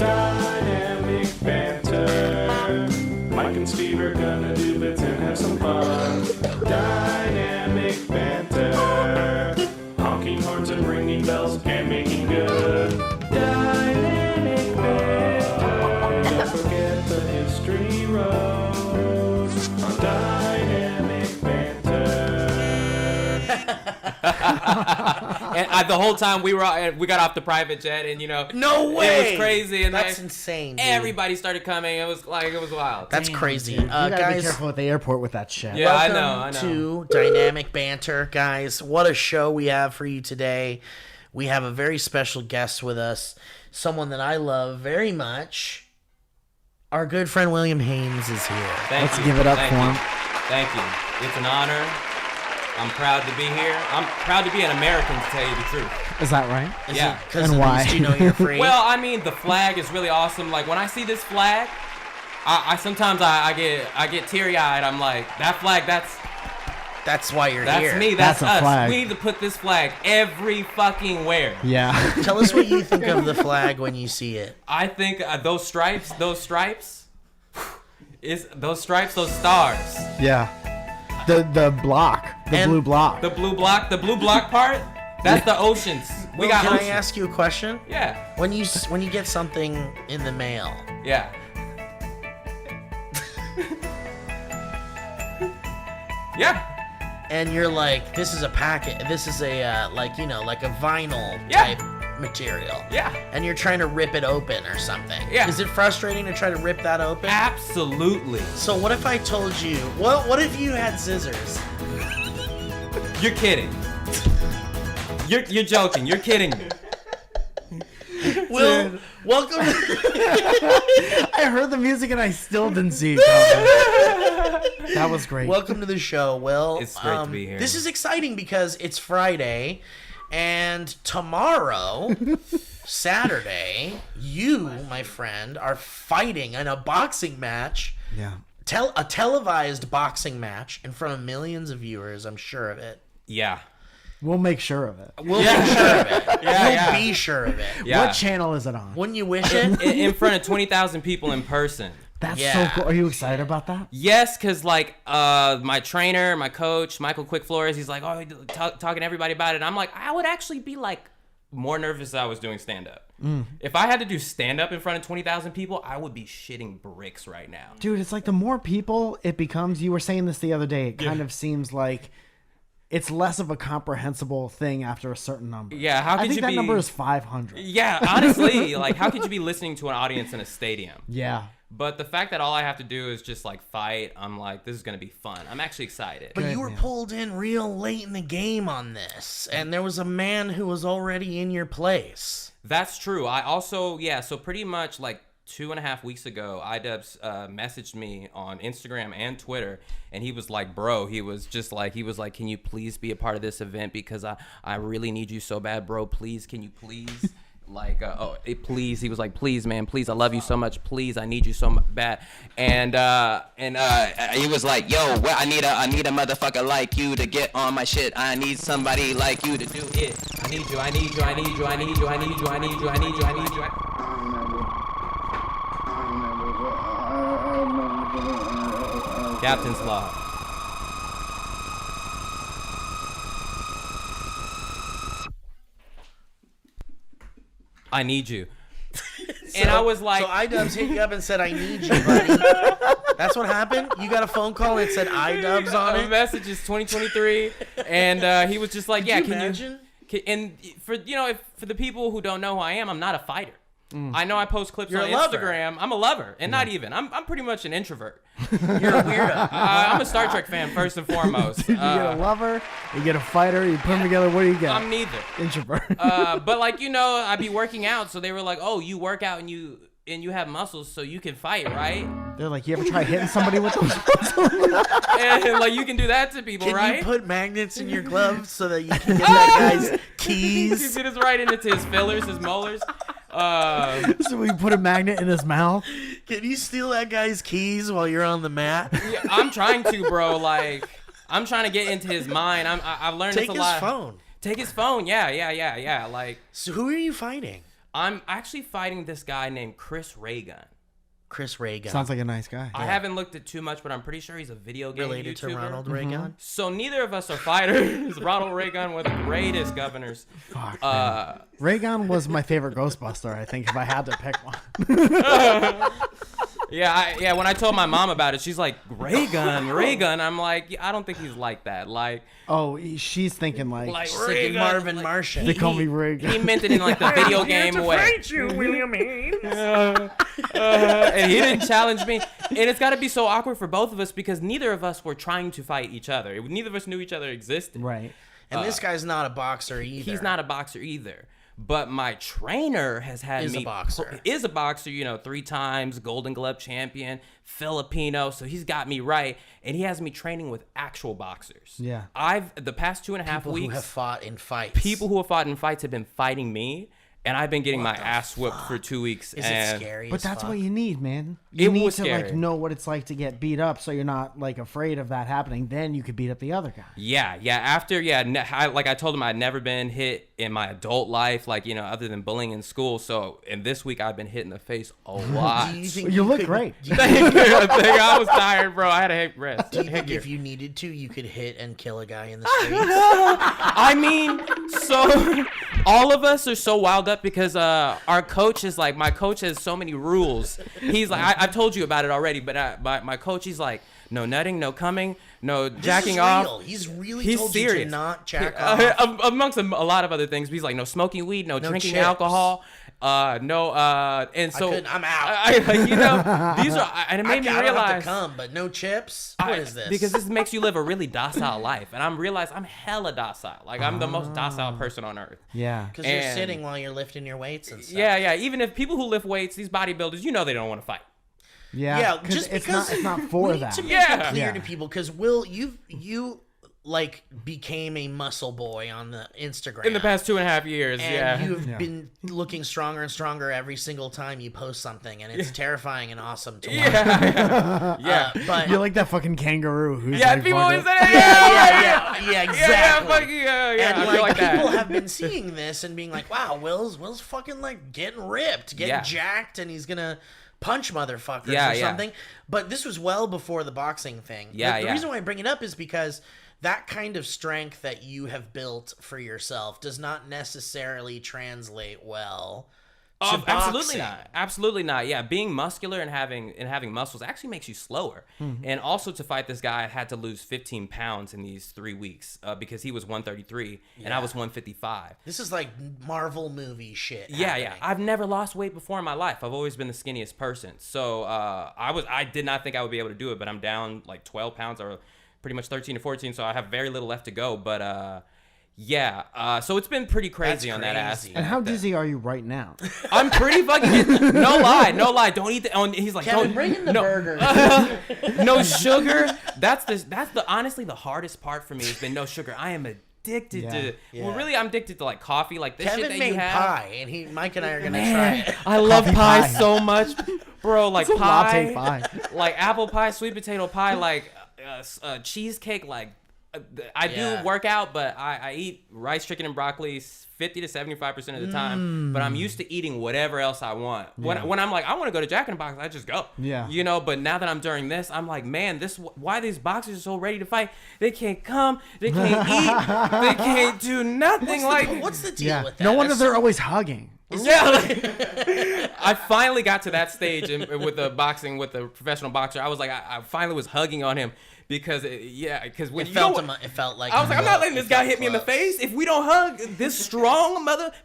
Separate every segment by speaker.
Speaker 1: Dynamic banter. Mike and Steve are gonna do bits and have some fun. Dynamic banter. Honking horns and ringing bells and making good. Dynamic banter. Don't forget the history road on Dynamic Banter.
Speaker 2: And the whole time we got off the private jet, and
Speaker 3: no way,
Speaker 2: it was crazy, and
Speaker 3: that's insane. Dude.
Speaker 2: Everybody started coming. It was wild.
Speaker 3: That's crazy.
Speaker 4: You gotta
Speaker 3: guys,
Speaker 4: be careful at the airport with that shit.
Speaker 2: Yeah, I
Speaker 3: welcome
Speaker 2: know.
Speaker 3: to Dynamic Banter, guys. What a show we have for you today. We have a very special guest with us, someone that I love very much. Our good friend William Haynes is here.
Speaker 4: Let's give it up for him.
Speaker 2: Thank you. It's an honor. I'm proud to be here. I'm proud to be an American, to tell you the truth.
Speaker 4: Is that right?
Speaker 2: Yeah.
Speaker 3: Because why? You're free.
Speaker 2: Well, I mean, the flag is really awesome. Like, when I see this flag, I sometimes get teary-eyed. I'm like, that flag,
Speaker 3: that's why you're here.
Speaker 2: That's me. That's
Speaker 4: a
Speaker 2: us.
Speaker 4: flag.
Speaker 2: We need to put this flag every fucing where.
Speaker 4: Yeah.
Speaker 3: Tell us what you think of the flag when you see it.
Speaker 2: I think those stripes, those stars.
Speaker 4: Yeah. The block, the blue block.
Speaker 2: The blue block part. That's the oceans. We got
Speaker 3: Can
Speaker 2: oceans.
Speaker 3: I ask you a question?
Speaker 2: Yeah.
Speaker 3: When you get something in the mail.
Speaker 2: Yeah. Yeah.
Speaker 3: And you're like, this is a packet. This is a like a vinyl
Speaker 2: Yeah.
Speaker 3: type material.
Speaker 2: Yeah.
Speaker 3: And you're trying to rip it open or something.
Speaker 2: Yeah.
Speaker 3: Is it frustrating to try to rip that open?
Speaker 2: Absolutely.
Speaker 3: So what if I told you? What if you had scissors?
Speaker 2: You're kidding. You're joking. You're kidding me.
Speaker 3: Will, welcome.
Speaker 4: I heard the music and I still didn't see it. That was great.
Speaker 3: Welcome to the show, Will.
Speaker 2: It's great to be here.
Speaker 3: This is exciting because it's Friday, and tomorrow, Saturday, you, my friend, are fighting in a boxing match.
Speaker 4: Yeah.
Speaker 3: A televised boxing match in front of millions of viewers. I'm sure of it.
Speaker 2: Yeah.
Speaker 4: We'll make sure of it.
Speaker 3: We'll be sure of it.
Speaker 2: Yeah,
Speaker 3: We'll be sure of it.
Speaker 2: Yeah.
Speaker 4: What channel is it on?
Speaker 3: Wouldn't you wish it?
Speaker 2: In front of 20,000 people in person.
Speaker 4: That's
Speaker 3: Yeah.
Speaker 4: so cool. Are you excited about that?
Speaker 2: Yes, because my trainer, my coach, Michael Quick Flores, he's like, talking to everybody about it. I'm like, I would actually be more nervous if I was doing stand-up. If I had to do stand-up in front of 20,000 people, I would be shitting bricks right now.
Speaker 4: Dude, it's like the more people it becomes, you were saying this the other day, it kind of seems like it's less of a comprehensible thing after a certain number.
Speaker 2: Yeah, how could
Speaker 4: I think
Speaker 2: you
Speaker 4: that
Speaker 2: be...
Speaker 4: number is 500.
Speaker 2: Yeah, honestly, how could you be listening to an audience in a stadium?
Speaker 4: Yeah.
Speaker 2: But the fact that all I have to do is just fight, I'm like, this is going to be fun. I'm actually excited.
Speaker 3: But you were pulled in real late in the game on this, and there was a man who was already in your place.
Speaker 2: That's true. I also, so pretty much 2.5 weeks ago, iDubbbz messaged me on Instagram and Twitter, and he was like, bro, he was like, can you please be a part of this event, because I really need you so bad, bro. Please, can you please? Please, he was like, please, man, please, I love you so much, please, I need you so bad, and he was like, yo, well, I need a motherfucker like you to get on my shit. I need somebody like you to do it. I need you. Captain's log. I need you. And I was like...
Speaker 3: So iDubbbz hit you up and said, I need you, buddy. That's what happened? You got a phone call and it said iDubbbz on it?
Speaker 2: The message is 2023. And he was just like,
Speaker 3: Can you imagine?
Speaker 2: And for the people who don't know who I am, I'm not a fighter. I know I post clips
Speaker 3: You're
Speaker 2: on
Speaker 3: a lover.
Speaker 2: Instagram. I'm a lover, and not even. I'm pretty much an introvert.
Speaker 3: You're a weirdo.
Speaker 2: I'm a Star Trek fan first and foremost.
Speaker 4: You get a lover, you get a fighter, you put them together, what do you get?
Speaker 2: I'm neither.
Speaker 4: Introvert.
Speaker 2: But I be working out, so they were like, "Oh, you work out and you have muscles, so you can fight, right?"
Speaker 4: They're like, you ever try hitting somebody with those muscles?
Speaker 2: And you can do that to people,
Speaker 3: Can
Speaker 2: right?
Speaker 3: you put magnets in your gloves so that you can get that guy's
Speaker 2: You
Speaker 3: keys?
Speaker 2: get us right into his fillers, his molars.
Speaker 4: So we put a magnet in his mouth?
Speaker 3: Can you steal that guy's keys while you're on the mat?
Speaker 2: Yeah, I'm trying to, bro. I'm trying to get into his mind. I've learned
Speaker 3: Take
Speaker 2: it's a
Speaker 3: his
Speaker 2: lot.
Speaker 3: phone.
Speaker 2: Take his phone. Yeah.
Speaker 3: So who are you fighting?
Speaker 2: I'm actually fighting this guy named Chris Raygun.
Speaker 3: Chris Reagan.
Speaker 4: Sounds like a nice guy.
Speaker 2: I haven't looked at too much, but I'm pretty sure he's a video game
Speaker 3: related
Speaker 2: YouTuber.
Speaker 3: to Ronald Reagan.
Speaker 2: So neither of us are fighters. Ronald Reagan, one of the greatest governors.
Speaker 4: Fuck, man. Raygun was my favorite Ghostbuster, I think, if I had to pick one.
Speaker 2: Yeah, when I told my mom about it, she's like, Raygun. I'm like, I don't think he's like that. Like,
Speaker 4: Oh, she's thinking like
Speaker 3: Thinking
Speaker 2: Raygun,
Speaker 3: Marvin
Speaker 2: like,
Speaker 3: Martian.
Speaker 4: they call me Raygun.
Speaker 2: He meant it in like the video game way.
Speaker 3: you, William Haynes.
Speaker 2: And he didn't challenge me. And it's got to be so awkward for both of us because neither of us were trying to fight each other. Neither of us knew each other existed.
Speaker 4: Right.
Speaker 3: And this guy's not a boxer either.
Speaker 2: He's not a boxer either. But my trainer has had
Speaker 3: Is
Speaker 2: me
Speaker 3: a boxer.
Speaker 2: Is a boxer, 3 times Golden Glove champion, Filipino. So he's got me right, and he has me training with actual boxers.
Speaker 4: Yeah.
Speaker 2: The past 2.5
Speaker 3: people
Speaker 2: weeks,
Speaker 3: who have fought in fights.
Speaker 2: people who have fought in fights have been fighting me, and I've been getting my ass whooped for 2 weeks.
Speaker 3: Is
Speaker 2: and
Speaker 3: it scary?
Speaker 4: But
Speaker 3: as
Speaker 4: that's
Speaker 3: fuck?
Speaker 4: what you need, man.
Speaker 2: It
Speaker 4: You need
Speaker 2: was
Speaker 4: to
Speaker 2: scary.
Speaker 4: like know what it's like to get beat up, so you're not like afraid of that happening. Then you could beat up the other guy.
Speaker 2: Yeah. I told him I'd never been hit in my adult life, other than bullying in school. So, and this week I've been hit in the face a lot.
Speaker 3: Do you think
Speaker 4: You look
Speaker 3: could-
Speaker 4: great.
Speaker 3: Do you
Speaker 2: I was tired, bro. I had a rest.
Speaker 3: think if you needed to, you could hit and kill a guy in the streets?
Speaker 2: I mean, so all of us are so wild up because our coach is like, my coach has so many rules. He's like, I've told you about it already, but my coach, he's like, no nutting, no coming, no jacking off.
Speaker 3: Real. He's really
Speaker 2: He's
Speaker 3: told you
Speaker 2: serious.
Speaker 3: to not jack off.
Speaker 2: Amongst a lot of other things. He's like, no smoking weed, no drinking
Speaker 3: chips.
Speaker 2: alcohol, and so
Speaker 3: I'm out.
Speaker 2: these are, and it made me
Speaker 3: I don't have
Speaker 2: realize.
Speaker 3: to come, but no chips? What is this?
Speaker 2: Because this makes you live a really docile life, and I'm realized I'm hella docile. Like I'm the most docile person on earth.
Speaker 4: Yeah.
Speaker 3: Because you're
Speaker 2: and-
Speaker 3: sitting while you're lifting your weights and stuff.
Speaker 2: Yeah. Even if people who lift weights, these bodybuilders, they don't want to fight.
Speaker 4: Yeah.
Speaker 3: Yeah,
Speaker 4: 'cause
Speaker 3: just
Speaker 4: it's
Speaker 3: because
Speaker 4: not for
Speaker 3: we need
Speaker 4: that.
Speaker 3: to make
Speaker 2: Yeah.
Speaker 3: it clear
Speaker 4: Yeah.
Speaker 3: to people, because Will, you like became a muscle boy on the Instagram
Speaker 2: In the past 2.5 years,
Speaker 3: and
Speaker 2: yeah.
Speaker 3: you've
Speaker 4: Yeah.
Speaker 3: been looking stronger and stronger every single time you post something, and it's terrifying and awesome to watch.
Speaker 2: Yeah.
Speaker 3: But
Speaker 4: You're like that fucking kangaroo who's
Speaker 2: Yeah,
Speaker 4: like,
Speaker 2: people
Speaker 4: fuck
Speaker 2: always
Speaker 4: it.
Speaker 2: say that.
Speaker 3: yeah, exactly.
Speaker 2: Yeah.
Speaker 3: And
Speaker 2: I feel
Speaker 3: like
Speaker 2: like that.
Speaker 3: people have been seeing this and being like, "Wow, Will's fucking like getting ripped, getting
Speaker 2: Yeah.
Speaker 3: jacked, and he's gonna punch motherfuckers
Speaker 2: Yeah,
Speaker 3: or
Speaker 2: yeah.
Speaker 3: something." But this was well before the boxing thing.
Speaker 2: Yeah,
Speaker 3: The
Speaker 2: yeah.
Speaker 3: reason why I bring it up is because that kind of strength that you have built for yourself does not necessarily translate well to
Speaker 2: Absolutely
Speaker 3: boxing.
Speaker 2: not. Absolutely not. Yeah, being muscular and having muscles actually makes you slower. And also to fight this guy, I had to lose 15 pounds in these 3 weeks because he was 133 and I was 155.
Speaker 3: This is like Marvel movie shit.
Speaker 2: Yeah.
Speaker 3: happening.
Speaker 2: I've never lost weight before in my life. I've always been the skinniest person. So I did not think I would be able to do it, but I'm down like 12 pounds or pretty much 13 to 14. So I have very little left to go. But so it's been pretty crazy
Speaker 3: That's
Speaker 2: on that ass.
Speaker 3: crazy.
Speaker 4: And how dizzy are you right now?
Speaker 2: I'm pretty fucking no lie. Don't eat the. He's like,
Speaker 3: Kevin,
Speaker 2: don't
Speaker 3: bring in the burger.
Speaker 2: no sugar. That's honestly the hardest part for me has been no sugar. I am addicted to.
Speaker 3: Yeah.
Speaker 2: Well, really, I'm addicted to like coffee, like this shit
Speaker 3: Kevin
Speaker 2: that you
Speaker 3: made
Speaker 2: have.
Speaker 3: pie, and Mike and I are gonna try
Speaker 2: Man,
Speaker 3: it.
Speaker 2: I love
Speaker 4: Coffee
Speaker 2: pie
Speaker 4: pie.
Speaker 2: so much, bro. Like
Speaker 4: It's a latte
Speaker 2: pie,
Speaker 4: pie.
Speaker 2: like apple pie, sweet potato pie, like cheesecake, like. I
Speaker 3: Yeah.
Speaker 2: do work out, but I eat rice, chicken, and broccoli 50 to 75% of the time. But I'm used to eating whatever else I want. When I'm like, I want to go to Jack in the Box, I just go.
Speaker 4: Yeah.
Speaker 2: But now that I'm during this, I'm like, man, why these boxers are so ready to fight? They can't come, they can't eat, they can't do nothing.
Speaker 3: What's the deal
Speaker 4: Yeah.
Speaker 3: with that?
Speaker 4: No wonder
Speaker 3: That's
Speaker 4: they're
Speaker 3: so-
Speaker 4: always hugging.
Speaker 2: I finally got to that stage with the boxing, with the professional boxer. I was like, I finally was hugging on him because, when
Speaker 3: It felt like
Speaker 2: I was like, I'm not letting
Speaker 3: it
Speaker 2: this guy
Speaker 3: felt
Speaker 2: hit me in the
Speaker 3: close.
Speaker 2: face. If we don't hug, this strong 5'4"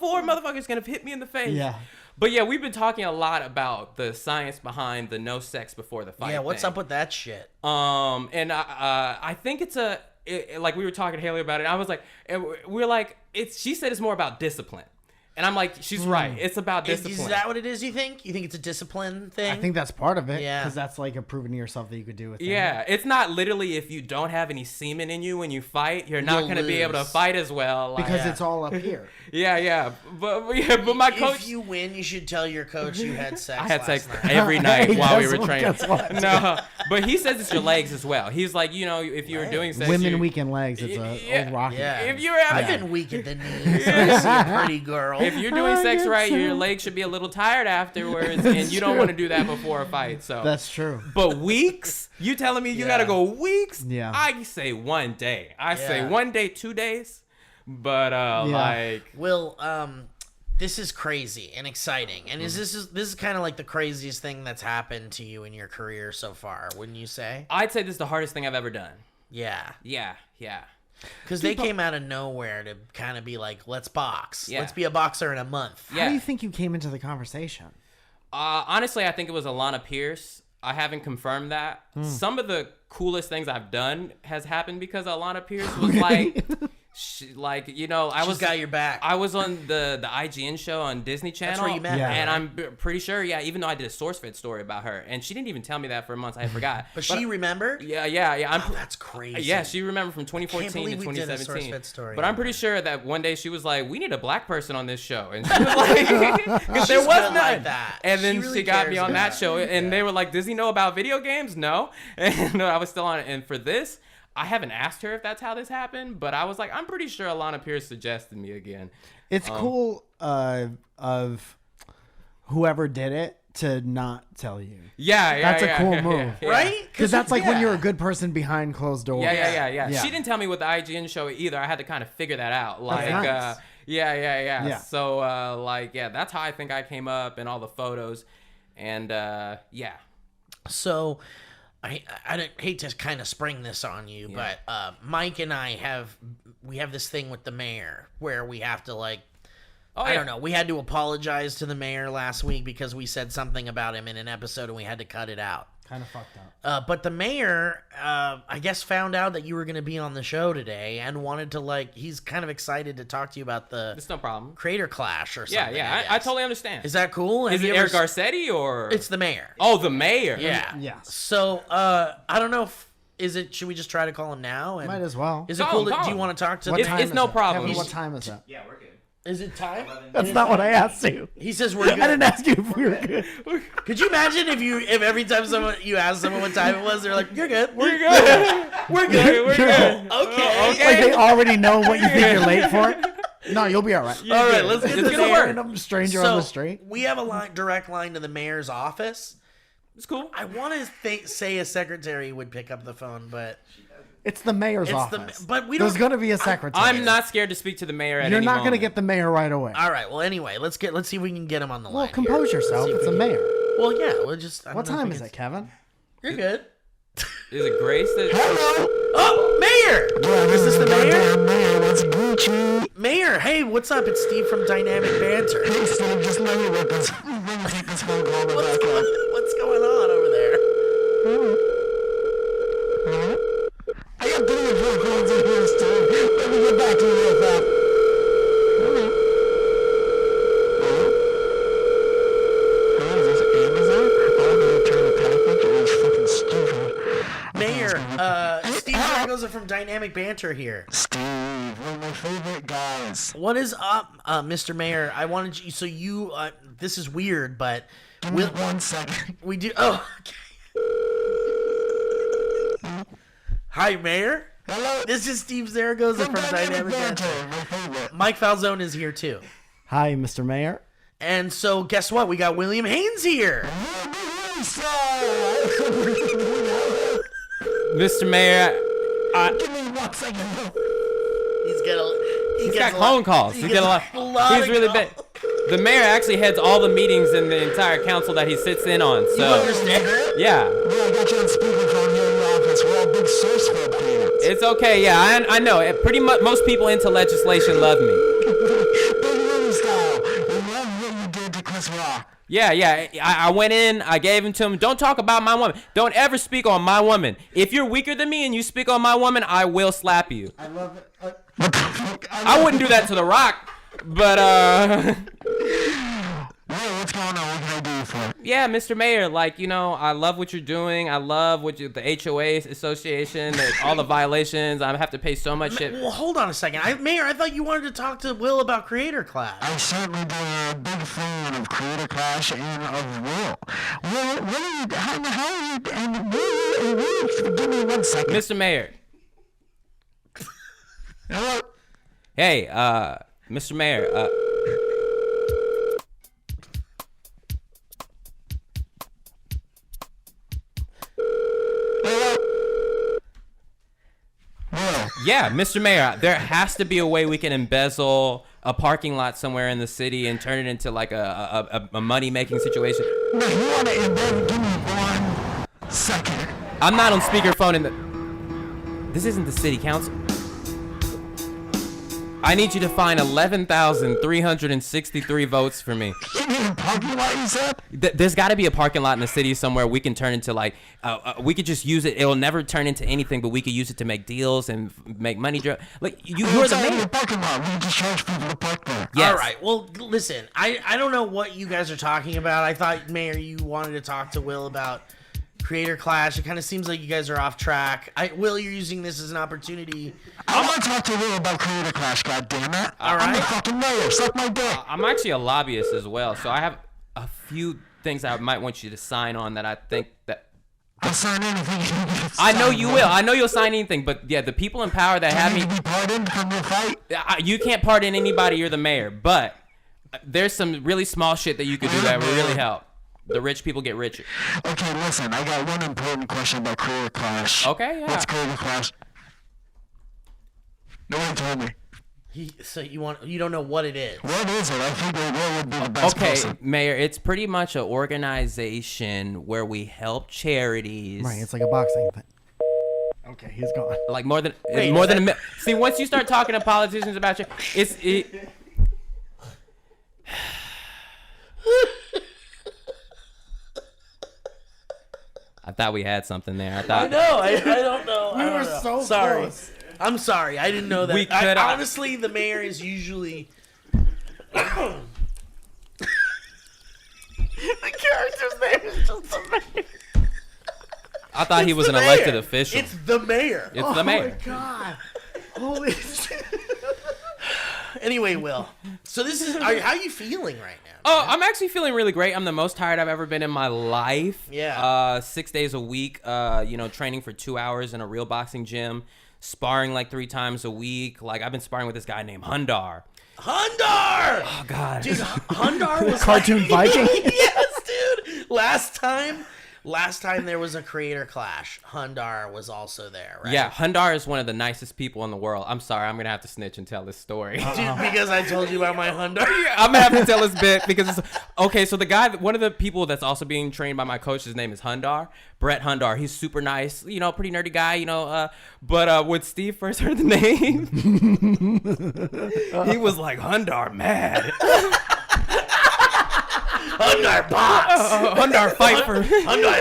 Speaker 2: motherfucker's gonna hit me in the face.
Speaker 4: Yeah.
Speaker 2: But yeah, we've been talking a lot about the science behind the no sex before the fight.
Speaker 3: Yeah, what's
Speaker 2: thing.
Speaker 3: up with that shit?
Speaker 2: And I think it's like we were talking to Haley about it. I was like, and we're like, she said it's more about discipline. And I'm like, she's right. It's about discipline.
Speaker 3: Is that what it is, you think? You think it's a discipline thing?
Speaker 4: I think that's part of it.
Speaker 3: Yeah.
Speaker 4: Because that's like a proving to yourself that you could do it.
Speaker 2: Yeah, it's not literally if you don't have any semen in you when you fight, you're not
Speaker 3: You'll
Speaker 2: going to be able to
Speaker 3: lose.
Speaker 2: fight as well. Like,
Speaker 4: Because it's all up here.
Speaker 2: yeah. But my coach,
Speaker 3: If you win, you should tell your coach you had sex.
Speaker 2: I had
Speaker 3: last
Speaker 2: sex
Speaker 3: night.
Speaker 2: every night
Speaker 4: Hey,
Speaker 2: while we
Speaker 4: guess
Speaker 2: were
Speaker 4: what?
Speaker 2: training.
Speaker 4: Guess what?
Speaker 2: No, but he says it's your legs as well. He's like, if you were doing sex,
Speaker 4: Women
Speaker 2: you-
Speaker 4: weekend legs. It's
Speaker 2: Yeah.
Speaker 4: old rocky.
Speaker 3: Yeah.
Speaker 2: If you're
Speaker 3: I've
Speaker 2: having,
Speaker 3: been weak at the knees. I see a pretty girl.
Speaker 2: if you're doing sex right, your legs should be a little tired afterwards, and you don't want to do that before a fight. So
Speaker 4: That's true.
Speaker 2: But weeks? You telling me you gotta go weeks?
Speaker 4: Yeah.
Speaker 2: I say 1 day. I say 1 day, 2 days. But like,
Speaker 3: Will, this is crazy and exciting, and this is kind of like the craziest thing that's happened to you in your career so far, wouldn't you say?
Speaker 2: I'd say this is the hardest thing I've ever done.
Speaker 3: Yeah,
Speaker 2: Yeah.
Speaker 3: because they came out of nowhere to kind of be like, let's box,
Speaker 2: Yeah.
Speaker 3: let's be a boxer in a month.
Speaker 2: Yeah.
Speaker 4: How do you think you came into the conversation?
Speaker 2: Honestly, I think it was Alana Pierce. I haven't confirmed that. Some of the coolest things I've done has happened because Alana Pierce was like,
Speaker 3: She's got your back.
Speaker 2: I was on the IGN show on Disney Channel.
Speaker 3: That's where you met
Speaker 4: Yeah.
Speaker 3: her,
Speaker 2: And
Speaker 3: right?
Speaker 2: I'm pretty sure, even though I did a SourceFed story about her, and she didn't even tell me that for months, I forgot.
Speaker 3: But she remembered.
Speaker 2: Yeah.
Speaker 3: Oh, that's crazy.
Speaker 2: Yeah, she remembered from 2014 to
Speaker 3: believe we did a
Speaker 2: 2017.
Speaker 3: SourceFed story
Speaker 2: But
Speaker 3: on
Speaker 2: I'm pretty sure that one day she was like, "We need a black person on this show," and she was like, "Because there
Speaker 3: She's
Speaker 2: was
Speaker 3: good
Speaker 2: none."
Speaker 3: like that.
Speaker 2: And then
Speaker 3: She really
Speaker 2: she got me
Speaker 3: cares
Speaker 2: on that
Speaker 3: about
Speaker 2: show,
Speaker 3: it.
Speaker 2: and they were like, "Does he know about video games?" No, and I was still on it. And for this, I haven't asked her if that's how this happened, but I was like, I'm pretty sure Alana Pierce suggested me again.
Speaker 4: It's cool of whoever did it to not tell you.
Speaker 2: Yeah,
Speaker 4: That's a cool move.
Speaker 3: Right?
Speaker 4: Because that's like when you're a good person behind closed doors.
Speaker 2: Yeah.
Speaker 4: Yeah.
Speaker 2: She didn't tell me with the IGN show either. I had to kind of figure that out. Like,
Speaker 4: nice.
Speaker 2: Yeah.
Speaker 4: Yeah.
Speaker 2: So, that's how I think I came up and all the photos. And, yeah.
Speaker 3: So, I don't hate to kind of spring this on you, but Mike and I have this thing with the mayor where we have to I don't know. We had to apologize to the mayor last week because we said something about him in an episode and we had to cut it out.
Speaker 4: Kind of fucked up.
Speaker 3: But the mayor, I guess, found out that you were going to be on the show today and wanted to he's kind of excited to talk to you about the
Speaker 2: It's no problem.
Speaker 3: creator clash or something.
Speaker 2: Yeah. I totally understand.
Speaker 3: Is that cool?
Speaker 2: Is
Speaker 3: Have
Speaker 2: it
Speaker 3: you
Speaker 2: Eric
Speaker 3: ever
Speaker 2: Garcetti or?
Speaker 3: It's the mayor.
Speaker 2: Oh, the mayor.
Speaker 3: Yeah.
Speaker 4: Yes.
Speaker 3: So, I don't know if should we just try to call him now? And
Speaker 4: Might as well.
Speaker 3: Is it
Speaker 2: Call
Speaker 3: cool?
Speaker 2: him,
Speaker 3: Do
Speaker 2: call
Speaker 3: you
Speaker 2: him.
Speaker 3: want to talk to
Speaker 4: What
Speaker 3: the
Speaker 4: time
Speaker 2: it's
Speaker 4: is
Speaker 2: no
Speaker 4: it?
Speaker 2: problem.
Speaker 4: Kevin, what time is it?
Speaker 1: Yeah, we're good.
Speaker 3: Is it time?
Speaker 4: That's not what I asked you.
Speaker 3: He says we're
Speaker 4: I
Speaker 3: good.
Speaker 4: didn't ask you if we were good.
Speaker 3: Could you imagine if every time you asked someone what time it was, they're like, "You're good.
Speaker 2: We're good.
Speaker 3: We're good.
Speaker 2: We're good.
Speaker 3: Okay.
Speaker 2: Okay.
Speaker 4: Like they already know what you think you're late for. No, you'll be all right.
Speaker 3: All right. Let's get
Speaker 2: It's
Speaker 3: this
Speaker 2: gonna
Speaker 3: mayor.
Speaker 2: work.
Speaker 4: Random stranger
Speaker 3: So
Speaker 4: on the street.
Speaker 3: we have a direct line to the mayor's office.
Speaker 2: It's cool.
Speaker 3: I want to say a secretary would pick up the phone, but
Speaker 4: It's the mayor's
Speaker 3: it's
Speaker 4: office.
Speaker 3: but we don't.
Speaker 4: There's gonna be a secretary.
Speaker 2: I'm not scared to speak to the mayor at
Speaker 4: You're
Speaker 2: any
Speaker 4: not gonna
Speaker 2: moment.
Speaker 4: get the mayor right away.
Speaker 3: All right. Well, anyway, let's see if we can get him on the
Speaker 4: Well,
Speaker 3: line.
Speaker 4: compose
Speaker 3: here.
Speaker 4: yourself.
Speaker 3: See if
Speaker 4: It's
Speaker 3: we
Speaker 4: a
Speaker 3: can-
Speaker 4: mayor.
Speaker 3: Well, yeah. We'll just.
Speaker 4: What time is it, Kevin?
Speaker 3: You're good.
Speaker 2: Is it Grace that?
Speaker 3: Oh, mayor! Is this the mayor?
Speaker 5: Mayor, what's Gucci?
Speaker 3: Mayor, hey, what's up? It's Steve from Dynamic Banter.
Speaker 5: Hey, Steve, just let me with this. Let me take this phone call in the background.
Speaker 3: What's going on over there?
Speaker 5: I got three or four calls in here, Steve. Let me get back to you real fast. Hello, is this Amazon? I want to return a package. It was fucking stupid.
Speaker 3: Mayor, Steve Zaragoza from Dynamic Banter here.
Speaker 5: Steve, one of my favorite guys.
Speaker 3: What is up, Mr. Mayor? I wanted you, so you, this is weird, but
Speaker 5: Give me 1 second.
Speaker 3: we do, okay. Hi, Mayor.
Speaker 5: Hello.
Speaker 3: This is Steve Zaragoza from Dynamic Banter.
Speaker 5: My favorite.
Speaker 3: Mike Falzone is here too.
Speaker 4: Hi, Mr. Mayor.
Speaker 3: And so, guess what? We got William Haynes here.
Speaker 2: Mr. Mayor,
Speaker 5: Give me 1 second.
Speaker 2: he's got phone calls. He get a lot. He's really big. The mayor actually heads all the meetings in the entire council that he sits in on.
Speaker 3: You
Speaker 2: So
Speaker 3: understand?
Speaker 2: yeah,
Speaker 5: Yeah, I got you on speakerphone here in the office. We're all big SourceFed fans.
Speaker 2: it's okay. Yeah, I know. Pretty much most people into legislation love me.
Speaker 5: Big Willie style. We love what you did to Chris Rock.
Speaker 2: Yeah. I went in. I gave him to him. Don't talk about my woman. Don't ever speak on my woman. If you're weaker than me and you speak on my woman, I will slap you.
Speaker 4: I love it.
Speaker 5: What the fuck?
Speaker 2: I wouldn't do that to The Rock, but
Speaker 5: Hey, what's going on? What can I do for you?
Speaker 2: yeah, Mr. Mayor, I love what you're doing. I love the HOA association, all the violations. I have to pay so much shit.
Speaker 3: Well, hold on a second. Mayor, I thought you wanted to talk to Will about Creator Class.
Speaker 5: I certainly do. A big fan of Creator Clash and of Will. Will, what are you, how are you, and Will, give me 1 second.
Speaker 2: Mr. Mayor.
Speaker 5: Hello?
Speaker 2: Hey, Mr. Mayor. Yeah, Mr. Mayor, there has to be a way we can embezzle a parking lot somewhere in the city and turn it into like a money-making situation.
Speaker 5: Now, you want to invent? Give me 1 second.
Speaker 2: I'm not on speakerphone in the... This isn't the city council. I need you to find 11,363 votes for me.
Speaker 5: You need a parking lot, you said?
Speaker 2: There's got to be a parking lot in the city somewhere we can turn into like, we could just use it. It'll never turn into anything, but we could use it to make deals and make money. Like you're the mayor.
Speaker 5: A parking lot. We just charge people to park there.
Speaker 2: Yes.
Speaker 3: All right. Well, listen, I don't know what you guys are talking about. I thought, Mayor, you wanted to talk to Will about Creator Clash. It kind of seems like you guys are off track. Will, you're using this as an opportunity.
Speaker 5: I want to talk to Will about Creator Clash, goddammit.
Speaker 3: All
Speaker 5: I'm the
Speaker 3: right.
Speaker 5: fucking mayor. Suck my dick.
Speaker 2: I'm actually a lobbyist as well, so I have a few things I might want you to sign on that I think that...
Speaker 5: I'll sign anything.
Speaker 2: I know you will. I know you'll sign anything, but yeah, the people in power that have
Speaker 5: You
Speaker 2: me...
Speaker 5: need to be pardoned from your fight?
Speaker 2: You can't pardon anybody, you're the mayor, but there's some really small shit that you could do that would really help. The rich people get richer.
Speaker 5: Okay, listen, I got one important question about Creator Clash.
Speaker 2: Okay, yeah.
Speaker 5: What's Creator Clash? No one told me.
Speaker 3: So you don't know what it is.
Speaker 5: What is it? I think Will would be the best
Speaker 2: Okay,
Speaker 5: person.
Speaker 2: Mayor, it's pretty much an organization where we help charities.
Speaker 4: Right, it's like a boxing thing. Okay, he's gone.
Speaker 2: Like more than
Speaker 3: Wait,
Speaker 2: more
Speaker 3: is
Speaker 2: than a See, once you start talking to politicians about it. I thought we had something there. I thought.
Speaker 3: No, I don't know.
Speaker 4: We
Speaker 3: I don't
Speaker 4: were
Speaker 3: know.
Speaker 4: so
Speaker 3: sorry.
Speaker 4: close.
Speaker 3: I'm sorry. I didn't know that.
Speaker 2: We could-
Speaker 3: honestly, the mayor is usually. The character's name is just the mayor.
Speaker 2: I thought he was an
Speaker 3: the
Speaker 2: elected
Speaker 3: mayor.
Speaker 2: official.
Speaker 3: It's the mayor.
Speaker 2: It's the mayor.
Speaker 4: Oh my god. Holy shit.
Speaker 3: Anyway, Will. So this is. How are you feeling right now?
Speaker 2: Oh, I'm actually feeling really great. I'm the most tired I've ever been in my life.
Speaker 3: Yeah.
Speaker 2: 6 days a week, training for 2 hours in a real boxing gym, sparring like 3 times a week. Like, I've been sparring with this guy named Hundar.
Speaker 3: Hundar!
Speaker 2: Oh, God.
Speaker 3: Dude, Hundar was
Speaker 4: Cartoon Viking?
Speaker 3: Yes, dude. Last time there was a Creator Clash, Hundar was also there, right?
Speaker 2: Yeah, Hundar is one of the nicest people in the world. I'm sorry, I'm going to have to snitch and tell this story.
Speaker 3: Dude, because I told you about my Hundar.
Speaker 2: I'm going to have to tell this bit because it's... Okay, so the guy, one of the people that's also being trained by my coach, his name is Hundar. Brett Hundar. He's super nice, pretty nerdy guy, but when Steve first heard the name, he was like, Hundar mad.
Speaker 3: Hundar box.
Speaker 2: Hundar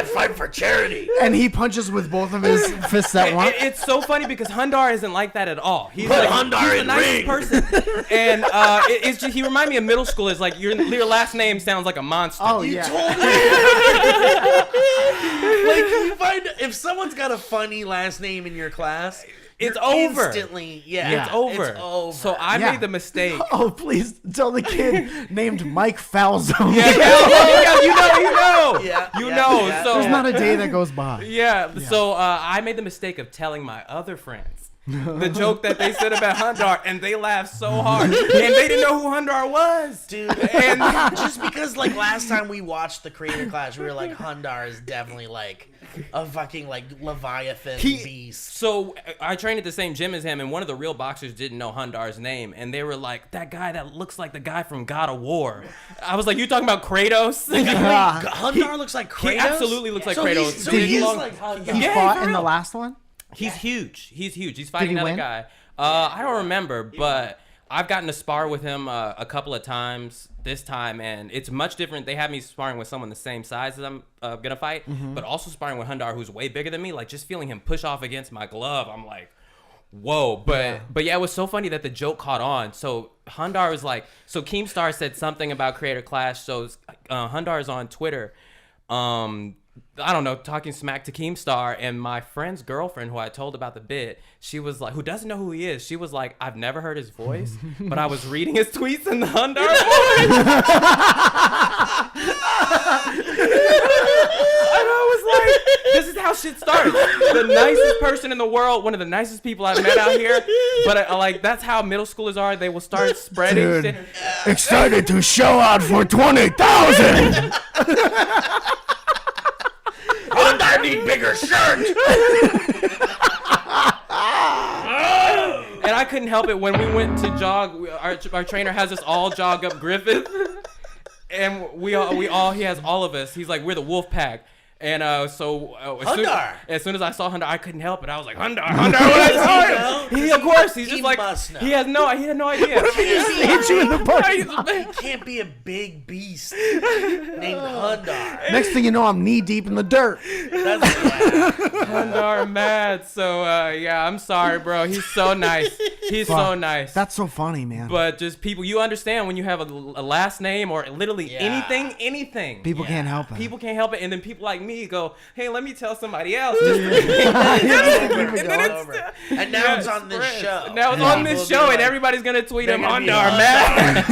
Speaker 3: Fight for charity.
Speaker 4: And he punches with both of his fists at once.
Speaker 2: It's so funny because Hundar isn't like that at all. He's
Speaker 3: Put
Speaker 2: like,
Speaker 3: Hundar
Speaker 2: he's the
Speaker 3: in
Speaker 2: nicest
Speaker 3: ring.
Speaker 2: person. And it's just, he reminded me of middle school. It's like your last name sounds like a monster.
Speaker 4: Oh,
Speaker 3: You
Speaker 4: yeah.
Speaker 3: told me. Like, you find if someone's got a funny last name in your class,
Speaker 2: It's
Speaker 3: you're
Speaker 2: over.
Speaker 3: Instantly,
Speaker 2: It's over. So I
Speaker 4: Yeah.
Speaker 2: made the mistake.
Speaker 4: Oh, please tell the kid named Mike Falzone.
Speaker 2: Yeah, you know.
Speaker 3: Yeah,
Speaker 2: You
Speaker 3: yeah,
Speaker 2: know.
Speaker 3: yeah.
Speaker 2: So
Speaker 4: There's not a day that goes by.
Speaker 2: So I made the mistake of telling my other friends the joke that they said about Hundar, and they laughed so hard, and they didn't know who Hundar was,
Speaker 3: dude.
Speaker 2: And
Speaker 3: Just because, like, last time we watched the Creator Clash, we were like, Hundar is definitely like a fucking like Leviathan beast.
Speaker 2: So I trained at the same gym as him, and one of the real boxers didn't know Hundar's name, and they were like, "That guy that looks like the guy from God of War." I was like, "You talking about Kratos?"
Speaker 3: Hundar looks like Kratos.
Speaker 2: He absolutely looks like
Speaker 3: So
Speaker 2: Kratos.
Speaker 3: So
Speaker 4: Did
Speaker 3: he's
Speaker 4: he-
Speaker 3: like Hundar.
Speaker 4: He
Speaker 2: Yeah,
Speaker 4: fought
Speaker 2: for
Speaker 4: in the
Speaker 2: real.
Speaker 4: last one?
Speaker 2: He's huge. He's fighting
Speaker 4: he
Speaker 2: another
Speaker 4: win?
Speaker 2: guy. I don't remember, but I've gotten to spar with him a couple of times this time, and it's much different. They have me sparring with someone the same size as I'm gonna fight, but also sparring with Hundar, who's way bigger than me. Like, just feeling him push off against my glove, I'm like, whoa. But yeah, it was so funny that the joke caught on. So Hundar was like, so Keemstar said something about Creator Clash. So Hundar is on Twitter. I don't know, talking smack to Keemstar, and my friend's girlfriend, who I told about the bit, she was like, who doesn't know who he is, she was like, I've never heard his voice, but I was reading his tweets in the Hundar voice. And I was like, this is how shit started. The nicest person in the world, one of the nicest people I've met out here, but like, that's how middle schoolers are. They will start spreading
Speaker 4: Dude.
Speaker 2: shit.
Speaker 4: Excited to show out for 20,000.
Speaker 3: Hundar need bigger shirt.
Speaker 2: help it. When we went to jog, our trainer has us all jog up Griffith, and we all he has all of us. He's like, we're the wolf pack. And so
Speaker 3: Hundar.
Speaker 2: As soon as I saw Hundar, I couldn't help it. I was like, Hundar. When I saw him, of course, he's just like, he had no idea.
Speaker 3: He
Speaker 4: hit you in the butt.
Speaker 3: He can't be a big beast named Hundar.
Speaker 4: Next thing you know, I'm knee deep in the dirt.
Speaker 2: Hundar mad. So yeah, I'm sorry, bro. He's so nice. He's so nice.
Speaker 4: That's so funny, man.
Speaker 2: But just people, you understand when you have a last name or literally anything.
Speaker 4: People can't help it.
Speaker 2: People can't help it, and then people like me go, "Hey, let me tell somebody else."
Speaker 3: And now it's on this show.
Speaker 2: Now it's on this show, and everybody's gonna tweet him Hundar mad.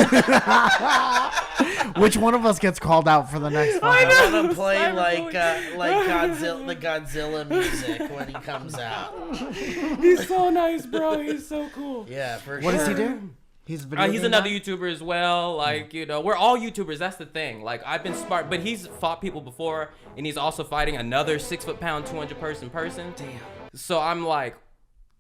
Speaker 4: Which one of us gets called out for the next one?
Speaker 3: I'm gonna play like Godzilla, the Godzilla music when he comes out.
Speaker 2: He's so nice, bro. He's so cool.
Speaker 3: Yeah, for sure.
Speaker 4: What does he do? He's
Speaker 2: another YouTuber as well. Like, you know, we're all YouTubers. That's the thing. Like, I've been smart, but he's fought people before, and he's also fighting another 6 foot-pound, 200 person. Damn. So I'm like,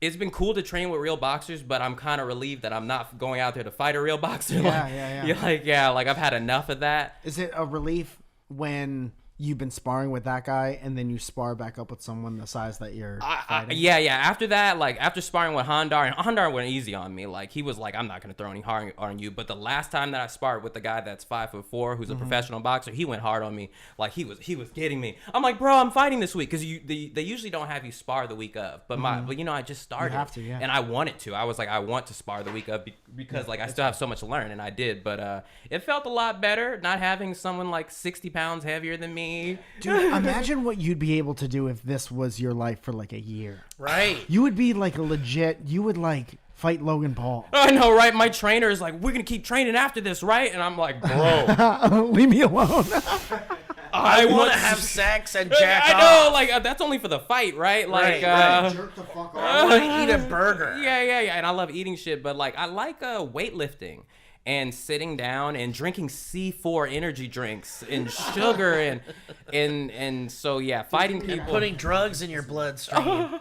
Speaker 2: it's been cool to train with real boxers, but I'm kind of relieved that I'm not going out there to fight a real boxer.
Speaker 4: Yeah.
Speaker 2: Like I've had enough of that.
Speaker 4: Is it a relief when you've been sparring with that guy and then you spar back up with someone the size that you're fighting?
Speaker 2: Yeah. After that, like after sparring with Hundar, and Hundar went easy on me. Like he was like, I'm not gonna throw any hard on you. But the last time that I sparred with the guy that's 5'4", who's a professional boxer, he went hard on me. Like he was getting me. I'm like, bro, I'm fighting this week because they usually don't have you spar the week of. But but you know, I just started.
Speaker 4: You have to, yeah.
Speaker 2: And I wanted to. I was like, I want to spar the week of because like I still have so much to learn, and I did. But it felt a lot better not having someone like 60 pounds heavier than me.
Speaker 4: Dude, imagine what you'd be able to do if this was your life for like a year.
Speaker 3: Right.
Speaker 4: You would be like you would like fight Logan Paul.
Speaker 2: I know, right? My trainer is like, we're going to keep training after this, right? And I'm like, bro.
Speaker 4: Leave me alone.
Speaker 3: I want to have sex and jack off.
Speaker 2: I know, like, that's only for the fight, right? Like,
Speaker 3: right.
Speaker 4: Jerk the fuck off.
Speaker 3: I want to eat a burger.
Speaker 2: Yeah. And I love eating shit, but like, I like weightlifting. And sitting down and drinking C4 energy drinks and sugar and so yeah, fighting people.
Speaker 3: And putting drugs in your bloodstream.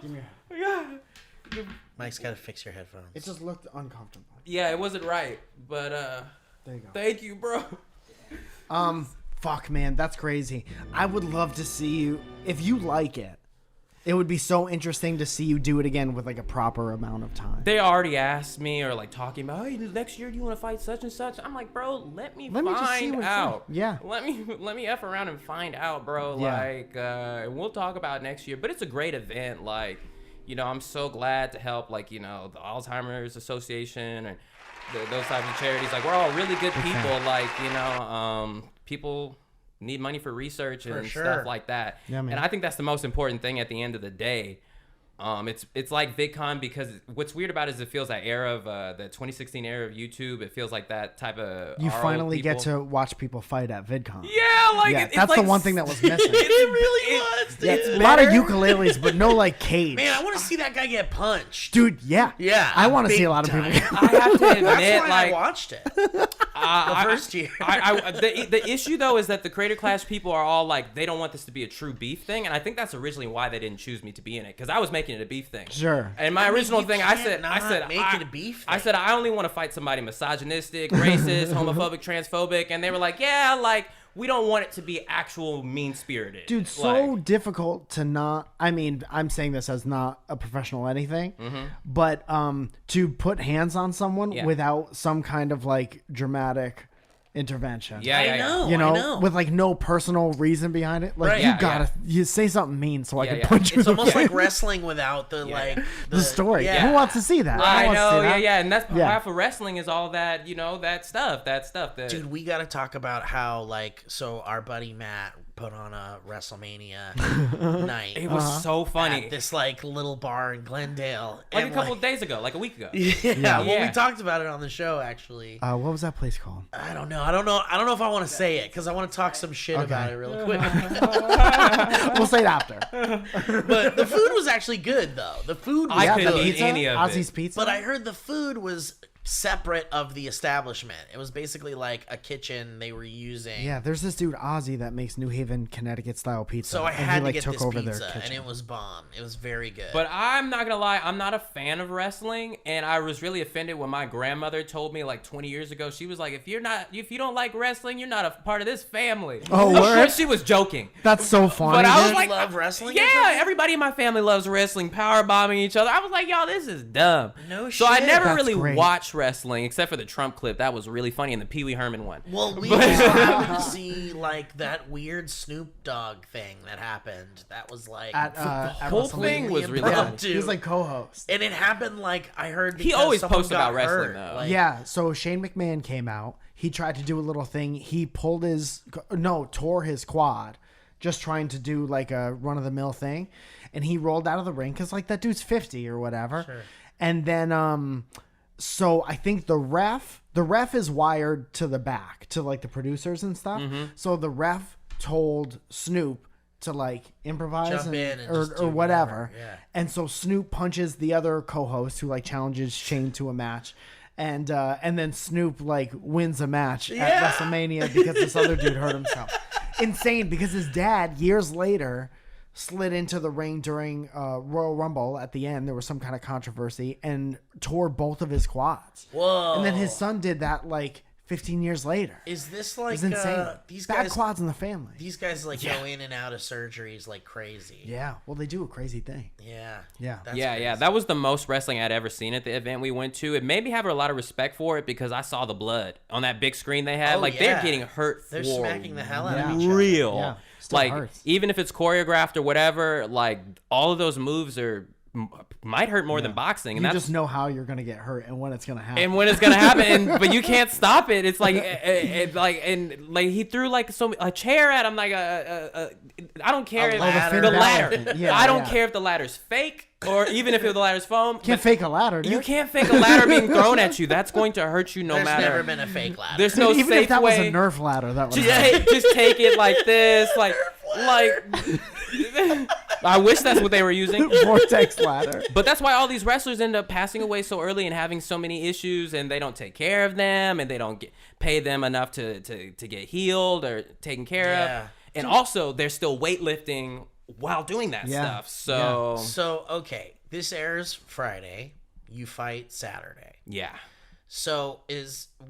Speaker 3: Mike's got to fix your headphones.
Speaker 4: It just looked uncomfortable.
Speaker 2: Yeah, it wasn't right, but
Speaker 4: there you go.
Speaker 2: Thank you, bro.
Speaker 4: Fuck, man, that's crazy. I would love to see you if you like it. It would be so interesting to see you do it again with like a proper amount of time.
Speaker 2: They already asked me or like talking about, hey, next year do you want to fight such and such? I'm like, bro, let me find out.
Speaker 4: Yeah.
Speaker 2: Let me F around and find out, bro.
Speaker 4: Yeah.
Speaker 2: Like, we'll talk about next year. But it's a great event. Like, you know, I'm so glad to help, like, you know, the Alzheimer's Association and those types of charities. Like, we're all really good people. Like, you know, people need money for research and stuff like that.
Speaker 4: Yeah, man.
Speaker 2: And I think that's the most important thing at the end of the day. It's like VidCon because what's weird about it is it feels that era of the 2016 era of YouTube. It feels like that type of
Speaker 4: you
Speaker 2: RO
Speaker 4: finally
Speaker 2: people.
Speaker 4: get to watch people fight at VidCon.
Speaker 2: Yeah, like
Speaker 4: yeah,
Speaker 2: it's
Speaker 4: that's
Speaker 2: like
Speaker 4: the one thing that was missing.
Speaker 3: It really was.
Speaker 4: Yeah,
Speaker 3: It's
Speaker 4: a lot of
Speaker 3: better.
Speaker 4: ukuleles, but no like cage.
Speaker 3: Man, I want to see that guy get punched.
Speaker 4: Dude, yeah.
Speaker 3: Yeah,
Speaker 4: I want to
Speaker 3: big
Speaker 4: see a lot of people.
Speaker 3: time.
Speaker 2: I have to admit,
Speaker 3: That's why
Speaker 2: like
Speaker 3: I watched it. The first year.
Speaker 2: The issue though is that the Creator Clash people are all like they don't want this to be a true beef thing, and I think that's originally why they didn't choose me to be in it because I was making it a beef thing.
Speaker 4: Sure.
Speaker 2: And my original
Speaker 3: you
Speaker 2: thing,
Speaker 3: can't
Speaker 2: I said,
Speaker 3: make it a beef
Speaker 2: I
Speaker 3: thing.
Speaker 2: said I only want to fight somebody misogynistic, racist, homophobic, transphobic, and they were like, yeah, like we don't want it to be actual mean spirited.
Speaker 4: Dude, so difficult to not. I mean, I'm saying this as not a professional anything, but to put hands on someone without some kind of like dramatic intervention.
Speaker 3: I know.
Speaker 4: You know,
Speaker 3: I know.
Speaker 4: with like no personal reason behind it. Like
Speaker 3: Right.
Speaker 4: you gotta you say something mean so I can
Speaker 2: yeah.
Speaker 4: punch you.
Speaker 3: It's
Speaker 4: in the
Speaker 3: almost like
Speaker 4: face.
Speaker 3: wrestling without the
Speaker 4: the story.
Speaker 3: Yeah.
Speaker 4: Who wants to see that?
Speaker 2: I
Speaker 4: wants to see
Speaker 2: know,
Speaker 4: that.
Speaker 2: yeah, and that's half of wrestling is all that, you know, that stuff. That
Speaker 3: Dude, we got to talk about how, like, so our buddy Matt put on a WrestleMania night.
Speaker 2: it was so funny.
Speaker 3: At this, like, little bar in Glendale.
Speaker 2: Like
Speaker 3: And,
Speaker 2: a couple of days ago, like a week ago.
Speaker 3: Well,
Speaker 2: Yeah.
Speaker 3: we talked about it on the show, actually.
Speaker 4: What was that place called?
Speaker 3: I don't know if I want to say it, because I want to talk some shit about it real quick.
Speaker 4: We'll say it after.
Speaker 3: But the food was actually good, though. The food was
Speaker 2: I
Speaker 3: good.
Speaker 2: couldn't eat any of it.
Speaker 4: Ozzy's Pizza.
Speaker 3: But I heard the food was separate of the establishment. It was basically like a kitchen they were using.
Speaker 4: Yeah, there's this dude Ozzy that makes New Haven, Connecticut style pizza.
Speaker 3: So I had
Speaker 4: and he,
Speaker 3: to get
Speaker 4: took
Speaker 3: this
Speaker 4: over
Speaker 3: pizza,
Speaker 4: their kitchen.
Speaker 3: and it was bomb. It was very good.
Speaker 2: But I'm not gonna lie, I'm not a fan of wrestling, and I was really offended when my grandmother told me like 20 years ago. She was like, "If you don't like wrestling, you're not a part of this family."
Speaker 4: Oh,
Speaker 2: Of
Speaker 4: word?
Speaker 2: course, she was joking.
Speaker 4: That's so funny.
Speaker 2: But I was
Speaker 4: dude.
Speaker 2: like,
Speaker 3: love wrestling? or
Speaker 2: Yeah,
Speaker 3: something?
Speaker 2: everybody in my family loves wrestling, power bombing each other. I was like, y'all, this is dumb.
Speaker 3: No
Speaker 2: So I
Speaker 3: shit.
Speaker 2: never
Speaker 4: That's
Speaker 2: really
Speaker 4: great.
Speaker 2: watched wrestling except for the Trump clip. That was really funny, and the Pee Wee Herman one.
Speaker 3: Well, we also happened to see like that weird Snoop Dogg thing that happened. That was like
Speaker 4: At,
Speaker 3: the
Speaker 4: at
Speaker 2: whole
Speaker 4: WrestleMania.
Speaker 2: thing was really
Speaker 4: Yeah,
Speaker 2: funny.
Speaker 3: impromptu.
Speaker 4: he was like co-host.
Speaker 3: And it happened like I heard.
Speaker 2: He
Speaker 3: because
Speaker 2: always
Speaker 3: someone
Speaker 2: posts
Speaker 3: got
Speaker 2: about wrestling,
Speaker 3: hurt.
Speaker 2: though.
Speaker 3: Like,
Speaker 4: Yeah, so Shane McMahon came out. He tried to do a little thing. He tore his quad, just trying to do like a run-of-the-mill thing, and he rolled out of the ring because like that dude's 50 or whatever.
Speaker 3: Sure.
Speaker 4: And then so I think the ref is wired to the back to like the producers and stuff.
Speaker 2: Mm-hmm.
Speaker 4: So the ref told Snoop to like improvise
Speaker 3: Jump in and just
Speaker 4: or
Speaker 3: do
Speaker 4: whatever.
Speaker 3: whatever, yeah.
Speaker 4: And so Snoop punches the other co-host who like challenges Shane to a match. And then Snoop like wins a match at WrestleMania because this other dude hurt himself. Insane, because his dad years later slid into the ring during Royal Rumble at the end. There was some kind of controversy and tore both of his quads.
Speaker 3: Whoa.
Speaker 4: And then his son did that like 15 years later.
Speaker 3: Is this
Speaker 4: It
Speaker 3: like
Speaker 4: was insane.
Speaker 3: these
Speaker 4: Bad
Speaker 3: guys?
Speaker 4: quads in the family.
Speaker 3: These guys like go in and out of surgeries like crazy.
Speaker 4: Yeah, well, they do a crazy thing.
Speaker 3: Yeah.
Speaker 4: Yeah.
Speaker 3: That's
Speaker 2: Yeah,
Speaker 3: crazy.
Speaker 2: that was the most wrestling I'd ever seen at the event we went to. It made me have a lot of respect for it because I saw the blood on that big screen they had.
Speaker 3: Oh,
Speaker 2: like
Speaker 3: yeah.
Speaker 2: they're getting hurt
Speaker 3: They're
Speaker 2: for
Speaker 3: smacking the hell out
Speaker 4: Yeah.
Speaker 3: of each other.
Speaker 2: real.
Speaker 4: Yeah, still
Speaker 2: Like
Speaker 4: hurts.
Speaker 2: even if it's choreographed or whatever, like all of those moves might hurt more than boxing. And
Speaker 4: You
Speaker 2: that's
Speaker 4: just know how you're going to get hurt and when it's going to happen.
Speaker 2: and when it's gonna happen, but you can't stop it. It's like, he threw like a chair at him, like I don't care if
Speaker 3: ladder.
Speaker 2: the
Speaker 4: Finn
Speaker 2: ladder.
Speaker 4: Balor thing. Yeah,
Speaker 2: I don't
Speaker 4: yeah.
Speaker 2: care if the ladder's fake or even if the ladder's foam.
Speaker 4: Can't
Speaker 2: but
Speaker 4: fake a ladder, dude.
Speaker 2: You can't fake a ladder being thrown at you. That's going to hurt you no
Speaker 3: There's
Speaker 2: matter.
Speaker 3: never been a fake ladder.
Speaker 2: There's no
Speaker 4: Even
Speaker 2: safe
Speaker 4: if that
Speaker 2: way.
Speaker 4: was a Nerf ladder, that would
Speaker 2: Just take it like this, like. I wish that's what they were using.
Speaker 4: Vortex ladder.
Speaker 2: But that's why all these wrestlers end up passing away so early and having so many issues, and they don't take care of them, and they don't pay them enough to get healed or taken care
Speaker 3: Yeah.
Speaker 2: of. And also, they're still weightlifting while doing that
Speaker 4: Yeah.
Speaker 2: stuff. So,
Speaker 3: So okay, this airs Friday. You fight Saturday.
Speaker 2: yeah.
Speaker 3: So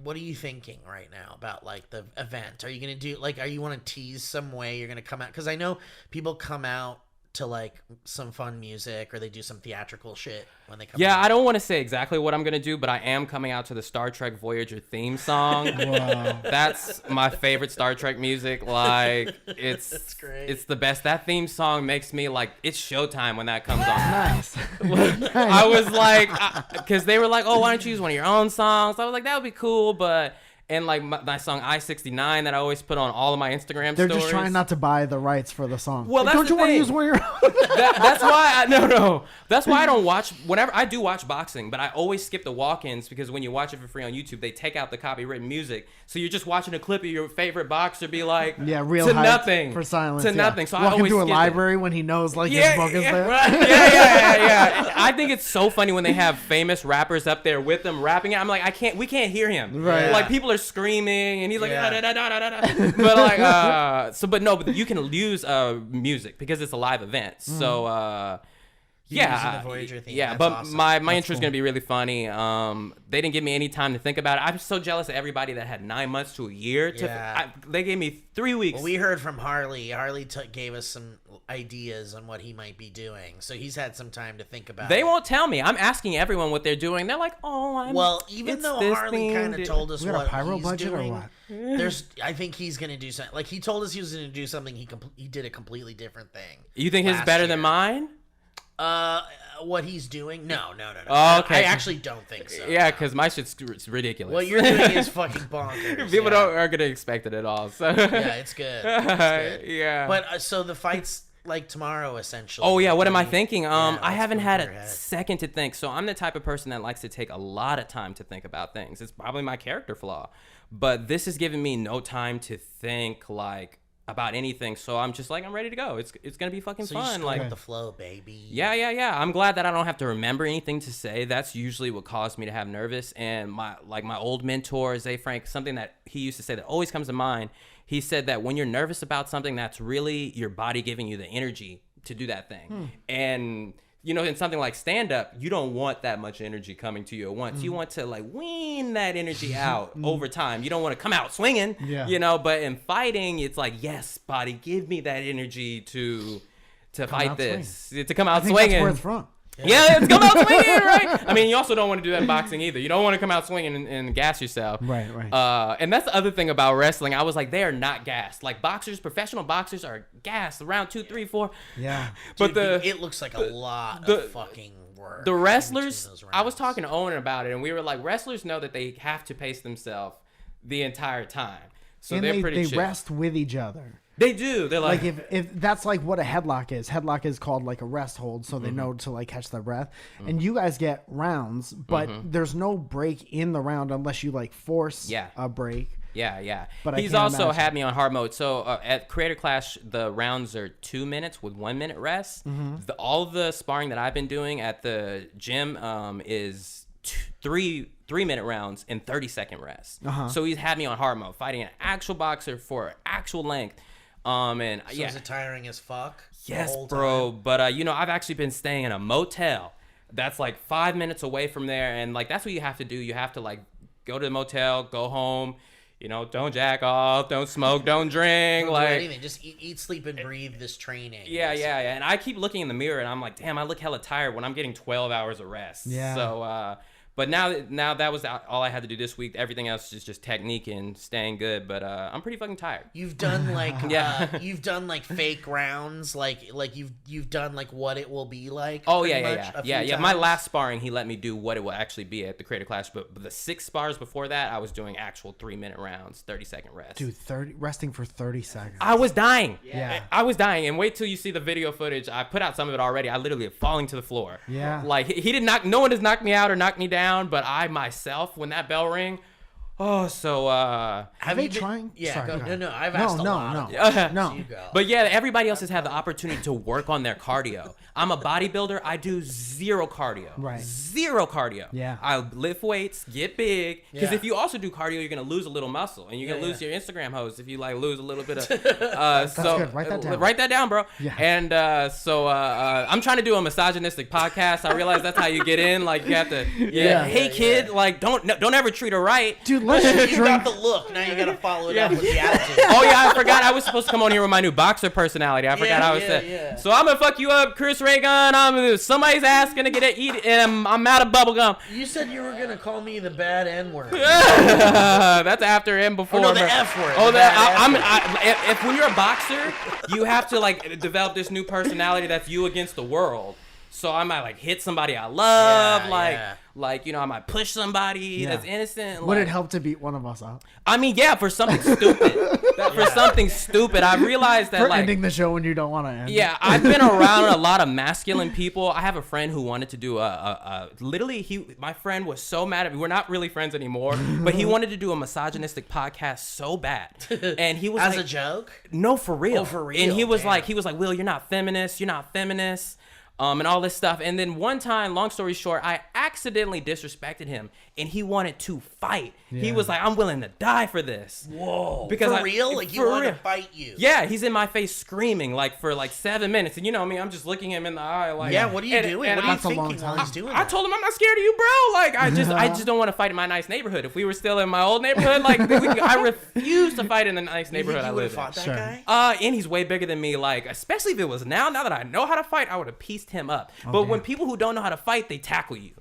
Speaker 3: what are you thinking right now about like the event? Are you gonna do like? Are you want to tease some way you're gonna come out? Because I know people come out to like some fun music or they do some theatrical shit when they come.
Speaker 2: Yeah,
Speaker 3: out.
Speaker 2: I don't want to say exactly what I'm going to do, but I am coming out to the Star Trek Voyager theme song.
Speaker 4: Wow.
Speaker 2: That's my favorite Star Trek music. Like, it's
Speaker 3: great.
Speaker 2: It's the best. That theme song makes me like, it's showtime when that comes on.
Speaker 4: Nice.
Speaker 2: I was like, because they were like, oh, why don't you use one of your own songs? I was like, that would be cool, but... And like my song I-69 that I always put on all of my Instagram
Speaker 4: They're
Speaker 2: stories.
Speaker 4: just trying not to buy the rights for the song.
Speaker 2: Well,
Speaker 4: Like,
Speaker 2: that's
Speaker 4: don't you
Speaker 2: the
Speaker 4: want to
Speaker 2: thing.
Speaker 4: use one of your own?
Speaker 2: That's why that's why I don't watch. Whenever I do watch boxing, but I always skip the walk-ins because when you watch it for free on YouTube, they take out the copywritten music, so you're just watching a clip of your favorite boxer be like,
Speaker 4: Yeah, real
Speaker 2: to
Speaker 4: hype
Speaker 2: nothing
Speaker 4: for silence.
Speaker 2: to
Speaker 4: yeah.
Speaker 2: nothing. So I
Speaker 4: Walk
Speaker 2: always
Speaker 4: into a
Speaker 2: skip it.
Speaker 4: library when he knows like his book is there.
Speaker 2: Right. Yeah. I think it's so funny when they have famous rappers up there with them rapping it. I'm like, we can't hear him.
Speaker 4: Right.
Speaker 2: Like people are screaming and he's like,
Speaker 3: Yeah.
Speaker 2: da, da, da, da, da, da. But like, but you can use music because it's a live event. So
Speaker 3: using
Speaker 2: yeah,
Speaker 3: the Voyager theme.
Speaker 2: yeah.
Speaker 3: That's
Speaker 2: But
Speaker 3: awesome.
Speaker 2: my intro is gonna be really funny. They didn't give me any time to think about it. I'm so jealous of everybody that had 9 months to a year.
Speaker 3: Yeah.
Speaker 2: They gave me 3 weeks.
Speaker 3: Well, we heard from Harley. Harley gave us some ideas on what he might be doing, so he's had some time to think about.
Speaker 2: They
Speaker 3: it.
Speaker 2: won't tell me. I'm asking everyone what they're doing. They're like, oh,
Speaker 3: Well, even
Speaker 2: it's
Speaker 3: though
Speaker 2: this
Speaker 3: Harley kind of
Speaker 2: themed.
Speaker 3: told us
Speaker 4: We got a
Speaker 3: what
Speaker 4: pyro
Speaker 3: he's
Speaker 4: budget or
Speaker 3: doing,
Speaker 4: what?
Speaker 3: I think he's gonna do something. Like he told us he was gonna do something. He did a completely different thing.
Speaker 2: You think his
Speaker 3: last
Speaker 2: better
Speaker 3: year.
Speaker 2: than mine?
Speaker 3: What he's doing? No.
Speaker 2: Oh, okay.
Speaker 3: I actually don't think so.
Speaker 2: Yeah, because my shit's ridiculous.
Speaker 3: What you're doing is fucking bonkers.
Speaker 2: People
Speaker 3: yeah.
Speaker 2: aren't gonna expect it at all. So
Speaker 3: Yeah, it's good. It's good.
Speaker 2: yeah.
Speaker 3: But so the fight's like tomorrow, essentially.
Speaker 2: oh yeah, what am I thinking? I
Speaker 3: what's
Speaker 2: haven't
Speaker 3: going
Speaker 2: had
Speaker 3: through your
Speaker 2: a
Speaker 3: head?
Speaker 2: second to think. So I'm the type of person that likes to take a lot of time to think about things. It's probably my character flaw, but this is giving me no time to think. Like about anything. So I'm just like, I'm ready to go. It's gonna be fucking
Speaker 3: So you
Speaker 2: fun.
Speaker 3: just go
Speaker 2: Like
Speaker 3: with the flow, baby.
Speaker 2: yeah. I'm glad that I don't have to remember anything to say. That's usually what caused me to have nervous. And my old mentor, Zay Frank, something that he used to say that always comes to mind. He said that when you're nervous about something, that's really your body giving you the energy to do that thing. And you know, in something like stand-up, you don't want that much energy coming to you at once. You want to like wean that energy out over time. You don't want to come out swinging, you know, but in fighting, it's like, yes, body, give me that energy to fight this, to come out swinging.
Speaker 4: That's where it's from.
Speaker 2: Yeah, it's come out swinging, right? I mean, you also don't want to do that in boxing either. You don't want to come out swinging and gas yourself.
Speaker 4: Right.
Speaker 2: And that's the other thing about wrestling. I was like, they are not gassed. Like boxers, professional boxers are gassed around 2, 3, 4.
Speaker 4: Yeah.
Speaker 2: But
Speaker 3: Dude, it looks like a lot of fucking work.
Speaker 2: The
Speaker 3: in
Speaker 2: wrestlers,
Speaker 3: between those
Speaker 2: I was
Speaker 3: rounds.
Speaker 2: talking to Owen about it, and we were like, wrestlers know that they have to pace themselves the entire time. So
Speaker 4: And
Speaker 2: they're pretty
Speaker 4: they
Speaker 2: chill.
Speaker 4: rest with each other.
Speaker 2: They do. They're like,
Speaker 4: If that's like what a headlock is. Headlock is called like a rest hold, so they know to like catch their breath. And you guys get rounds, but there's no break in the round unless you like force a break.
Speaker 2: Yeah.
Speaker 4: But I
Speaker 2: He's
Speaker 4: can't
Speaker 2: also
Speaker 4: imagine.
Speaker 2: had me on hard mode. So at Creator Clash, the rounds are 2 minutes with 1 minute rest. All of the sparring that I've been doing at the gym is 3 minute rounds and 30-second rest. So he's had me on hard mode, fighting an actual boxer for actual length. And
Speaker 3: So is it tiring as fuck? the
Speaker 2: Yes,
Speaker 3: whole
Speaker 2: bro.
Speaker 3: time?
Speaker 2: But you know, I've actually been staying in a motel that's like 5 minutes away from there, and like that's what you have to do. You have to like go to the motel, go home. You know, don't jack off, don't smoke, don't drink.
Speaker 3: Don't do
Speaker 2: like
Speaker 3: anything. Just eat, sleep, and breathe this training.
Speaker 2: yeah. And I keep looking in the mirror, and I'm like, damn, I look hella tired when I'm getting 12 hours of rest.
Speaker 4: Yeah.
Speaker 2: So, but now that was all I had to do this week. Everything else is just technique and staying good. But I'm pretty fucking tired.
Speaker 3: You've done like
Speaker 2: Yeah.
Speaker 3: you've done like fake rounds, like you've done like what it will be like.
Speaker 2: Oh
Speaker 3: pretty
Speaker 2: yeah.
Speaker 3: much, a few
Speaker 2: My
Speaker 3: times.
Speaker 2: last sparring, he let me do what it will actually be at the Creator Clash. But the 6 spars before that, I was doing actual 3 minute rounds, 30-second rest.
Speaker 4: Dude, resting for 30 seconds.
Speaker 2: I was dying.
Speaker 4: Yeah.
Speaker 2: I was dying. And wait till you see the video footage. I put out some of it already. I literally am falling to the floor.
Speaker 4: Yeah.
Speaker 2: Like he did not. No one has knocked me out or knocked me down. But I myself, when that bell rang,
Speaker 3: Have
Speaker 4: they
Speaker 3: you been-
Speaker 4: trying?
Speaker 3: Yeah,
Speaker 4: Sorry,
Speaker 3: go,
Speaker 4: go
Speaker 3: no,
Speaker 4: ahead.
Speaker 3: I've asked a lot.
Speaker 4: No.
Speaker 3: of
Speaker 2: Yeah.
Speaker 3: questions.
Speaker 4: No.
Speaker 3: You go.
Speaker 2: But yeah, everybody else has had the opportunity to work on their cardio. I'm a bodybuilder. I do 0 cardio.
Speaker 4: Right.
Speaker 2: 0 cardio.
Speaker 4: Yeah.
Speaker 2: I lift weights, get big. Because
Speaker 3: Yeah.
Speaker 2: if you also do cardio, you're gonna lose a little muscle, and you're gonna
Speaker 3: Yeah,
Speaker 2: lose
Speaker 3: yeah.
Speaker 2: your Instagram host if you like lose a little bit of. so
Speaker 4: good. Write that down.
Speaker 2: Write that down, bro.
Speaker 4: Yeah.
Speaker 2: And I'm trying to do a misogynistic podcast. I realize that's how you get in. Like you have to.
Speaker 4: Yeah.
Speaker 2: Hey kid, like don't ever treat her right.
Speaker 4: Dude, let's just
Speaker 3: you
Speaker 4: drink.
Speaker 3: got the look. Now you got to follow it up with the attitude.
Speaker 2: Oh yeah, I forgot I was supposed to come on here with my new boxer personality. I forgot I was
Speaker 3: yeah.
Speaker 2: So I'm gonna fuck you up, Chris Ray Gun. Somebody's ass gonna get to eat, and I'm out of bubble gum.
Speaker 3: You said you were gonna call me the bad N word.
Speaker 2: That's after and before.
Speaker 3: Oh, no, the F word.
Speaker 2: Oh,
Speaker 3: The bad F word.
Speaker 2: if when you're a boxer, you have to like develop this new personality that's you against the world. So I might like hit somebody I love,
Speaker 3: Yeah,
Speaker 2: like you know, I might push somebody that's innocent.
Speaker 4: Would
Speaker 2: like,
Speaker 4: it help to beat one of us up?
Speaker 2: I mean, yeah, for something stupid. For something stupid, I realized that
Speaker 4: For
Speaker 2: like
Speaker 4: ending the show when you don't want to end.
Speaker 2: yeah, I've been around a lot of masculine people. I have a friend who wanted to do my friend was so mad at me. We're not really friends anymore, but he wanted to do a misogynistic podcast so bad. And he was
Speaker 3: As
Speaker 2: like,
Speaker 3: a joke?
Speaker 2: no, for real.
Speaker 3: Oh, for real,
Speaker 2: And he was
Speaker 3: damn.
Speaker 2: like, Will, you're not feminist. And all this stuff. And then one time, long story short, I accidentally disrespected him, and he wanted to fight. He
Speaker 4: Yeah.
Speaker 2: was like, I'm willing to die for this.
Speaker 3: Whoa.
Speaker 2: Because
Speaker 3: for real? Like you
Speaker 2: for
Speaker 3: want
Speaker 2: real.
Speaker 3: to fight you?
Speaker 2: Yeah, he's in my face screaming like for like 7 minutes, and you know me, I'm just looking him in the eye like.
Speaker 3: Yeah, what are you
Speaker 2: and-
Speaker 3: doing?
Speaker 2: and
Speaker 3: What are you
Speaker 4: That's a long
Speaker 3: thinking while
Speaker 4: time.
Speaker 3: he's doing
Speaker 2: I
Speaker 3: that?
Speaker 2: told him I'm not scared of you, bro. Like I just don't want to fight in my nice neighborhood. If we were still in my old neighborhood, like I refuse to fight in the nice
Speaker 3: You
Speaker 2: neighborhood
Speaker 3: think
Speaker 2: I
Speaker 3: you would
Speaker 2: live
Speaker 3: have
Speaker 2: in.
Speaker 3: fought that
Speaker 4: Sure.
Speaker 3: guy?
Speaker 2: And he's way bigger than me. Like, especially if it was now that I know how to fight, I would have pieced him up. But when people who don't know how to fight, they tackle you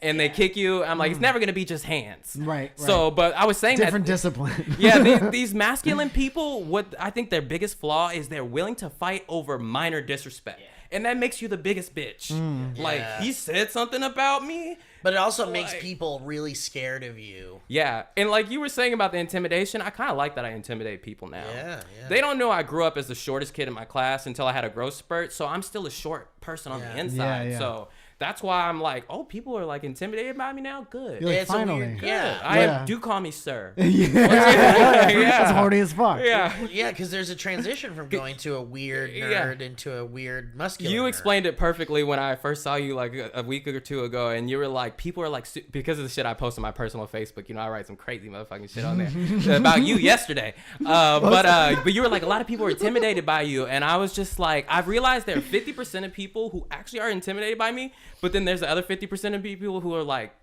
Speaker 2: and they kick you. I'm like, it's never gonna be just hands.
Speaker 4: Right,
Speaker 2: So,
Speaker 4: right.
Speaker 2: but I was saying
Speaker 4: Different
Speaker 2: that.
Speaker 4: discipline.
Speaker 2: Yeah, these masculine people, what I think their biggest flaw is they're willing to fight over minor disrespect. And that makes you the biggest bitch. Like,
Speaker 3: Yeah.
Speaker 2: he said something about me.
Speaker 3: But it also makes
Speaker 2: Like-
Speaker 3: people really scared of you.
Speaker 2: Yeah. And like you were saying about the intimidation, I kind of like that I intimidate people now.
Speaker 3: Yeah.
Speaker 2: They don't know I grew up as the shortest kid in my class until I had a growth spurt. So I'm still a short person on the inside.
Speaker 4: Yeah.
Speaker 2: So that's why I'm like, oh, people are like intimidated by me now. Good.
Speaker 4: You're like,
Speaker 3: It's a
Speaker 4: finally.
Speaker 3: weird,
Speaker 2: Do call me sir.
Speaker 4: That's horny as fuck.
Speaker 2: Yeah.
Speaker 3: Yeah, because there's a transition from going to a weird nerd into a weird muscular.
Speaker 2: You
Speaker 3: nerd.
Speaker 2: explained it perfectly when I first saw you like a week or two ago, and you were like, people are like, because of the shit I post on my personal Facebook, you know, I write some crazy motherfucking shit on there about you yesterday. But you were like, a lot of people are intimidated by you, and I was just like, I've realized there are 50% of people who actually are intimidated by me, but then there's the other 50% of people who are like,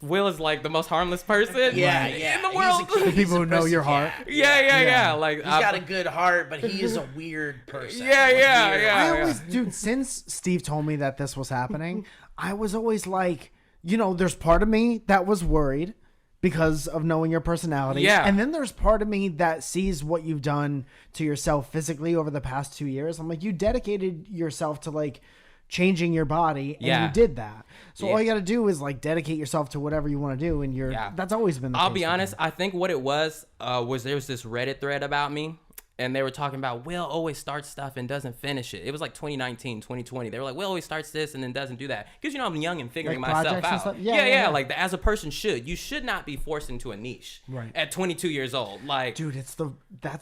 Speaker 2: Will is like the most harmless person in the world.
Speaker 4: The people who know your heart.
Speaker 2: Yeah. Like
Speaker 3: He's got a good heart, but he is a weird person.
Speaker 4: I always, dude, since Steve told me that this was happening, I was always like, you know, there's part of me that was worried because of knowing your personality.
Speaker 2: Yeah.
Speaker 4: And then there's part of me that sees what you've done to yourself physically over the past 2 years. I'm like, you dedicated yourself to like changing your body, and you did that. So all you got to do is like dedicate yourself to whatever you want to do, and that's always been the case.
Speaker 2: I'll be honest, I think what it was there was this Reddit thread about me, and they were talking about Will always starts stuff and doesn't finish it. It was like 2019, 2020. They were like, Will always starts this and then doesn't do that. Because, you know, I'm young and figuring
Speaker 4: like
Speaker 2: myself out.
Speaker 4: Stuff? Yeah.
Speaker 2: Like, as a person should. You should not be forced into a niche at 22 years old. Like,
Speaker 4: dude, that's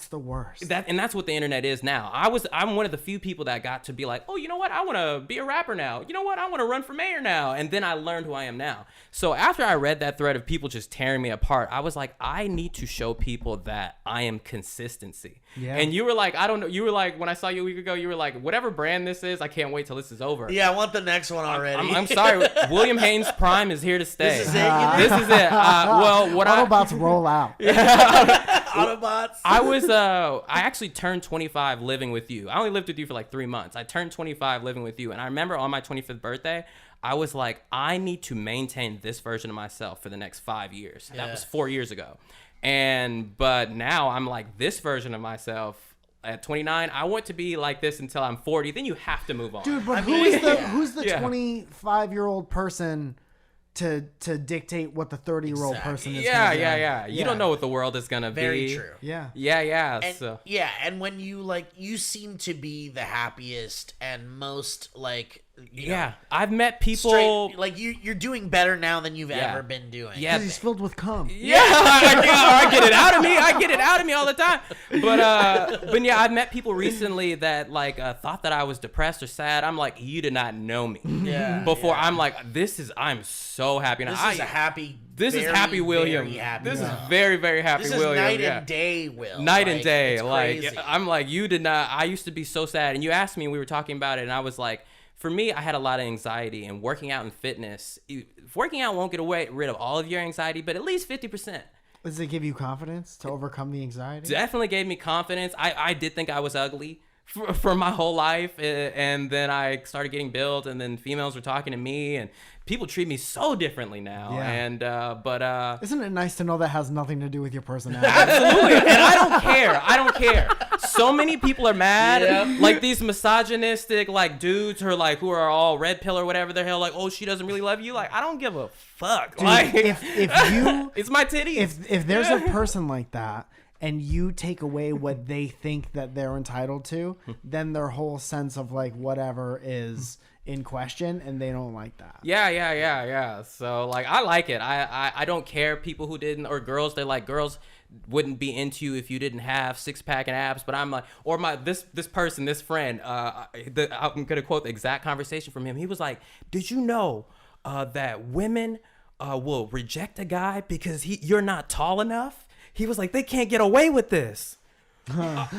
Speaker 4: the worst.
Speaker 2: And that's what the internet is now. I'm one of the few people that got to be like, oh, you know what? I want to be a rapper now. You know what? I want to run for mayor now. And then I learned who I am now. So after I read that thread of people just tearing me apart, I was like, I need to show people that I am consistency.
Speaker 4: Yeah.
Speaker 2: And you were like, I don't know. You were like, when I saw you a week ago, you were like, whatever brand this is, I can't wait till this is over.
Speaker 3: Yeah, I want the next one already.
Speaker 2: I'm sorry. William Haynes Prime is here to stay.
Speaker 3: This is it.
Speaker 2: This is it. Well, what
Speaker 4: Autobots roll out.
Speaker 3: Autobots.
Speaker 2: I actually turned 25 living with you. I only lived with you for like 3 months. I turned 25 living with you. And I remember on my 25th birthday, I was like, I need to maintain this version of myself for the next 5 years. That was 4 years ago. But now I'm like this version of myself at 29. I want to be like this until I'm 40. Then you have to move on.
Speaker 4: Dude, but who's the 25-year-old person to dictate what the 30-year-old person is?
Speaker 2: Yeah. You don't know what the world is gonna be.
Speaker 3: Very true.
Speaker 4: Yeah.
Speaker 3: And, and when you seem to be the happiest and most like you know,
Speaker 2: I've met people
Speaker 3: straight, like you're doing better now than you've ever been doing.
Speaker 2: Yeah,
Speaker 4: he's filled with cum.
Speaker 2: I get it out of me. I get it out of me all the time. But yeah, I've met people recently that like thought that I was depressed or sad. I'm like, you did not know me. Before I'm like, I'm so happy now.
Speaker 3: This is a happy.
Speaker 2: This is happy William. This is very, very happy
Speaker 3: this
Speaker 2: William.
Speaker 3: Night and day, Will.
Speaker 2: Night and day.
Speaker 3: It's
Speaker 2: like
Speaker 3: crazy.
Speaker 2: I'm like, you did not. I used to be so sad, and you asked me, and we were talking about it, and I was like, for me, I had a lot of anxiety, and working out and fitness. Working out won't get rid of all of your anxiety, but at least 50%.
Speaker 4: Does it give you confidence to overcome the anxiety?
Speaker 2: Definitely gave me confidence. I did think I was ugly for my whole life, and then I started getting built, and then females were talking to me, and people treat me so differently now. And
Speaker 4: isn't it nice to know that has nothing to do with your personality?
Speaker 2: Absolutely. And I don't care. So many people are mad, like these misogynistic like dudes who are all red pill or whatever the hell, like, oh, she doesn't really love you. Like, I don't give a fuck.
Speaker 4: Dude,
Speaker 2: like,
Speaker 4: if you
Speaker 2: it's my titties.
Speaker 4: If there's a person like that and you take away what they think that they're entitled to, then their whole sense of like whatever is in question, and they don't like that.
Speaker 2: Yeah. So like, I like it. I don't care. People who didn't, or girls, they're like, girls wouldn't be into you if you didn't have six-pack and abs. But I'm like, or this person, this friend, I'm gonna quote the exact conversation from him. He was like, did you know that women will reject a guy because you're not tall enough? He was like, they can't get away with this. I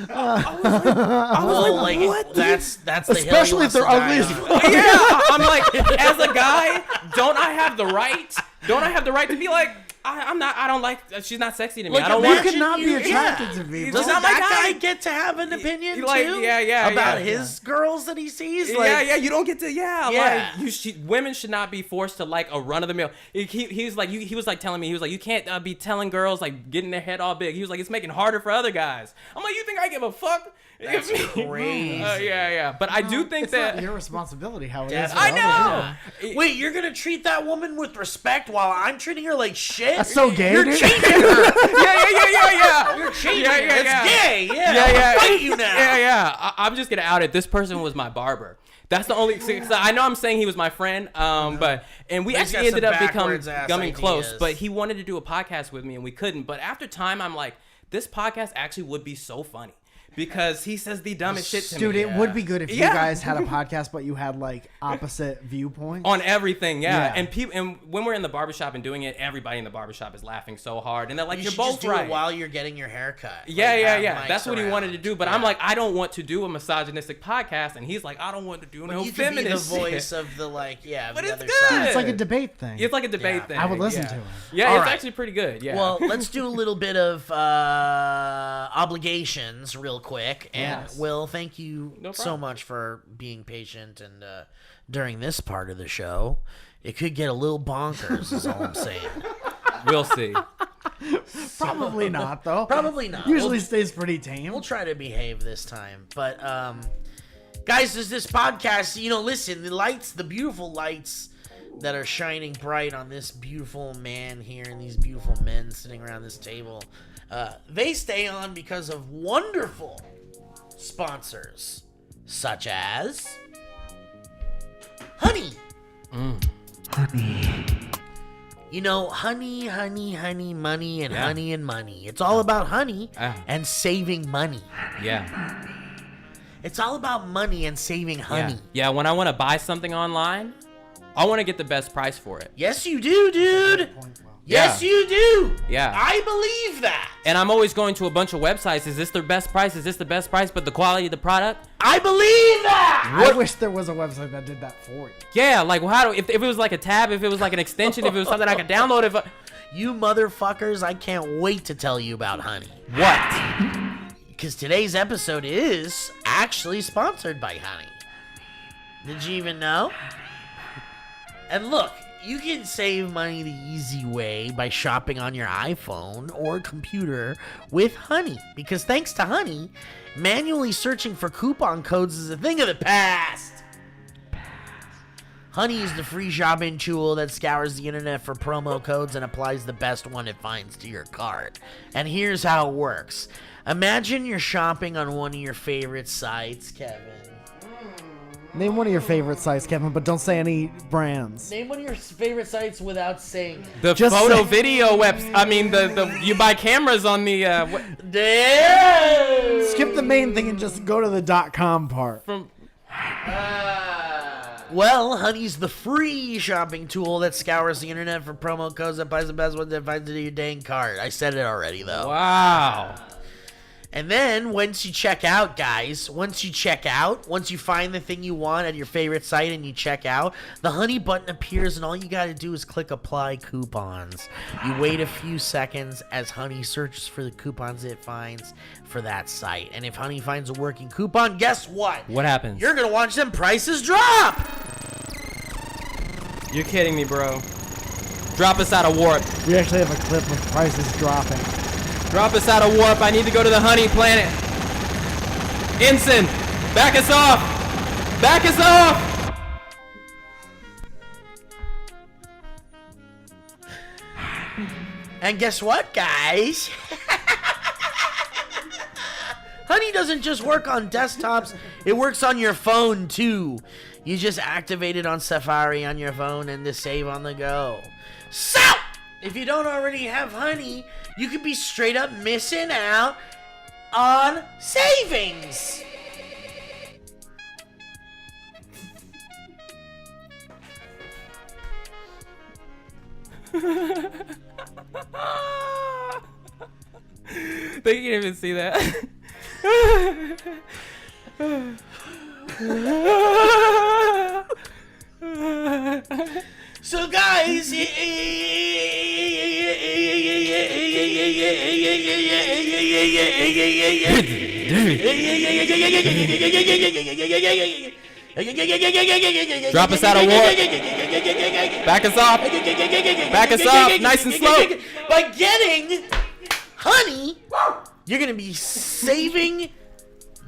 Speaker 2: was like, what?
Speaker 3: That's the
Speaker 4: especially if they're ugly as fuck.
Speaker 2: Yeah, I'm like, as a guy, don't I have the right? Don't I have the right to be like, I don't like, she's not sexy to me.
Speaker 3: Like,
Speaker 2: I don't
Speaker 4: You
Speaker 2: want.
Speaker 4: could not be attracted to people.
Speaker 3: Doesn't
Speaker 2: not my
Speaker 3: that
Speaker 2: guy.
Speaker 3: guy get to have an opinion
Speaker 2: Like,
Speaker 3: too?
Speaker 2: yeah,
Speaker 3: about his girls that he sees. Like,
Speaker 2: You don't get to. Like, women should not be forced to like a run of the mill. He was like, he was like telling me, he was like, you can't be telling girls like getting their head all big. He was like, it's making it harder for other guys. I'm like, you think I give a fuck?
Speaker 3: That's crazy.
Speaker 2: Yeah. But I do think
Speaker 4: it's
Speaker 2: that
Speaker 4: not your responsibility how it is.
Speaker 3: Definitely.
Speaker 4: for
Speaker 2: I
Speaker 4: other
Speaker 2: know.
Speaker 3: Wait, you're gonna treat that woman with respect while I'm treating her like shit?
Speaker 4: That's so gay,
Speaker 3: You're
Speaker 4: dude.
Speaker 3: changing her.
Speaker 2: Yeah.
Speaker 3: You're changing
Speaker 2: Yeah,
Speaker 3: her.
Speaker 2: yeah,
Speaker 3: It's
Speaker 2: yeah.
Speaker 3: gay. Yeah.
Speaker 2: Yeah.
Speaker 3: I'll fight you now.
Speaker 2: Yeah. I'm just gonna out it. This person was my barber. That's the only. I know I'm saying he was my friend, we
Speaker 3: But he's
Speaker 2: actually
Speaker 3: got
Speaker 2: ended
Speaker 3: some
Speaker 2: up
Speaker 3: backwards-ass
Speaker 2: becoming close.
Speaker 3: ideas.
Speaker 2: But he wanted to do a podcast with me, and we couldn't. But after time, I'm like, this podcast actually would be so funny because he says the dumbest shit to
Speaker 4: Dude,
Speaker 2: me.
Speaker 4: it would be good if you
Speaker 2: Yeah.
Speaker 4: guys had a podcast, but you had like opposite viewpoints.
Speaker 2: On everything,
Speaker 4: Yeah.
Speaker 2: and when we're in the barbershop and doing it, everybody in the barbershop is laughing so hard, and they're like,
Speaker 3: You
Speaker 2: "You're
Speaker 3: should
Speaker 2: both
Speaker 3: just do
Speaker 2: right."
Speaker 3: it while you're getting your hair cut.
Speaker 2: Yeah.
Speaker 3: Have
Speaker 2: That's
Speaker 3: mics
Speaker 2: what he wanted to
Speaker 3: around.
Speaker 2: do, but
Speaker 3: Yeah.
Speaker 2: I'm like, I don't want to do a misogynistic podcast, and he's like, I don't want to do
Speaker 3: But
Speaker 2: no
Speaker 3: you could be the
Speaker 2: feminist shit.
Speaker 3: voice of the
Speaker 2: But
Speaker 3: the
Speaker 2: it's
Speaker 3: other
Speaker 2: good.
Speaker 3: side.
Speaker 4: It's like a debate thing.
Speaker 2: It's like a debate
Speaker 3: Yeah.
Speaker 2: thing.
Speaker 4: I would listen
Speaker 2: yeah.
Speaker 4: to it.
Speaker 2: Yeah,
Speaker 3: All
Speaker 2: it's
Speaker 3: right.
Speaker 2: actually pretty good. Yeah.
Speaker 3: Well, let's do a little bit of obligations real quick. And
Speaker 4: Yes.
Speaker 3: Will, thank you
Speaker 2: No
Speaker 3: so
Speaker 2: problem.
Speaker 3: much for being patient and during this part of the show. It could get a little bonkers, is all I'm saying.
Speaker 2: We'll see.
Speaker 4: Probably not, though.
Speaker 3: Probably not.
Speaker 4: Usually stays pretty tame.
Speaker 3: We'll try to behave this time. But guys, there's this podcast, listen, the beautiful lights that are shining bright on this beautiful man here and these beautiful men sitting around this table, they stay on because of wonderful sponsors such as Honey. Honey, money, and
Speaker 2: Yeah.
Speaker 3: honey and money. It's all about honey
Speaker 2: Ah.
Speaker 3: and saving money.
Speaker 2: Yeah.
Speaker 3: It's all about money and saving honey.
Speaker 2: Yeah. When I want to buy something online, I want to get the best price for it.
Speaker 3: Yes, you do, dude. Yes,
Speaker 2: Yeah.
Speaker 3: you do.
Speaker 2: Yeah.
Speaker 3: I believe that.
Speaker 2: And I'm always going to a bunch of websites. Is this their best price? Is this the best price? But the quality of the product?
Speaker 3: I believe that.
Speaker 4: I wish there was a website that did that for you.
Speaker 2: Yeah. Like, if it was like a tab, if it was like an extension, if it was something I could download,
Speaker 3: You motherfuckers, I can't wait to tell you about honey.
Speaker 2: what?
Speaker 3: Because today's episode is actually sponsored by Honey. Did you even know? And look, you can save money the easy way by shopping on your iPhone or computer with Honey. Because thanks to Honey, manually searching for coupon codes is a thing of the past. Honey is the free shopping tool that scours the internet for promo codes and applies the best one it finds to your cart. And here's how it works. Imagine you're shopping on one of your favorite sites, Kevin.
Speaker 4: Name one of your favorite sites, Kevin, but don't say any brands.
Speaker 3: Name one of your favorite sites without saying it.
Speaker 2: The
Speaker 4: Just
Speaker 2: photo
Speaker 4: say-
Speaker 2: video webs. I mean, the you buy cameras on the
Speaker 3: Damn!
Speaker 4: Skip the main thing and just go to the .com part.
Speaker 2: from.
Speaker 3: Well, Honey's the free shopping tool that scours the internet for promo codes and buys the best ones that finds it in your dang cart. I said it already, though.
Speaker 2: Wow.
Speaker 3: And then once you check out, guys, once you find the thing you want at your favorite site and you check out, the Honey button appears and all you got to do is click apply coupons. You wait a few seconds as Honey searches for the coupons it finds for that site. And if Honey finds a working coupon, guess what?
Speaker 2: What happens?
Speaker 3: You're going to watch them prices drop.
Speaker 2: You're kidding me, bro. Drop us out of warp.
Speaker 4: We actually have a clip of prices dropping.
Speaker 2: Drop us out of warp. I need to go to the honey planet. Ensign, back us off. Back us off.
Speaker 3: And guess what, guys? Honey doesn't just work on desktops, it works on your phone too. You just activate it on Safari on your phone and to save on the go. So, if you don't already have Honey, you could be straight up missing out on savings.
Speaker 2: They can't even see that.
Speaker 3: So guys,
Speaker 2: Drop us out of warp. Back us off. Back us off. Nice and slow.
Speaker 3: By getting Honey, you're gonna be saving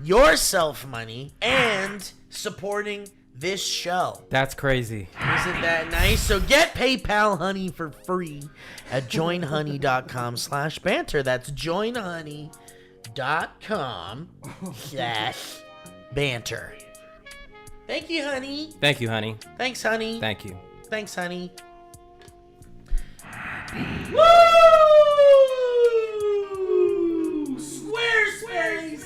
Speaker 3: yourself money and supporting this show.
Speaker 2: That's crazy.
Speaker 3: Isn't that nice? So get PayPal Honey for free at joinhoney.com/banter. That's joinhoney.com/banter. Thank you, honey.
Speaker 2: Thank you, honey.
Speaker 3: Thanks, honey.
Speaker 2: Thank you.
Speaker 3: Thanks, honey.
Speaker 1: Woo! Squarespace!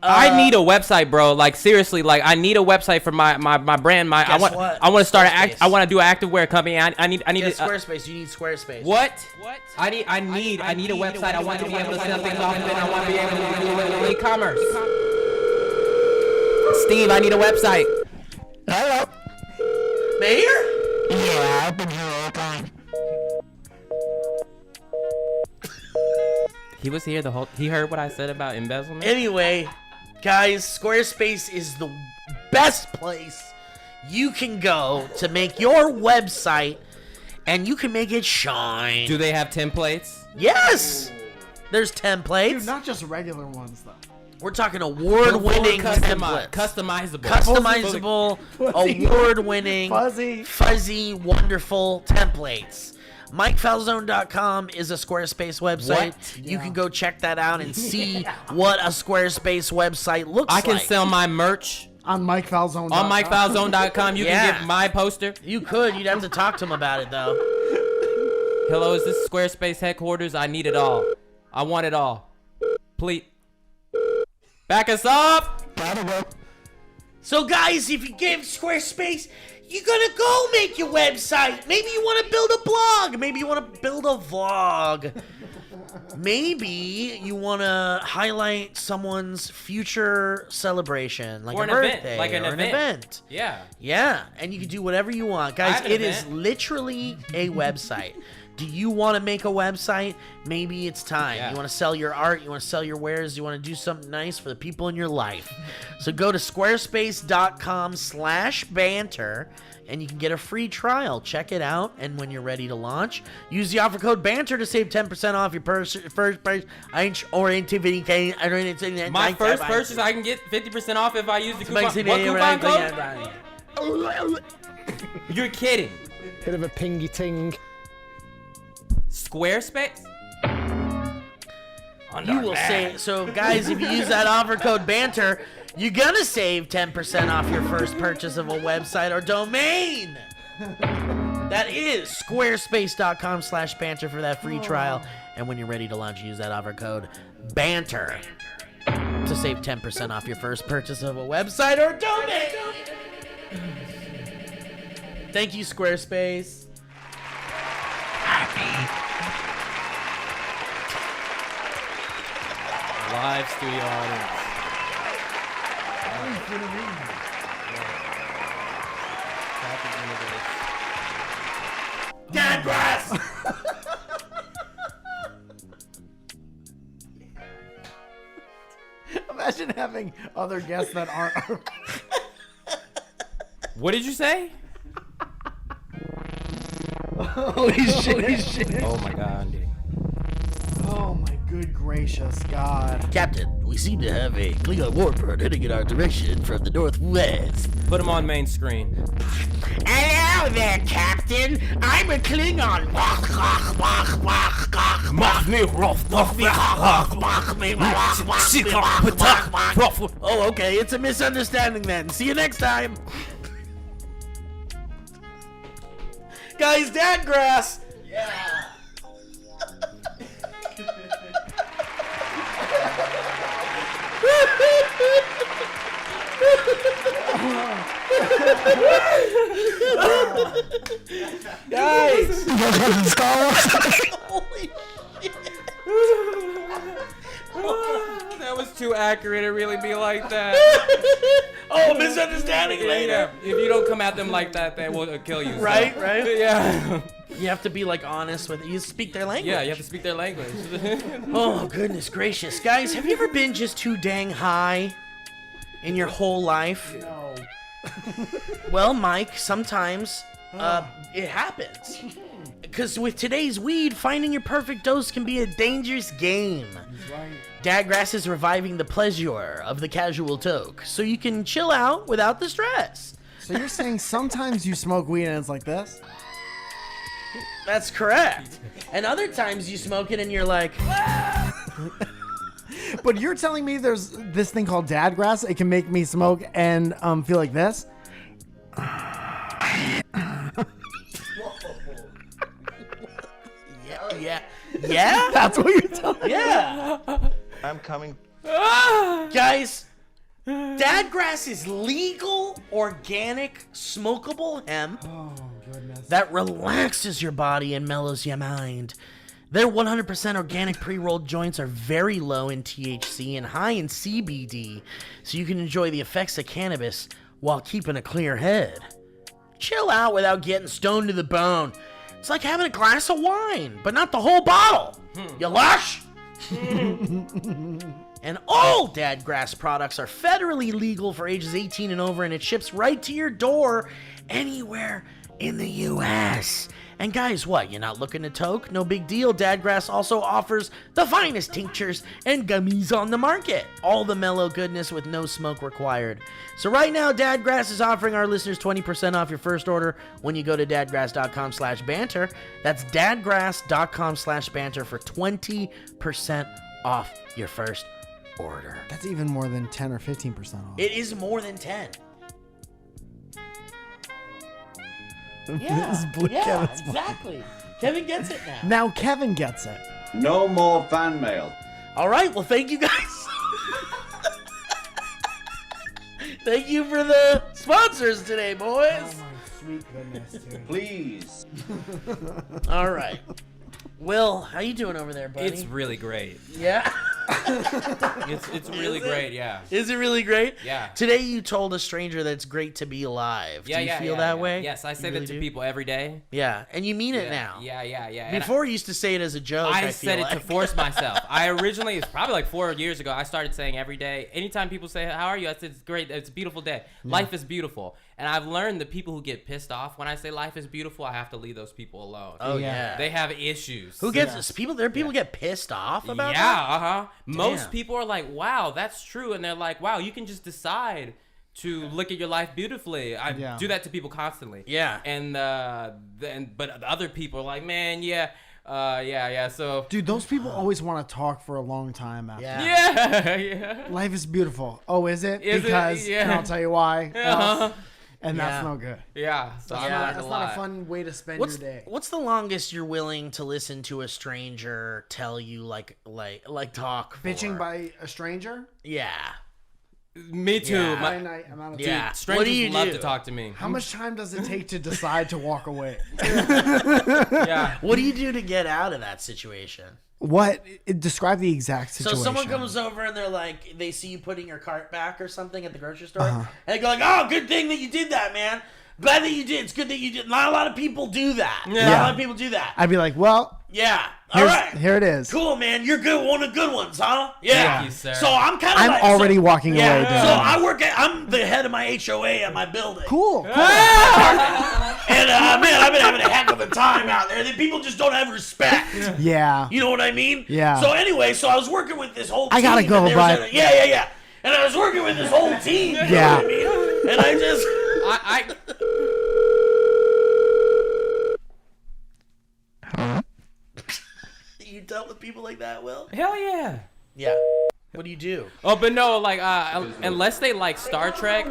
Speaker 2: I need a website, bro. Like seriously, like I need a website for my brand. I want to start I want to do an active-wear company. I need
Speaker 3: Squarespace. You need Squarespace.
Speaker 2: What? I need a website. I want to be able to sell things off, and I want to be able to do e-commerce. Steve, I need a website.
Speaker 5: Hello.
Speaker 3: Mayor?
Speaker 5: Yeah, I've been here all time.
Speaker 2: He was here he heard what I said about embezzlement.
Speaker 3: Anyway, guys, Squarespace is the best place you can go to make your website, and you can make it shine.
Speaker 2: Do they have templates?
Speaker 3: Yes! There's templates.
Speaker 4: Dude, not just regular ones though.
Speaker 3: We're talking award-winning templates.
Speaker 2: Customizable,
Speaker 3: award-winning,
Speaker 4: Fuzzy,
Speaker 3: wonderful templates. MikeFalzone.com is a Squarespace website.
Speaker 2: What?
Speaker 3: You can go check that out and see what a Squarespace website looks like.
Speaker 2: I can sell my merch
Speaker 4: on MikeFalzone.com.
Speaker 2: on MikeFalzone.com. You can get my poster.
Speaker 3: You could. You'd have to talk to him about it, though.
Speaker 2: Hello, is this Squarespace headquarters? I need it all. I want it all. Please. Back us up!
Speaker 3: So, guys, if you give Squarespace, you're gonna go make your website. Maybe you want to build a blog. Maybe you want to build a vlog. Maybe you want to highlight someone's future celebration, like
Speaker 2: Or
Speaker 3: a
Speaker 2: an
Speaker 3: birthday,
Speaker 2: event, like an
Speaker 3: or
Speaker 2: event. Yeah.
Speaker 3: Yeah, and you can do whatever you want.
Speaker 2: I
Speaker 3: Guys,
Speaker 2: have an
Speaker 3: it is
Speaker 2: event.
Speaker 3: literally a website. Do you want to make a website? Maybe it's time.
Speaker 2: Yeah.
Speaker 3: You want to sell your art, you want to sell your wares, you want to do something nice for the people in your life. So go to squarespace.com/banter and you can get a free trial. Check it out, and when you're ready to launch, use the offer code BANTER to save 10% off your first purchase.
Speaker 2: My first purchase, I can get 50% off if I use the coupon. What coupon code? You're kidding.
Speaker 5: Bit of a pingy ting.
Speaker 2: Squarespace?
Speaker 3: You will save. So, guys, if you use that offer code BANTER, you're gonna save 10% off your first purchase of a website or domain. That is squarespace.com/banter for that free trial. And when you're ready to launch, use that offer code BANTER to save 10% off your first purchase of a website or domain. Thank you, Squarespace.
Speaker 2: Live studio audience.
Speaker 3: Dad grass!
Speaker 4: Imagine having other guests that aren't.
Speaker 2: What did you say?
Speaker 4: Holy shit.
Speaker 2: Oh my god, dude.
Speaker 4: Oh my good gracious God.
Speaker 3: Captain, we seem to have a Klingon warbird heading in our direction from the northwest.
Speaker 2: Put him on main screen.
Speaker 3: Hello there, Captain. I'm a Klingon. Oh, okay. It's a misunderstanding then. See you next time. Guys, dad grass. Yeah. Guys. Holy shit.
Speaker 2: That was too accurate. It really be like that.
Speaker 3: Oh, misunderstanding later.
Speaker 2: Yeah. If you don't come at them like that, they will kill you. So.
Speaker 3: Right.
Speaker 2: Yeah.
Speaker 3: You have to be like honest with it. You speak their language.
Speaker 2: Yeah, you have to speak their language.
Speaker 3: Oh, goodness gracious. Guys, have you ever been just too dang high in your whole life?
Speaker 4: No.
Speaker 3: Well, Mike, sometimes it happens. Because with today's weed, finding your perfect dose can be a dangerous game. Dadgrass is reviving the pleasure of the casual toke, so you can chill out without the stress.
Speaker 4: So you're saying sometimes you smoke weed and it's like this?
Speaker 3: That's correct. And other times you smoke it and you're like,
Speaker 4: But you're telling me there's this thing called dadgrass. It can make me smoke and feel like this?
Speaker 3: yeah?
Speaker 4: That's what you're telling me?
Speaker 3: Yeah.
Speaker 5: I'm coming.
Speaker 3: Guys, Dadgrass is legal, organic, smokable hemp that relaxes your body and mellows your mind. Their 100% organic pre-rolled joints are very low in THC and high in CBD, so you can enjoy the effects of cannabis while keeping a clear head. Chill out without getting stoned to the bone. It's like having a glass of wine, but not the whole bottle. You lush? And all Dadgrass products are federally legal for ages 18 and over, and it ships right to your door anywhere in the U.S. And guys, what? You're not looking to toke? No big deal. Dadgrass also offers the finest tinctures and gummies on the market. All the mellow goodness with no smoke required. So right now, Dadgrass is offering our listeners 20% off your first order when you go to dadgrass.com/banter. That's dadgrass.com/banter for 20% off your first order.
Speaker 4: That's even more than 10 or 15% off.
Speaker 3: It is more than 10. Yeah,
Speaker 4: Kevin's
Speaker 3: exactly. Kevin gets it now.
Speaker 4: Now Kevin gets it.
Speaker 6: No more fan mail.
Speaker 3: All right, well, thank you guys. Thank you for the sponsors today, boys.
Speaker 4: Oh my sweet goodness, dude.
Speaker 6: Please.
Speaker 3: All right. Will, how you doing over there, buddy?
Speaker 2: It's really great.
Speaker 3: Yeah.
Speaker 2: It's really great, yeah.
Speaker 3: Is it really great?
Speaker 2: Yeah.
Speaker 3: Today you told a stranger that it's great to be alive.
Speaker 2: Yeah,
Speaker 3: Do you
Speaker 2: yeah,
Speaker 3: feel
Speaker 2: yeah,
Speaker 3: that
Speaker 2: yeah.
Speaker 3: way?
Speaker 2: Yes, I say
Speaker 3: You
Speaker 2: that
Speaker 3: really
Speaker 2: to
Speaker 3: do?
Speaker 2: people every day.
Speaker 3: Yeah, and you mean it now.
Speaker 2: Yeah. And
Speaker 3: Before you used to say it as a joke.
Speaker 2: I
Speaker 3: feel
Speaker 2: said it
Speaker 3: like.
Speaker 2: to force myself. I originally, it's probably like 4 years ago, I started saying every day. Anytime people say, "How are you?" I said, "It's great. It's a beautiful day. Life is beautiful." And I've learned that people who get pissed off when I say life is beautiful, I have to leave those people alone.
Speaker 3: Oh yeah.
Speaker 2: They have issues.
Speaker 3: Who gets this? People. There are people get pissed off about
Speaker 2: Yeah,
Speaker 3: that.
Speaker 2: Most
Speaker 3: Damn.
Speaker 2: people are like, "Wow, that's true," and they're like, "Wow, you can just decide to look at your life beautifully." I do that to people constantly.
Speaker 3: Yeah.
Speaker 2: And but other people are like, "Man, yeah." So
Speaker 4: Dude, those people always want to talk for a long time after.
Speaker 3: Yeah.
Speaker 2: yeah.
Speaker 4: Life is beautiful. Oh, is it?
Speaker 2: Is it?
Speaker 4: Because,
Speaker 2: Yeah.
Speaker 4: and I'll tell you why.
Speaker 2: Uh-huh.
Speaker 4: And that's
Speaker 3: Yeah.
Speaker 4: no good.
Speaker 2: Yeah. So I learned
Speaker 4: That's
Speaker 2: a
Speaker 4: not
Speaker 2: lot.
Speaker 4: a fun way to spend
Speaker 3: What's
Speaker 4: your day.
Speaker 3: what's the longest you're willing to listen to a stranger tell you like talk for?
Speaker 4: Bitching by a stranger?
Speaker 3: Yeah.
Speaker 2: Me too.
Speaker 3: Yeah.
Speaker 2: My,
Speaker 4: I'm out of
Speaker 3: Yeah.
Speaker 4: time.
Speaker 2: strangers
Speaker 3: What do you
Speaker 2: love
Speaker 3: do?
Speaker 2: to talk to me.
Speaker 4: How much time does it take to decide to walk away?
Speaker 2: Yeah.
Speaker 3: What do you do to get out of that situation?
Speaker 4: What? Describe the exact
Speaker 3: So
Speaker 4: situation.
Speaker 3: someone comes over and they're like, they see you putting your cart back or something at the grocery store,
Speaker 4: Uh-huh.
Speaker 3: and they go like, "Oh, good thing that you did that, man. Glad that you did. It's good that you did." Not a lot of people do that. Not a lot of people do that.
Speaker 4: I'd be like, well,
Speaker 3: Yeah. All right.
Speaker 4: here it is.
Speaker 3: Cool, man. You're good. One of the good ones, huh? Yeah.
Speaker 2: Thank you, sir.
Speaker 3: So I'm kind of
Speaker 4: I'm
Speaker 3: like,
Speaker 4: already walking
Speaker 3: yeah,
Speaker 4: away, dude.
Speaker 3: So I'm the head of my HOA at my building.
Speaker 4: Cool.
Speaker 3: And man, I've been having a heck of a time out there. The people just don't have respect.
Speaker 4: Yeah.
Speaker 3: You know what I mean?
Speaker 4: Yeah.
Speaker 3: So anyway, so I was working with this whole team.
Speaker 4: I gotta go,
Speaker 3: and there was
Speaker 4: bud.
Speaker 3: Yeah. And I was working with this whole team. You know what I mean? And I just...
Speaker 2: I
Speaker 3: You dealt with people like that, Will?
Speaker 2: hell yeah.
Speaker 3: Yeah. What do you do?
Speaker 2: Oh, but no, like, unless they like Star Trek,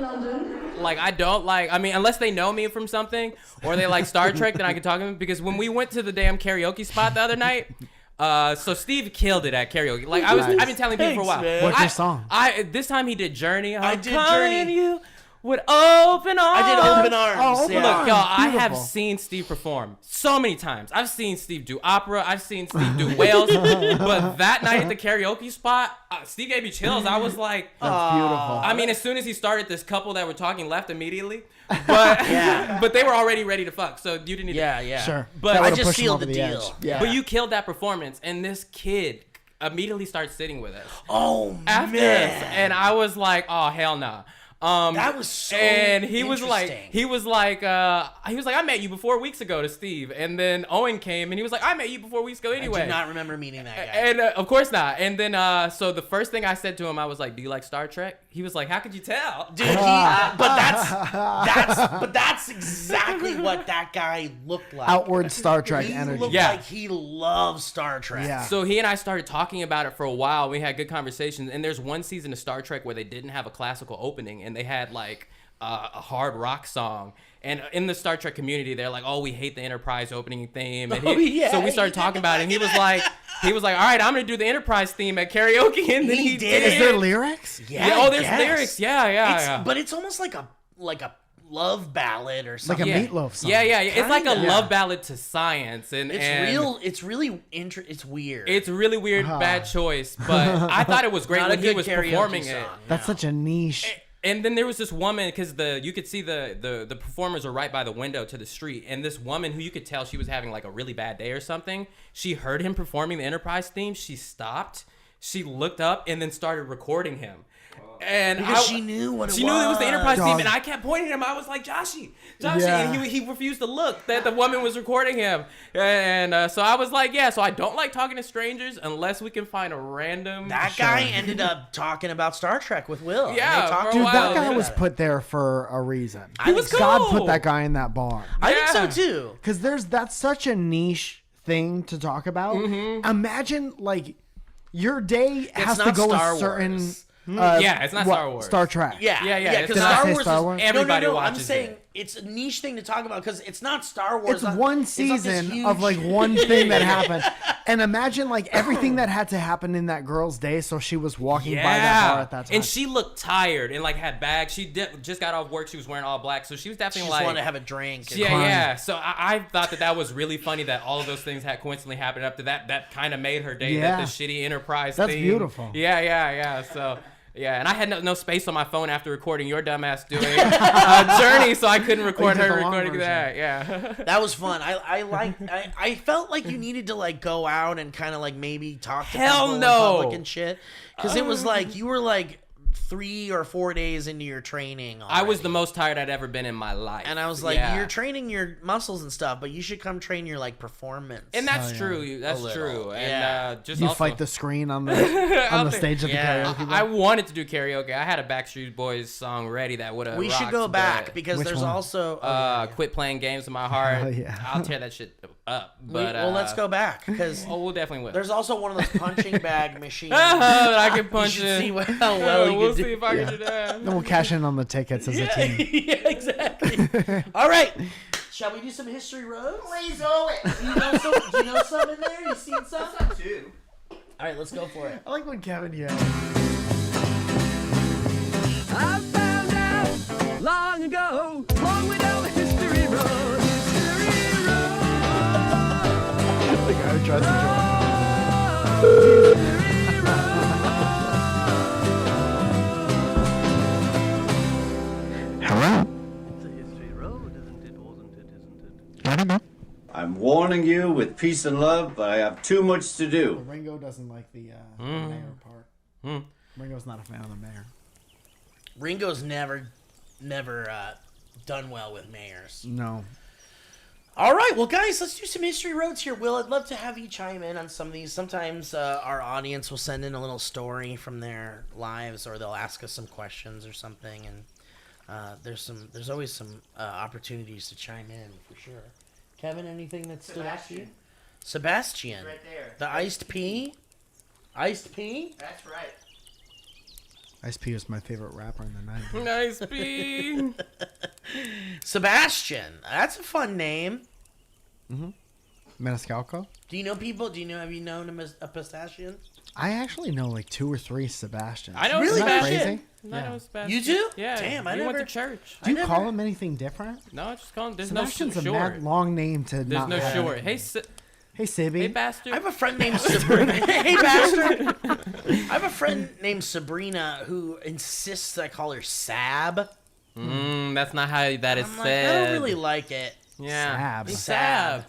Speaker 2: like, I don't like, I mean, unless they know me from something, or they like Star Trek, then I can talk to them, because when we went to the damn karaoke spot the other night, so Steve killed it at karaoke. Like, I've been telling people for a while.
Speaker 3: man.
Speaker 4: What's your song?
Speaker 2: This time he did Journey.
Speaker 3: I did
Speaker 2: Calling
Speaker 3: Journey.
Speaker 2: You with open arms.
Speaker 3: I did Open Arms.
Speaker 4: Oh, Open
Speaker 3: yeah.
Speaker 2: Look, y'all, I have
Speaker 4: Beautiful.
Speaker 2: seen Steve perform so many times. I've seen Steve do opera. I've seen Steve do whales. But that night at the karaoke spot, Steve gave me chills. I was like,
Speaker 4: That's beautiful.
Speaker 2: I mean, as soon as he started, this couple that were talking left immediately. But
Speaker 3: Yeah.
Speaker 2: but they were already ready to fuck, so you didn't need to.
Speaker 3: Yeah.
Speaker 4: Sure.
Speaker 2: But
Speaker 4: That
Speaker 2: I
Speaker 4: would've
Speaker 3: just
Speaker 4: pushed him
Speaker 3: sealed
Speaker 4: over
Speaker 3: the
Speaker 4: edge.
Speaker 3: deal.
Speaker 4: Yeah.
Speaker 2: But you killed that performance, and this kid immediately started sitting with us
Speaker 3: Oh,
Speaker 2: after
Speaker 3: man.
Speaker 2: us, and I was like, oh hell no.
Speaker 3: That was so
Speaker 2: and he was
Speaker 3: interesting.
Speaker 2: like, I met you before weeks ago to Steve, and then Owen came and he was like, I met you before weeks ago anyway.
Speaker 3: I do not remember meeting that guy.
Speaker 2: And of course not. And then so the first thing I said to him, I was like, do you like Star Trek? He was like, how could you tell?
Speaker 3: Dude, but that's exactly what that guy looked like.
Speaker 4: Outward Star Trek
Speaker 3: He
Speaker 4: energy.
Speaker 3: looked like he loves Star Trek.
Speaker 4: Yeah.
Speaker 2: So he and I started talking about it for a while. We had good conversations. And there's one season of Star Trek where they didn't have a classical opening, and they had like a hard rock song. And in the Star Trek community, they're like, "Oh, we hate the Enterprise opening theme." And so we started talking about it. And he was like, "All right, I'm gonna do the Enterprise theme at karaoke." And then he did.
Speaker 4: Is there lyrics?
Speaker 3: Yeah.
Speaker 2: Oh, there's lyrics. Yeah.
Speaker 3: But it's almost like a love ballad or
Speaker 4: Like
Speaker 3: something.
Speaker 4: a Meatloaf song.
Speaker 2: Yeah. It's like a
Speaker 3: Kinda.
Speaker 2: love ballad to science, and
Speaker 3: It's really it's weird.
Speaker 2: It's really weird, bad choice, but I thought it was great
Speaker 3: Not a
Speaker 2: when he
Speaker 3: good
Speaker 2: was
Speaker 3: karaoke
Speaker 2: performing
Speaker 3: song,
Speaker 2: it.
Speaker 4: That's such a niche.
Speaker 2: And then there was this woman, because you could see the performers were right by the window to the street, and this woman who you could tell she was having like a really bad day or something. She heard him performing the Enterprise theme. She stopped. She looked up and then started recording him. And
Speaker 3: because she knew what it was.
Speaker 2: She knew it was the Enterprise
Speaker 4: Dog.
Speaker 2: theme, and I kept pointing at him. I was like, Joshy,
Speaker 4: Yeah.
Speaker 2: and he refused to look that the woman was recording him. And so I was like, yeah. So I don't like talking to strangers unless we can find a random.
Speaker 3: That guy ended up talking about Star Trek with Will.
Speaker 2: Yeah,
Speaker 3: And they talked
Speaker 2: for a
Speaker 4: Dude,
Speaker 2: while.
Speaker 4: that guy
Speaker 3: about
Speaker 4: was
Speaker 3: it.
Speaker 4: put there for a reason.
Speaker 3: I think so.
Speaker 4: God
Speaker 2: cool.
Speaker 4: put that guy in that bar.
Speaker 3: I think so
Speaker 2: Yeah.
Speaker 3: too.
Speaker 4: Because that's such a niche thing to talk about. Imagine, like, your day has to
Speaker 3: not
Speaker 4: go
Speaker 3: Star
Speaker 4: a certain...
Speaker 3: Wars.
Speaker 2: Yeah, it's not Star Wars.
Speaker 4: Star Trek.
Speaker 3: Yeah,
Speaker 2: Yeah,
Speaker 3: Because
Speaker 2: it's not-
Speaker 3: Star
Speaker 4: Did I say
Speaker 3: Wars
Speaker 4: Star
Speaker 3: is
Speaker 4: Wars?
Speaker 2: Everybody
Speaker 3: no. I'm
Speaker 2: watches
Speaker 3: saying
Speaker 2: it.
Speaker 3: it's a niche thing to talk about because it's not Star Wars.
Speaker 4: It's one
Speaker 3: It's not this
Speaker 4: season of, like,
Speaker 3: huge-
Speaker 4: one thing that happened. And imagine, like, everything that had to happen in that girl's day so she was walking by that bar at that time.
Speaker 2: And she looked tired and like had bags. She just got off work. She was wearing all black, so she was
Speaker 3: She
Speaker 2: definitely
Speaker 3: just
Speaker 2: like.
Speaker 3: wanted to have a drink. and-
Speaker 2: Yeah. So I thought that was really funny that all of those things had coincidentally happened up to that. That kind of made her day.
Speaker 4: Yeah.
Speaker 2: That the shitty Enterprise.
Speaker 4: That's
Speaker 2: theme.
Speaker 4: beautiful.
Speaker 2: Yeah. So. Yeah, and I had no space on my phone after recording your dumbass doing Journey, so I couldn't record
Speaker 4: did
Speaker 2: her
Speaker 4: the long
Speaker 2: recording
Speaker 4: version.
Speaker 2: that. Yeah.
Speaker 3: That was fun. I felt like you needed to like go out and kind of like maybe talk to
Speaker 2: Hell
Speaker 3: people in
Speaker 2: no.
Speaker 3: public and shit. Because it was like you were like 3 or 4 days into your training.
Speaker 2: I was
Speaker 3: already.
Speaker 2: the most tired I'd ever been in my life.
Speaker 3: And I was like,
Speaker 2: Yeah.
Speaker 3: you're training your muscles and stuff, but you should come train your like performance.
Speaker 2: And that's
Speaker 4: Oh, yeah.
Speaker 2: true. That's
Speaker 3: little,
Speaker 2: true. And
Speaker 3: yeah.
Speaker 2: just
Speaker 4: You
Speaker 2: also,
Speaker 4: fight the screen on the stage of
Speaker 3: Yeah.
Speaker 4: the karaoke bar.
Speaker 2: I wanted to do karaoke. I had a Backstreet Boys song ready that would have.
Speaker 3: we should go back because
Speaker 4: Which
Speaker 3: there's
Speaker 4: one?
Speaker 3: also.
Speaker 2: Quit playing games in my heart.
Speaker 4: Oh, yeah.
Speaker 2: I'll tear that shit up. But
Speaker 3: well, let's go back because
Speaker 2: Oh, we'll definitely will.
Speaker 3: there's also one of those punching bag machines.
Speaker 2: that I can
Speaker 3: You
Speaker 2: punch
Speaker 3: should
Speaker 2: in.
Speaker 3: see how well you
Speaker 2: we'll
Speaker 3: can
Speaker 2: see
Speaker 3: do.
Speaker 2: if I can do that.
Speaker 4: Then we'll cash in on the tickets as a team.
Speaker 3: Yeah, exactly. All right. Shall we do some history roads? Please do it. Do you know some in there? You seen some?
Speaker 1: Two.
Speaker 3: All right, let's go for it.
Speaker 4: I like when Kevin yells.
Speaker 7: I found out long ago, long way down the history road,
Speaker 4: The guy who tries to join.
Speaker 5: Hello?
Speaker 7: It's a history road, isn't it? Wasn't it? Isn't it?
Speaker 5: I don't know.
Speaker 6: I'm warning you with peace and love, but I have too much to do.
Speaker 4: Ringo doesn't like the mayor part. Ringo's not a fan of the mayor.
Speaker 3: Ringo's never done well with mayors.
Speaker 4: No.
Speaker 3: All right, well, guys, let's do some history roads here. Will, I'd love to have you chime in on some of these. Sometimes our audience will send in a little story from their lives, or they'll ask us some questions or something, and there's always some opportunities to chime in for sure. Kevin, anything that stood out to you? Sebastian,
Speaker 8: Right there.
Speaker 3: the iced pea. Iced pea.
Speaker 8: That's right.
Speaker 4: Ice P was my favorite rapper in the 90s.
Speaker 2: Nice B.
Speaker 3: Sebastian, that's a fun name.
Speaker 4: Maniscalco?
Speaker 3: Do you know people? Have you known him as a pistachian?
Speaker 4: I actually know like 2 or 3 Sebastians.
Speaker 2: I know
Speaker 3: Really?
Speaker 4: Isn't that
Speaker 2: Sebastian.
Speaker 4: crazy?
Speaker 2: I know Sebastian.
Speaker 3: You do?
Speaker 2: Yeah.
Speaker 3: Damn, I
Speaker 2: you
Speaker 3: never.
Speaker 2: went to church.
Speaker 4: Do you
Speaker 3: never-
Speaker 4: call him anything different?
Speaker 2: No, just call him. There's
Speaker 4: Sebastian's
Speaker 2: no
Speaker 4: a
Speaker 2: short.
Speaker 4: mad long name to
Speaker 2: There's
Speaker 4: not
Speaker 2: no
Speaker 4: have.
Speaker 2: short. Hey,
Speaker 4: Hey, Sibby.
Speaker 2: hey, bastard.
Speaker 3: I have a friend named Sabrina. Hey, bastard. I have a friend named Sabrina who insists that I call her Sab.
Speaker 2: That's not how that is
Speaker 3: I'm like,
Speaker 2: said.
Speaker 3: I don't really like it.
Speaker 2: Yeah.
Speaker 4: Sab.
Speaker 2: Sab.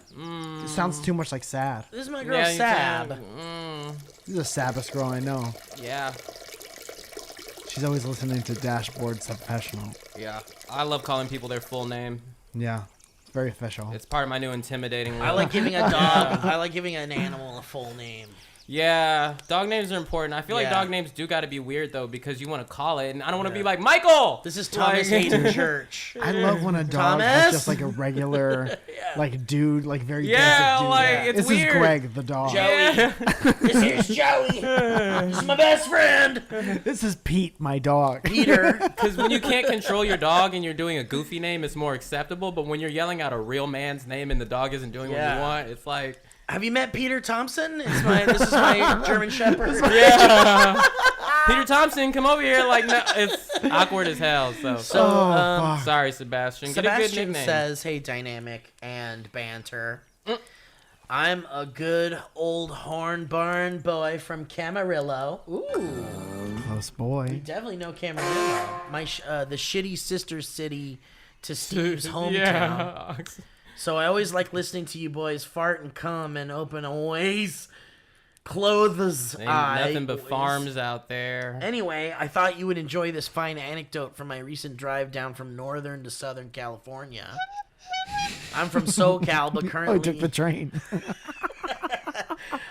Speaker 4: It sounds too much like sad.
Speaker 3: This is my girl
Speaker 2: Yeah, you
Speaker 3: Sab.
Speaker 2: can-
Speaker 4: She's the saddest girl I know.
Speaker 2: yeah.
Speaker 4: She's always listening to Dashboard Professional.
Speaker 2: Yeah, I love calling people their full name.
Speaker 4: Yeah, very official.
Speaker 2: It's part of my new intimidating.
Speaker 3: I like giving a dog. I like giving an animal a full name.
Speaker 2: Yeah, dog names are important. I feel like
Speaker 3: Yeah.
Speaker 2: dog names do got to be weird though, because you want to call it, and I don't want to be like Michael.
Speaker 3: This is Thomas Hayden Church.
Speaker 4: I love when a dog
Speaker 3: Thomas?
Speaker 4: has just like a regular, like dude, like very
Speaker 2: Yeah,
Speaker 4: basic dude.
Speaker 2: like, it's
Speaker 4: this
Speaker 2: weird.
Speaker 4: is Greg the dog.
Speaker 3: Joey. This here's Joey. This is my best friend.
Speaker 4: This is Pete, my dog.
Speaker 3: Peter.
Speaker 2: Because when you can't control your dog and you're doing a goofy name, it's more acceptable. But when you're yelling out a real man's name and the dog isn't doing what
Speaker 3: Yeah.
Speaker 2: you want, it's like,
Speaker 3: Have you met Peter Thompson? This is my German Shepherd.
Speaker 2: yeah, Peter Thompson, come over here. Like, no, it's awkward as hell. So,
Speaker 4: fuck.
Speaker 2: sorry, Sebastian. Get a good
Speaker 3: Sebastian
Speaker 2: nickname.
Speaker 3: says, "Hey, Dynamic and Banter. I'm a good old horn barn boy from Camarillo. Ooh,
Speaker 4: Close boy.
Speaker 3: definitely know Camarillo. The shitty sister city to Steve's hometown.
Speaker 2: Yeah.
Speaker 3: So I always like listening to you boys fart and cum and open always clothes
Speaker 2: Ain't
Speaker 3: eyes.
Speaker 2: nothing but farms out there.
Speaker 3: Anyway, I thought you would enjoy this fine anecdote from my recent drive down from northern to southern California. I'm from SoCal, but currently
Speaker 4: Oh, he took the train.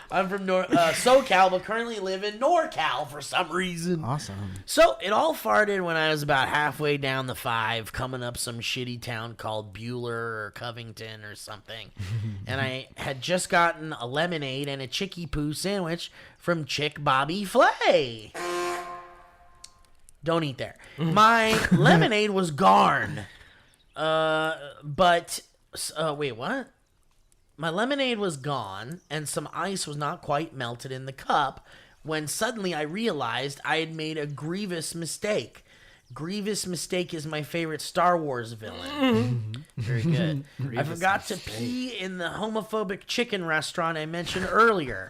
Speaker 3: I'm from SoCal, but currently live in NorCal for some reason.
Speaker 4: Awesome.
Speaker 3: So it all farted when I was about halfway down the 5, coming up some shitty town called Bueller or Covington or something. And I had just gotten a lemonade and a Chicky Poo sandwich from Chick Bobby Flay. Don't eat there. My lemonade was gone. Wait, what? My lemonade was gone, and some ice was not quite melted in the cup, when suddenly I realized I had made a grievous mistake. Grievous Mistake is my favorite Star Wars villain. Very good. I forgot to pee in the homophobic chicken restaurant I mentioned earlier.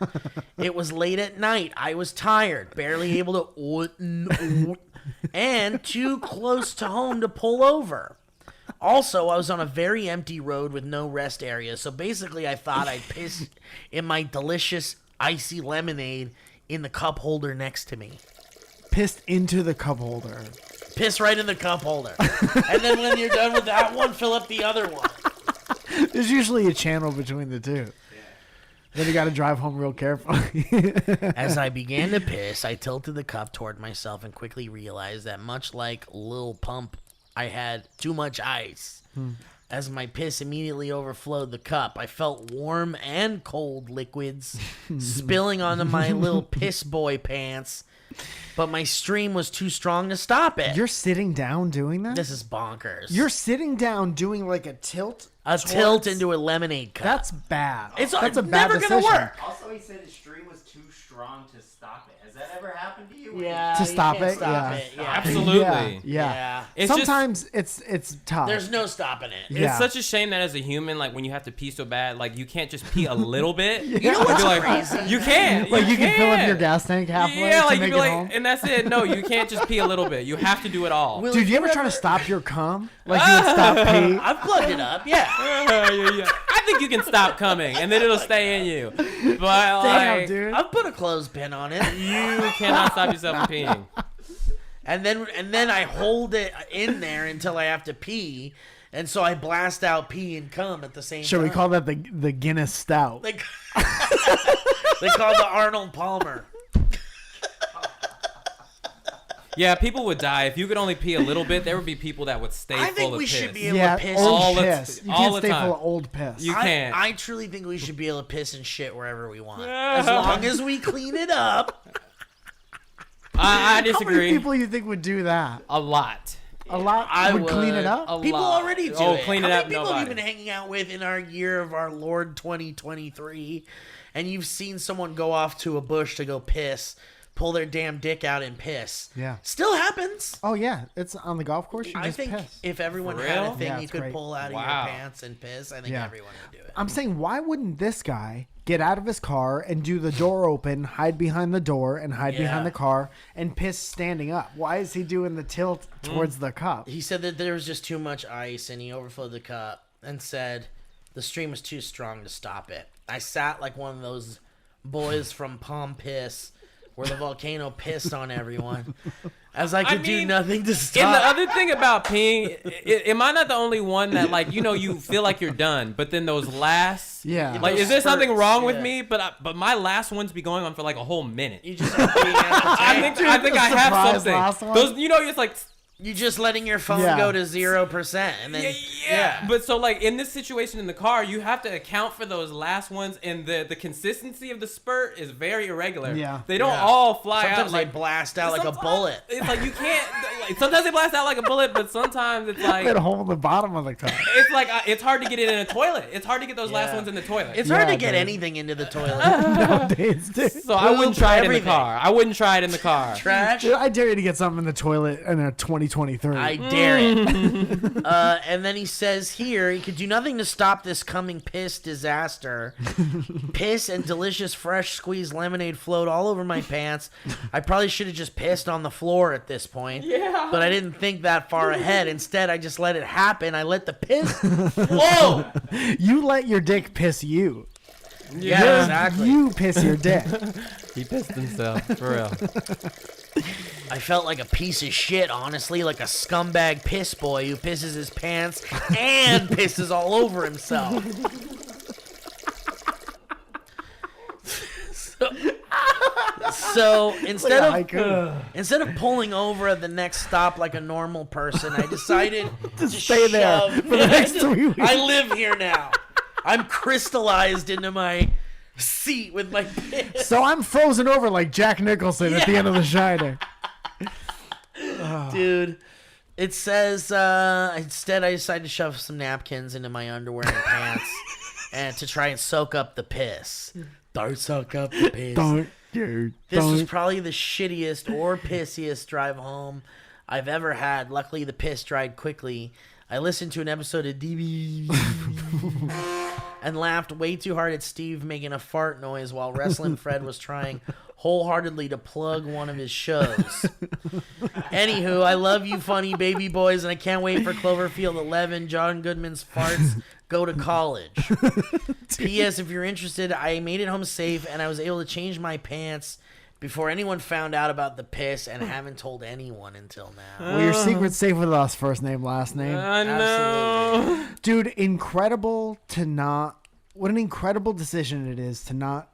Speaker 3: It was late at night. I was tired, barely able to and too close to home to pull over. Also, I was on a very empty road with no rest area, so basically I thought I'd piss in my delicious icy lemonade in the cup holder next to me.
Speaker 4: Pissed into the cup holder.
Speaker 3: Piss right in the cup holder. And then when you're done with that one, fill up the other one.
Speaker 4: There's usually a channel between the two. Then you got to drive home real carefully.
Speaker 3: As I began to piss, I tilted the cup toward myself and quickly realized that much like Lil Pump, I had too much ice. As my piss immediately overflowed the cup, I felt warm and cold liquids spilling onto my little piss boy pants, but my stream was too strong to stop it.
Speaker 4: You're sitting down doing that?
Speaker 3: This is bonkers.
Speaker 4: You're sitting down doing like a tilt?
Speaker 3: a tilt into a lemonade cup.
Speaker 4: That's bad.
Speaker 3: It's
Speaker 4: That's a bad
Speaker 3: never
Speaker 4: decision.
Speaker 3: gonna work.
Speaker 8: Also, he said his stream was too strong to stop it. Has that ever happened to you?
Speaker 3: Yeah,
Speaker 4: To
Speaker 3: you
Speaker 4: stop
Speaker 3: can't
Speaker 4: it?
Speaker 3: Stop
Speaker 4: Yeah.
Speaker 3: it. Yeah.
Speaker 2: Absolutely.
Speaker 4: Yeah.
Speaker 3: Yeah.
Speaker 2: It's just-
Speaker 4: Sometimes it's tough.
Speaker 3: There's no stopping it.
Speaker 4: Yeah.
Speaker 2: It's such a shame that as a human, like when you have to pee so bad, like you can't just pee a little bit.
Speaker 3: You know what's
Speaker 2: You'd be like,
Speaker 3: crazy?
Speaker 2: You can't.
Speaker 4: like you can fill up
Speaker 2: can't.
Speaker 4: your gas tank halfway
Speaker 2: Yeah,
Speaker 4: to
Speaker 2: like
Speaker 4: make
Speaker 2: you'd be
Speaker 4: it
Speaker 2: like,
Speaker 4: home.
Speaker 2: and that's it. No, you can't just pee a little bit. You have to do it all.
Speaker 3: Will
Speaker 4: Dude, you ever try to stop your cum? Like you would stop pee?
Speaker 3: I've plugged it up. Yeah.
Speaker 2: Yeah. I think you can stop coming, and then it'll stay in you. But
Speaker 4: Damn,
Speaker 2: like,
Speaker 4: dude.
Speaker 3: I've put a clothespin on it.
Speaker 2: you cannot stop yourself from peeing.
Speaker 3: And then I hold it in there until I have to pee, and so I blast out pee and cum at the same
Speaker 4: Should
Speaker 3: time.
Speaker 4: we call that the Guinness Stout?
Speaker 3: They, they call it the Arnold Palmer.
Speaker 2: Yeah, people would die if you could only pee a little bit. There would be people that would stay
Speaker 3: I
Speaker 2: full
Speaker 3: think
Speaker 2: of
Speaker 3: we
Speaker 2: piss.
Speaker 3: should be able
Speaker 4: Yeah,
Speaker 3: to piss.
Speaker 4: old
Speaker 2: all the-
Speaker 4: piss. You
Speaker 2: all
Speaker 4: can't
Speaker 2: the
Speaker 4: stay
Speaker 2: time.
Speaker 4: full of old piss.
Speaker 2: You can't.
Speaker 3: I truly think we should be able to piss and shit wherever we want, as long as we clean it up.
Speaker 2: I
Speaker 4: How many
Speaker 2: disagree.
Speaker 4: people you think would do that?
Speaker 2: A lot.
Speaker 4: A lot
Speaker 3: I
Speaker 4: would clean it
Speaker 3: would.
Speaker 4: up?
Speaker 2: A
Speaker 3: People
Speaker 2: lot.
Speaker 3: already do
Speaker 2: Oh,
Speaker 3: it.
Speaker 2: clean
Speaker 3: How
Speaker 2: it
Speaker 3: many
Speaker 2: up,
Speaker 3: people have you
Speaker 2: nobody.
Speaker 3: been hanging out with in our year of our Lord 2023, and you've seen someone go off to a bush to go piss, pull their damn dick out and piss?
Speaker 4: Yeah.
Speaker 3: Still happens.
Speaker 4: Oh yeah, it's on the golf course. You
Speaker 3: I
Speaker 4: just
Speaker 3: think
Speaker 4: piss.
Speaker 3: if everyone
Speaker 2: For
Speaker 3: had a
Speaker 2: real?
Speaker 3: thing
Speaker 4: Yeah,
Speaker 3: you
Speaker 4: it's
Speaker 3: could
Speaker 4: great.
Speaker 3: pull out of
Speaker 2: Wow.
Speaker 3: your pants and piss, I think
Speaker 4: Yeah.
Speaker 3: everyone would do it.
Speaker 4: I'm saying, why wouldn't this guy get out of his car and do the door open, hide behind the door, and hide
Speaker 3: Yeah.
Speaker 4: behind the car and piss standing up? Why is he doing the tilt towards the cup?
Speaker 3: He said that there was just too much ice, and he overflowed the cup, and said the stream was too strong to stop it. I sat like one of those boys from Palm Piss, where the volcano pissed on everyone. As I could do nothing to stop.
Speaker 2: And the other thing about peeing, am I not the only one that, like, you know, you feel like you're done, but then those last, like, is there something wrong with me? But my last ones be going on for like a whole minute.
Speaker 3: You just are being entertained.
Speaker 2: I think I have something. Those, you know, it's like.
Speaker 3: You just letting your phone go to 0%, and then
Speaker 2: But so like in this situation in the car, you have to account for those last ones, and the consistency of the spurt is very irregular.
Speaker 4: Yeah,
Speaker 2: they don't all fly
Speaker 3: sometimes
Speaker 2: out.
Speaker 3: Sometimes they blast out like a bullet.
Speaker 2: It's like you can't. Like, sometimes they blast out like a bullet, but sometimes it's like
Speaker 4: a hole in the bottom of the car.
Speaker 2: It's like it's hard to get it in a toilet. It's hard to get those last ones in the toilet.
Speaker 3: It's hard to get anything into the toilet
Speaker 4: nowadays, dude.
Speaker 2: So I wouldn't try it in the car. I wouldn't try it in the car.
Speaker 3: Trash.
Speaker 4: Dude, I dare you to get something in the toilet in a 2023.
Speaker 3: I dare it. And then he says here, he could do nothing to stop this coming piss disaster. Piss and delicious fresh squeezed lemonade flowed all over my pants. I probably should have just pissed on the floor at this point. Yeah. But I didn't think that far ahead. Instead, I just let it happen. I let the piss flow.
Speaker 4: You let your dick piss you.
Speaker 3: Yeah, exactly.
Speaker 4: You piss your dick.
Speaker 2: He pissed himself, for real.
Speaker 3: I felt like a piece of shit, honestly, like a scumbag piss boy who pisses his pants and pisses all over himself. So instead of pulling over at the next stop like a normal person, I decided to
Speaker 4: stay there for the next 3 weeks.
Speaker 3: I live here now. I'm crystallized into my seat with my piss.
Speaker 4: So I'm frozen over like Jack Nicholson at the end of The Shining.
Speaker 3: Dude, it says instead I decided to shove some napkins into my underwear and pants and to try and soak up the piss. Don't soak up the piss.
Speaker 4: Don't, dude.
Speaker 3: This was probably the shittiest or pissiest drive home I've ever had. Luckily, the piss dried quickly. I listened to an episode of DB and laughed way too hard at Steve making a fart noise while Wrestling Fred was trying wholeheartedly to plug one of his shows. Anywho, I love you funny baby boys, and I can't wait for Cloverfield 11. John Goodman's farts go to college. P.S. If you're interested, I made it home safe, and I was able to change my pants before anyone found out about the piss, and haven't told anyone until now.
Speaker 4: Well, your secret's safe with us, first name, last name.
Speaker 2: No.
Speaker 4: Dude, incredible to not... What an incredible decision it is to not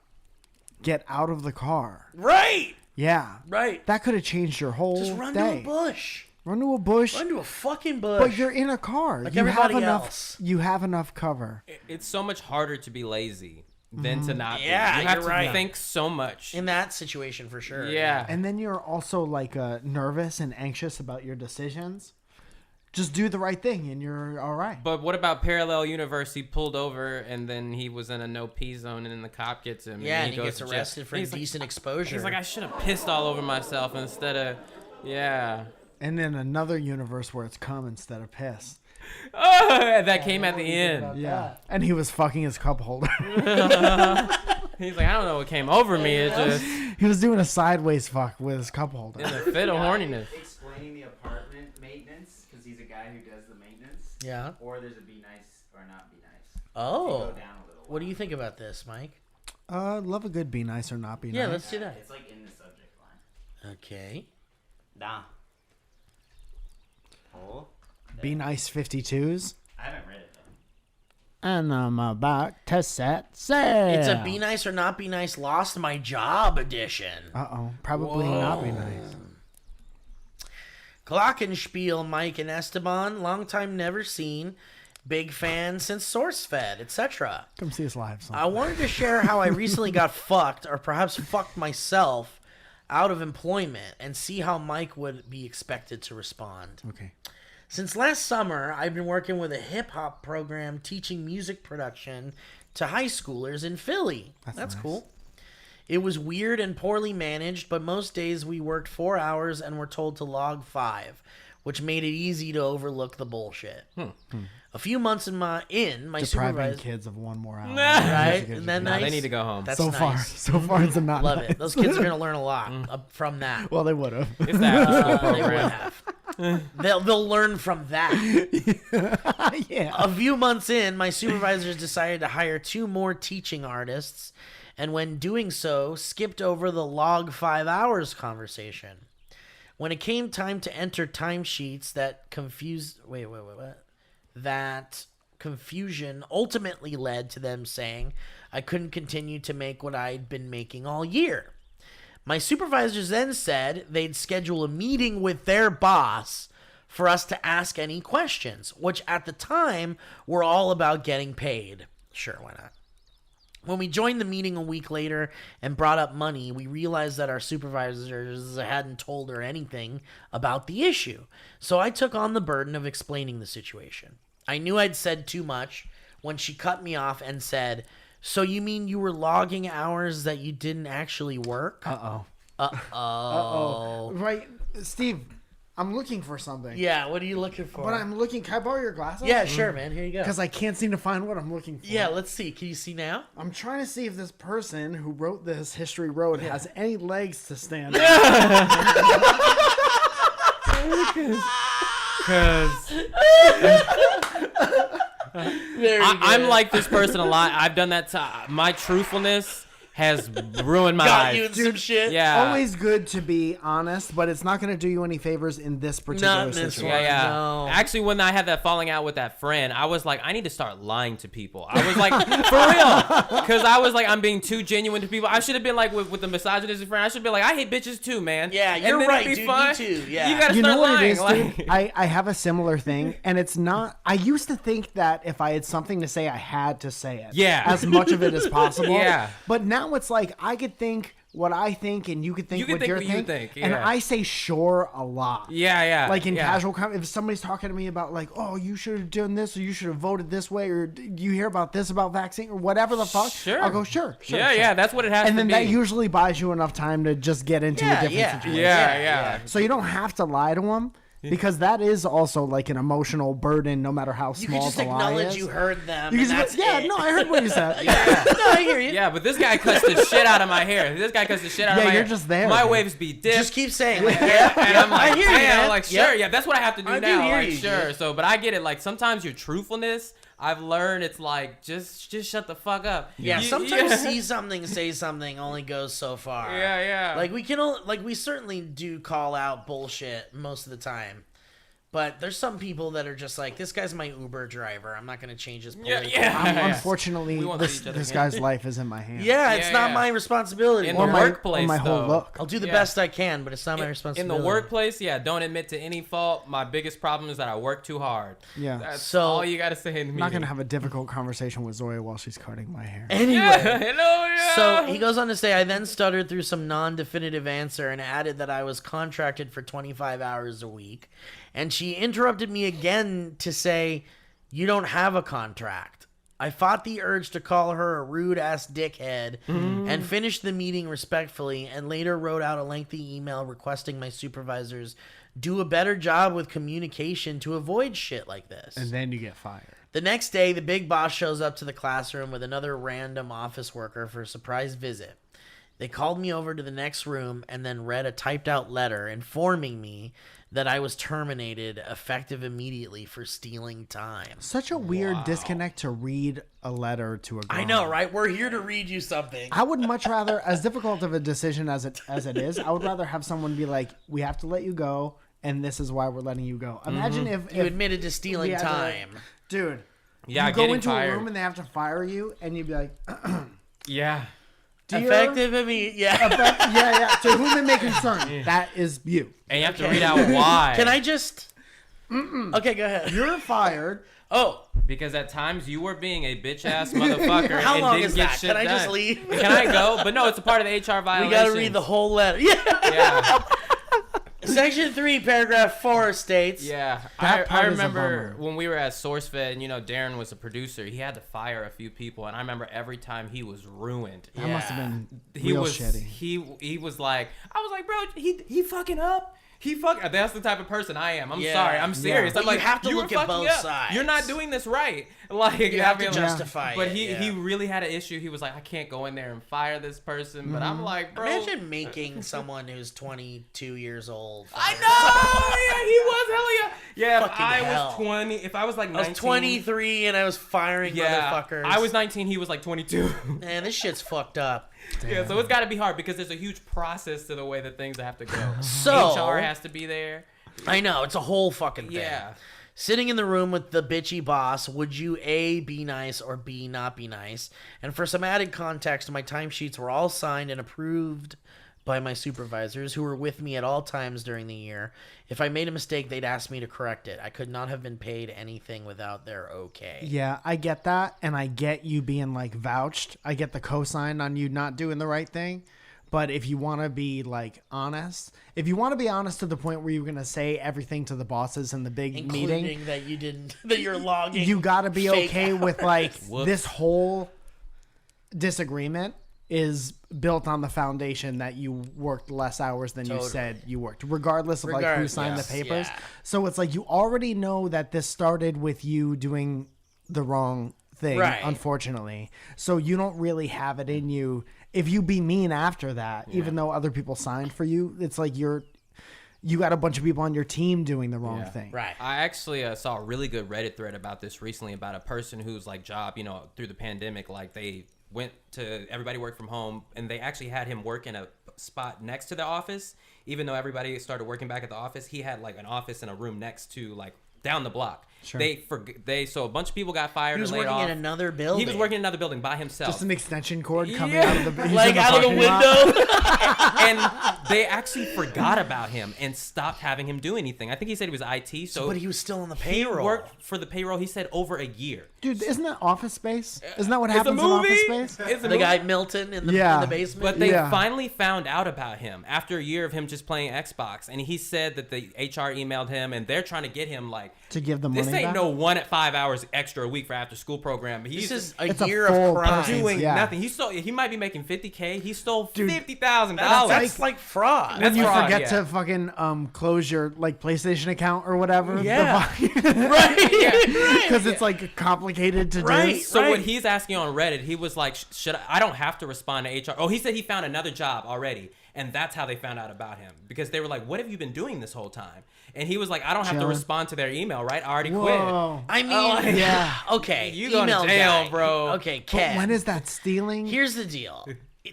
Speaker 4: get out of the car.
Speaker 3: Right!
Speaker 4: Yeah.
Speaker 3: Right.
Speaker 4: That could have changed your whole
Speaker 3: Just run
Speaker 4: day.
Speaker 3: to a bush.
Speaker 4: Run to a bush.
Speaker 3: Run to a fucking bush.
Speaker 4: But you're in a car.
Speaker 3: Like
Speaker 4: you
Speaker 3: everybody
Speaker 4: have enough,
Speaker 3: else.
Speaker 4: You have enough cover.
Speaker 2: It's so much harder to be lazy than to not be.
Speaker 3: Yeah,
Speaker 2: you have
Speaker 3: you're
Speaker 2: to
Speaker 3: right.
Speaker 2: think so much.
Speaker 3: In that situation, for sure.
Speaker 2: Yeah.
Speaker 4: And then you're also like nervous and anxious about your decisions. Just do the right thing and you're all right.
Speaker 2: But what about parallel universe? He pulled over and then he was in a no pee zone, and then the cop gets him.
Speaker 3: Yeah, and he
Speaker 2: goes
Speaker 3: gets
Speaker 2: to jail.
Speaker 3: arrested for
Speaker 2: He's
Speaker 3: indecent exposure.
Speaker 2: He's like, I should have pissed all over myself instead of, yeah.
Speaker 4: And then another universe where it's cum instead of piss.
Speaker 2: Oh, that came at the end.
Speaker 4: Yeah. And he was fucking his cup holder.
Speaker 2: He's like, I don't know what came over me. It just
Speaker 4: He was doing a sideways fuck with his cup holder.
Speaker 2: in a fit of horniness.
Speaker 8: Explaining the apartment maintenance, because he's a guy who does the maintenance.
Speaker 3: Yeah.
Speaker 8: Or there's a be nice or not be nice.
Speaker 3: Oh.
Speaker 8: Go down a little
Speaker 3: What do you think about this, Mike?
Speaker 4: Love a good be nice or not be
Speaker 3: Yeah,
Speaker 4: nice.
Speaker 3: let's do that.
Speaker 8: It's like in the subject line.
Speaker 3: Okay.
Speaker 8: Nah. Oh.
Speaker 4: Be nice 52s.
Speaker 8: I haven't read it though.
Speaker 4: And I'm about to set sail.
Speaker 3: It's a be nice or not be nice lost my job edition.
Speaker 4: Uh-oh. Probably not be nice.
Speaker 3: Glockenspiel, Mike and Esteban, long time never seen, big fan since SourceFed, etc.
Speaker 4: Come see us live.
Speaker 3: I wanted to share how I recently got fucked, or perhaps fucked myself, out of employment, and see how Mike would be expected to respond.
Speaker 4: Okay.
Speaker 3: Since last summer, I've been working with a hip-hop program teaching music production to high schoolers in Philly. That's
Speaker 4: nice.
Speaker 3: cool. It was weird and poorly managed, but most days we worked 4 hours and were told to log 5, which made it easy to overlook the bullshit. A few months in my
Speaker 4: Depriving
Speaker 3: supervisor...
Speaker 4: kids of one more hour.
Speaker 3: Right? Isn't that
Speaker 2: No,
Speaker 3: nice?
Speaker 2: they need to go home.
Speaker 3: That's
Speaker 4: So
Speaker 3: nice.
Speaker 4: far it's a not
Speaker 3: Love
Speaker 4: nice.
Speaker 3: it. Those kids are going to learn a lot from that.
Speaker 4: Well, they would have.
Speaker 2: It's the after school
Speaker 3: They would
Speaker 2: program.
Speaker 3: have. They'll learn from that.
Speaker 4: Yeah.
Speaker 3: A few months in, my supervisors decided to hire 2 more teaching artists and when doing so, skipped over the log 5 hours conversation. When it came time to enter timesheets, that confusion ultimately led to them saying I couldn't continue to make what I'd been making all year. My supervisors then said they'd schedule a meeting with their boss for us to ask any questions, which at the time were all about getting paid. Sure, why not? When we joined the meeting a week later and brought up money, we realized that our supervisors hadn't told her anything about the issue. So I took on the burden of explaining the situation. I knew I'd said too much when she cut me off and said, "So you mean you were logging hours that you didn't actually work?" Uh-oh.
Speaker 4: Right, Steve, I'm looking for something.
Speaker 3: Yeah, what are you looking for?
Speaker 4: But I'm looking. Can I borrow your glasses?
Speaker 3: Yeah, sure, man. Here you go.
Speaker 4: Because I can't seem to find what I'm looking for.
Speaker 3: Yeah, let's see. Can you see now?
Speaker 4: I'm trying to see if this person who wrote this History Road has any legs to stand on.
Speaker 2: Because I'm like this person a lot. I've done that. My truthfulness has ruined my
Speaker 3: Got
Speaker 2: life.
Speaker 3: you in some shit?
Speaker 2: Yeah.
Speaker 4: Always good to be honest, but it's not going to do you any favors in this particular
Speaker 3: Not in this
Speaker 4: situation.
Speaker 3: one.
Speaker 2: Yeah.
Speaker 3: No.
Speaker 2: Actually, when I had that falling out with that friend, I was like, I need to start lying to people. I was like, for real. Because I was like, I'm being too genuine to people. I should have been like with the misogynistic friend. I should be like, I hate bitches too, man.
Speaker 3: Yeah,
Speaker 2: And
Speaker 3: you're
Speaker 2: then
Speaker 3: right,
Speaker 2: it'd be
Speaker 3: dude.
Speaker 2: fun.
Speaker 3: Me too. Yeah.
Speaker 2: You gotta
Speaker 4: You
Speaker 2: start
Speaker 4: know what
Speaker 2: lying.
Speaker 4: it is,
Speaker 2: like,
Speaker 4: dude? I have a similar thing, and it's not... I used to think that if I had something to say, I had to say it.
Speaker 2: Yeah.
Speaker 4: As much of it as possible.
Speaker 2: Yeah.
Speaker 4: But now it's like, I could think what I think, and you could think what you think. And
Speaker 2: yeah.
Speaker 4: I say sure a lot.
Speaker 2: Yeah.
Speaker 4: Like in
Speaker 2: yeah.
Speaker 4: casual if somebody's talking to me about like, oh, you should have done this, or you should have voted this way, or you hear about this about vaccine, or whatever the fuck,
Speaker 2: Sure.
Speaker 4: I'll go, sure.
Speaker 2: Yeah, that's what it has
Speaker 4: And
Speaker 2: to
Speaker 4: then
Speaker 2: be.
Speaker 4: that usually buys you enough time to just get into a different situation.
Speaker 2: Yeah.
Speaker 4: So you don't have to lie to them, because that is also like an emotional burden, no matter how
Speaker 3: You
Speaker 4: small
Speaker 3: can just
Speaker 4: the lie
Speaker 3: acknowledge
Speaker 4: is.
Speaker 3: you heard them.
Speaker 4: You
Speaker 3: and
Speaker 4: can
Speaker 3: that's
Speaker 4: just, yeah,
Speaker 3: it.
Speaker 4: no, I heard what you said.
Speaker 3: No, I hear you.
Speaker 2: Yeah, but this guy cuts the shit out of my hair. This guy cuts the shit out of
Speaker 4: Yeah,
Speaker 2: my hair.
Speaker 4: you're just there,
Speaker 2: My
Speaker 4: dude.
Speaker 2: waves be dipped.
Speaker 3: Just keep saying, like, yeah,
Speaker 2: And I'm like,
Speaker 3: I hear you,
Speaker 2: damn,
Speaker 3: man.
Speaker 2: like,
Speaker 3: Yep.
Speaker 2: sure, yeah, that's what I have to do
Speaker 3: I do
Speaker 2: now.
Speaker 3: hear
Speaker 2: Like,
Speaker 3: you,
Speaker 2: sure.
Speaker 3: dude.
Speaker 2: So, but I get it. Like, sometimes your truthfulness, I've learned it's like, just shut the fuck up.
Speaker 3: Yeah,
Speaker 2: You-
Speaker 3: sometimes see something, say something only goes so far.
Speaker 2: Yeah.
Speaker 3: Like we certainly do call out bullshit most of the time. But there's some people that are just like, this guy's my Uber driver. I'm not going to change his political
Speaker 4: Unfortunately,
Speaker 2: We won't see
Speaker 4: this
Speaker 2: each other
Speaker 4: this
Speaker 2: again.
Speaker 4: guy's life is in my hands.
Speaker 3: Yeah, it's
Speaker 2: Yeah,
Speaker 3: not
Speaker 2: yeah.
Speaker 3: my responsibility.
Speaker 2: In
Speaker 4: Or
Speaker 2: the
Speaker 4: my,
Speaker 2: workplace,
Speaker 4: or my whole
Speaker 2: though.
Speaker 4: look.
Speaker 3: I'll do the
Speaker 2: Yeah.
Speaker 3: best I can, but it's not my
Speaker 2: In
Speaker 3: responsibility.
Speaker 2: the workplace, yeah, don't admit to any fault. My biggest problem is that I work too hard.
Speaker 4: Yeah.
Speaker 2: That's
Speaker 3: So-
Speaker 2: all you got to say in the meeting.
Speaker 4: I'm not gonna have a difficult conversation with Zoya while she's cutting my hair.
Speaker 3: Anyway.
Speaker 2: Yeah.
Speaker 3: So he goes on to say, I then stuttered through some non-definitive answer and added that I was contracted for 25 hours a week. And she interrupted me again to say, you don't have a contract. I fought the urge to call her a rude-ass dickhead and finished the meeting respectfully, and later wrote out a lengthy email requesting my supervisors do a better job with communication to avoid shit like this.
Speaker 4: And then you get fired.
Speaker 3: The next day, the big boss shows up to the classroom with another random office worker for a surprise visit. They called me over to the next room and then read a typed out letter informing me that I was terminated effective immediately for stealing time.
Speaker 4: Such a weird disconnect to read a letter to a girl.
Speaker 3: I know, right? We're here to read you something.
Speaker 4: I would much rather, as difficult of a decision as it is, I would rather have someone be like, we have to let you go, and this is why we're letting you go. Imagine if
Speaker 3: You
Speaker 4: if
Speaker 3: admitted to stealing
Speaker 4: we had to,
Speaker 3: time.
Speaker 4: dude.
Speaker 2: Yeah,
Speaker 4: you go
Speaker 2: getting
Speaker 4: into
Speaker 2: fired.
Speaker 4: a room and they have to fire you, and you'd be like,
Speaker 2: Yeah.
Speaker 4: dear,
Speaker 3: Effective, I mean, yeah.
Speaker 4: yeah. To whom it may concern, that is you.
Speaker 2: And you have to read out why.
Speaker 3: Can I just... Okay, go ahead.
Speaker 4: You're fired.
Speaker 3: Oh,
Speaker 2: Because at times you were being a bitch ass motherfucker
Speaker 3: How
Speaker 2: and
Speaker 3: long
Speaker 2: didn't
Speaker 3: is
Speaker 2: get
Speaker 3: that?
Speaker 2: shit
Speaker 3: Can I
Speaker 2: done.
Speaker 3: just leave?
Speaker 2: Can I go? But no, it's a part of the HR violation.
Speaker 3: we gotta read the whole letter. Yeah.
Speaker 2: Yeah.
Speaker 3: Section 3, paragraph 4 states...
Speaker 2: Yeah,
Speaker 4: That
Speaker 2: I
Speaker 4: part is a
Speaker 2: remember
Speaker 4: bummer.
Speaker 2: when we were at SourceFed, and Darren was a producer. He had to fire a few people, and I remember every time he was ruined.
Speaker 4: That must have been
Speaker 2: He
Speaker 4: real
Speaker 2: was
Speaker 4: shitty.
Speaker 2: he was like, I was like, bro, he fucking up. That's the type of person I am. I'm
Speaker 3: Yeah.
Speaker 2: sorry. I'm serious.
Speaker 3: But
Speaker 2: I'm like,
Speaker 3: you have to
Speaker 2: were
Speaker 3: look at
Speaker 2: fucking
Speaker 3: both
Speaker 2: up.
Speaker 3: sides.
Speaker 2: You're not doing this right. Like
Speaker 3: You have to
Speaker 2: I mean,
Speaker 3: justify
Speaker 2: But
Speaker 3: it,
Speaker 2: he
Speaker 3: yeah.
Speaker 2: really had an issue. He was like, I can't go in there and fire this person. But I'm like, bro.
Speaker 3: Imagine making someone who's 22 years old.
Speaker 2: I know. Yeah, he was hell Yeah, if
Speaker 3: Fucking
Speaker 2: I
Speaker 3: hell.
Speaker 2: was 20, if I was like 19.
Speaker 3: I was 23 and I was firing motherfuckers.
Speaker 2: I was 19, he was like 22.
Speaker 3: Man, this shit's fucked up.
Speaker 2: Yeah, so it's got to be hard because there's a huge process to the way that things have to go.
Speaker 3: So
Speaker 2: HR has to be there.
Speaker 3: I know, it's a whole fucking thing.
Speaker 2: Yeah.
Speaker 3: Sitting in the room with the bitchy boss, would you A, be nice, or B, not be nice? And for some added context, my timesheets were all signed and approved by my supervisors who were with me at all times during the year. If I made a mistake, they'd ask me to correct it. I could not have been paid anything without their okay.
Speaker 4: Yeah, I get that, and I get you being like vouched. I get the cosign on you not doing the right thing. But if you want to be like honest, if you want to be honest to the point where you're gonna say everything to the bosses in the big
Speaker 3: Including
Speaker 4: meeting,
Speaker 3: that you didn't, that you're logging.
Speaker 4: you got to be
Speaker 3: fake
Speaker 4: okay with like
Speaker 2: Whoops.
Speaker 4: this whole disagreement is built on the foundation that you worked less hours than you said you worked, regardless of like who signed the papers.
Speaker 3: yeah.
Speaker 4: So it's like you already know that this started with you doing the wrong thing,
Speaker 3: Right.
Speaker 4: unfortunately. So you don't really have it in you. If you be mean after that, even though other people signed for you, it's like you got a bunch of people on your team doing the wrong thing.
Speaker 3: Right.
Speaker 2: I actually saw a really good Reddit thread about this recently about a person whose like job, you know, through the pandemic, like they went to everybody worked from home and they actually had him work in a spot next to the office. Even though everybody started working back at the office, he had like an office and a room next to like down the block.
Speaker 4: Sure.
Speaker 2: So a bunch of people got fired.
Speaker 3: He was
Speaker 2: or laid
Speaker 3: working
Speaker 2: off.
Speaker 3: in another building.
Speaker 2: He was working in another building by himself.
Speaker 4: Just an extension cord coming
Speaker 2: Yeah.
Speaker 4: out of the
Speaker 3: like out of the window.
Speaker 2: And they actually forgot about him and stopped having him do anything. I think he said he was IT. So
Speaker 3: But he was still on the
Speaker 2: he
Speaker 3: payroll.
Speaker 2: worked for the payroll. He said over a year.
Speaker 4: Dude, isn't that Office Space? Isn't that what
Speaker 2: It's a
Speaker 4: happens in
Speaker 2: movie.
Speaker 4: Office Space?
Speaker 2: It's a
Speaker 3: The
Speaker 2: movie.
Speaker 3: guy Milton in the
Speaker 4: Yeah.
Speaker 3: basement.
Speaker 2: But they
Speaker 4: Yeah.
Speaker 2: finally found out about him after a year of him just playing Xbox, and he said that the HR emailed him, and they're trying to get him like
Speaker 4: To give the money
Speaker 2: this ain't
Speaker 4: back?
Speaker 2: no 1 at 5 hours extra a week for after school program. He's
Speaker 3: This is a
Speaker 4: It's a
Speaker 3: year
Speaker 4: full
Speaker 3: of crime.
Speaker 4: person.
Speaker 2: doing
Speaker 4: Yeah.
Speaker 2: nothing. He might be making $50K. He stole
Speaker 4: Dude,
Speaker 2: $50,000.
Speaker 3: That's like fraud.
Speaker 2: That's
Speaker 4: When you
Speaker 2: fraud,
Speaker 4: forget
Speaker 2: yeah.
Speaker 4: to fucking close your like PlayStation account or whatever.
Speaker 3: Yeah.
Speaker 4: Right. Because it's like complicated to
Speaker 3: Right.
Speaker 4: do.
Speaker 2: So what he's asking on Reddit, he was like, "Should I don't have to respond to HR?" Oh, he said he found another job already, and that's how they found out about him because they were like, "What have you been doing this whole time?" And he was like, "I don't have to
Speaker 4: Chilling.
Speaker 2: respond to their email, right? I already
Speaker 4: Whoa.
Speaker 3: I mean,
Speaker 4: Yeah.
Speaker 3: okay.
Speaker 2: You going to
Speaker 3: email
Speaker 2: jail,
Speaker 3: guy.
Speaker 2: bro.
Speaker 3: Okay,
Speaker 4: But
Speaker 3: Ken.
Speaker 4: when is that stealing?
Speaker 3: Here's the deal.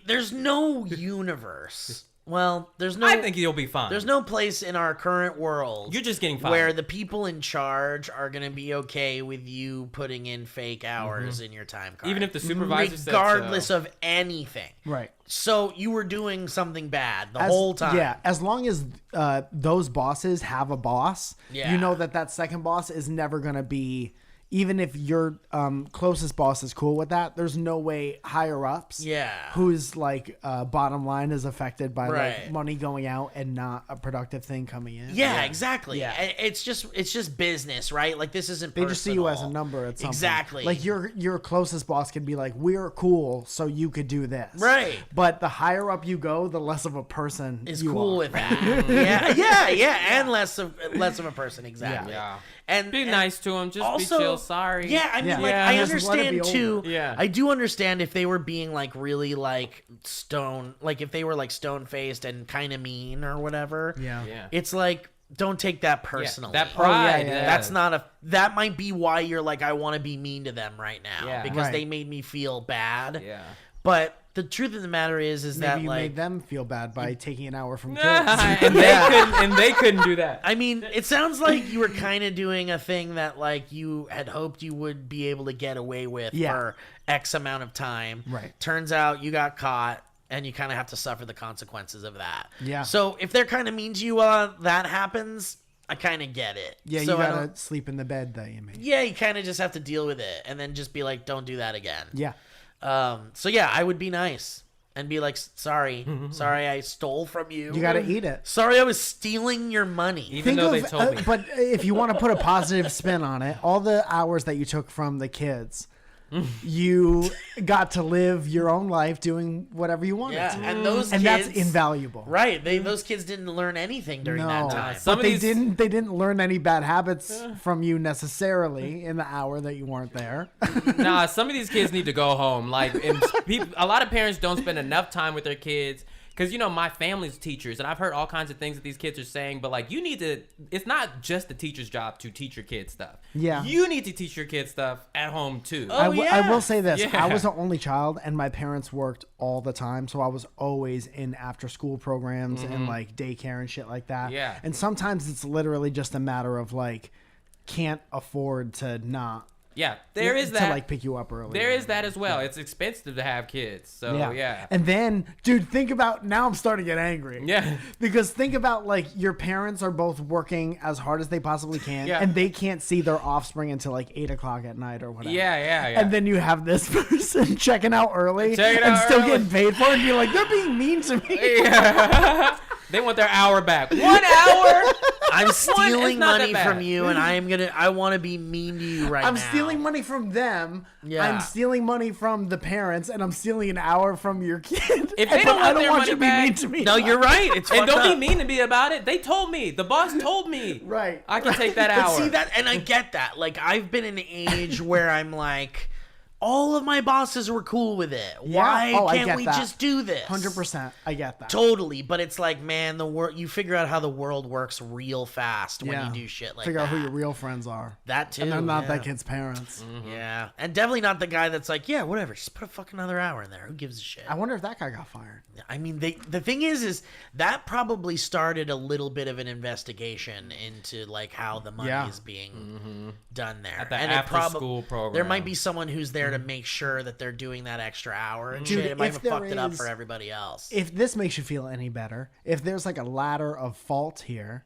Speaker 3: There's no universe. Well, there's no.
Speaker 2: I think you'll be fine.
Speaker 3: There's no place in our current world.
Speaker 2: You're just getting fired.
Speaker 3: where the people in charge are going to be okay with you putting in fake hours in your time card.
Speaker 2: Even if the supervisor said
Speaker 3: regardless
Speaker 2: so.
Speaker 3: of anything.
Speaker 4: Right.
Speaker 3: So you were doing something bad the whole time.
Speaker 4: Yeah, as long as those bosses have a boss,
Speaker 3: Yeah.
Speaker 4: you know that second boss is never going to be, even if your closest boss is cool with that, there's no way higher ups
Speaker 3: Yeah.
Speaker 4: whose like bottom line is affected by
Speaker 3: Right.
Speaker 4: like money going out and not a productive thing coming in.
Speaker 3: Yeah, exactly.
Speaker 4: Yeah.
Speaker 3: And it's just business, right? Like this isn't
Speaker 4: They just see you as a
Speaker 3: personal.
Speaker 4: number at some point.
Speaker 3: Exactly.
Speaker 4: Like your closest boss can be like, we're cool, so you could do this.
Speaker 3: Right.
Speaker 4: But the higher up you go, the less of a person
Speaker 3: is
Speaker 4: you
Speaker 3: cool
Speaker 4: are.
Speaker 3: with that. yeah, and less of a person, exactly.
Speaker 2: Yeah.
Speaker 3: And
Speaker 2: Be
Speaker 3: and
Speaker 2: nice to him. Just
Speaker 3: also,
Speaker 2: be chill. Sorry.
Speaker 3: Yeah, I mean,
Speaker 4: Yeah.
Speaker 3: like
Speaker 2: Yeah,
Speaker 3: I
Speaker 4: just let it
Speaker 3: understand
Speaker 4: be
Speaker 3: too.
Speaker 4: over.
Speaker 2: Yeah.
Speaker 3: I do understand if they were being like really like if they were like stone faced and kind of mean or whatever.
Speaker 4: Yeah.
Speaker 2: Yeah.
Speaker 3: It's like don't take that personally.
Speaker 2: That pride.
Speaker 4: yeah.
Speaker 3: That's not that might be why you're like, I want to be mean to them right now
Speaker 2: Yeah.
Speaker 3: because
Speaker 4: Right.
Speaker 3: they made me feel bad.
Speaker 2: Yeah.
Speaker 3: But the truth of the matter is
Speaker 4: Maybe
Speaker 3: that
Speaker 4: you
Speaker 3: like
Speaker 4: made them feel bad by taking an hour from kids.
Speaker 2: and they couldn't do that.
Speaker 3: I mean, it sounds like you were kind of doing a thing that like you had hoped you would be able to get away with
Speaker 4: Yeah.
Speaker 3: for X amount of time.
Speaker 4: Right.
Speaker 3: Turns out you got caught and you kind of have to suffer the consequences of that.
Speaker 4: Yeah.
Speaker 3: So if they're kind of mean to you while that happens, I kind of get it.
Speaker 4: Yeah,
Speaker 3: so
Speaker 4: you
Speaker 3: I
Speaker 4: gotta
Speaker 3: don't-
Speaker 4: sleep in the bed that you made.
Speaker 3: Yeah, you kind of just have to deal with it and then just be like, don't do that again.
Speaker 4: Yeah.
Speaker 3: So yeah, I would be nice and be like, sorry I stole from you.
Speaker 4: You gotta eat it.
Speaker 3: Sorry I was stealing your money.
Speaker 2: Even though they told me.
Speaker 4: But if you want to put a positive spin on it, all the hours that you took from the kids, you got to live your own life doing whatever you wanted
Speaker 3: Yeah,
Speaker 4: to.
Speaker 3: and those
Speaker 4: And
Speaker 3: kids,
Speaker 4: that's invaluable.
Speaker 3: Right, those kids didn't learn anything during that time.
Speaker 2: Some
Speaker 4: But
Speaker 2: of
Speaker 4: they
Speaker 2: these-
Speaker 4: didn't learn any bad habits from you necessarily in the hour that you weren't there.
Speaker 2: Nah, some of these kids need to go home. Like, and a lot of parents don't spend enough time with their kids Because, you know, my family's teachers, and I've heard all kinds of things that these kids are saying, but, like, you need to, it's not just the teacher's job to teach your kids stuff.
Speaker 4: Yeah.
Speaker 2: You need to teach your kids stuff at home, too.
Speaker 4: I will say this.
Speaker 2: Yeah.
Speaker 4: I was the only child, and my parents worked all the time, so I was always in after-school programs and, like, daycare and shit like that.
Speaker 2: Yeah.
Speaker 4: And sometimes it's literally just a matter of, like, can't afford to not.
Speaker 2: Yeah, there is that.
Speaker 4: To, like, pick you up early.
Speaker 2: There is that as well. It's expensive to have kids. So, yeah.
Speaker 4: And then, dude, think about, now I'm starting to get angry.
Speaker 2: Yeah.
Speaker 4: Because think about, like, your parents are both working as hard as they possibly can,
Speaker 2: Yeah.
Speaker 4: and they can't see their offspring until, like, 8 o'clock at night or whatever.
Speaker 2: Yeah.
Speaker 4: And then you have this person checking out early
Speaker 2: Checking
Speaker 4: and
Speaker 2: out
Speaker 4: still
Speaker 2: early.
Speaker 4: getting paid for it, and you're like, they're being mean to me.
Speaker 2: Yeah. They want their hour back. 1 hour?
Speaker 3: I'm stealing
Speaker 2: It's not that
Speaker 3: money
Speaker 2: bad.
Speaker 3: from you, and I want to be mean to you right now.
Speaker 4: I'm stealing money from them.
Speaker 3: Yeah.
Speaker 4: I'm stealing money from the parents, and I'm stealing an hour from your kid.
Speaker 2: If they don't
Speaker 4: I
Speaker 2: want
Speaker 4: don't
Speaker 2: their
Speaker 4: want
Speaker 2: money
Speaker 4: you to be
Speaker 2: back-
Speaker 4: mean to me.
Speaker 3: No, you're right. It's
Speaker 2: And
Speaker 3: fucked
Speaker 2: don't
Speaker 3: up.
Speaker 2: be mean to me about it. They told me. The boss told me.
Speaker 4: Right.
Speaker 2: I can take that
Speaker 3: But
Speaker 2: hour.
Speaker 3: see that, and I get that. Like, I've been in an age where I'm like, all of my bosses were cool with it. Why
Speaker 4: Oh, I
Speaker 3: can't
Speaker 4: get
Speaker 3: we
Speaker 4: that.
Speaker 3: just do this?
Speaker 4: 100%. I get that.
Speaker 3: Totally, but it's like, man, the world. You figure out how the world works real fast when
Speaker 4: Yeah.
Speaker 3: you do shit like
Speaker 4: Figure
Speaker 3: that.
Speaker 4: out who your real friends are.
Speaker 3: That too.
Speaker 4: And they're not
Speaker 3: yeah.
Speaker 4: that kid's parents.
Speaker 3: Yeah, and definitely not the guy that's like, yeah, whatever, just put a fucking another hour in there. Who gives a shit?
Speaker 4: I wonder if that guy got fired.
Speaker 3: I mean, the thing is that probably started a little bit of an investigation into like how the money
Speaker 4: Yeah.
Speaker 3: is being done there.
Speaker 2: At the
Speaker 3: and
Speaker 2: after-school program.
Speaker 3: There might be someone who's there to make sure that they're doing that extra hour and
Speaker 4: Dude,
Speaker 3: shit. It might
Speaker 4: if
Speaker 3: have
Speaker 4: there
Speaker 3: fucked it up
Speaker 4: is-
Speaker 3: for everybody else.
Speaker 4: If this makes you feel any better, if there's like a ladder of fault here,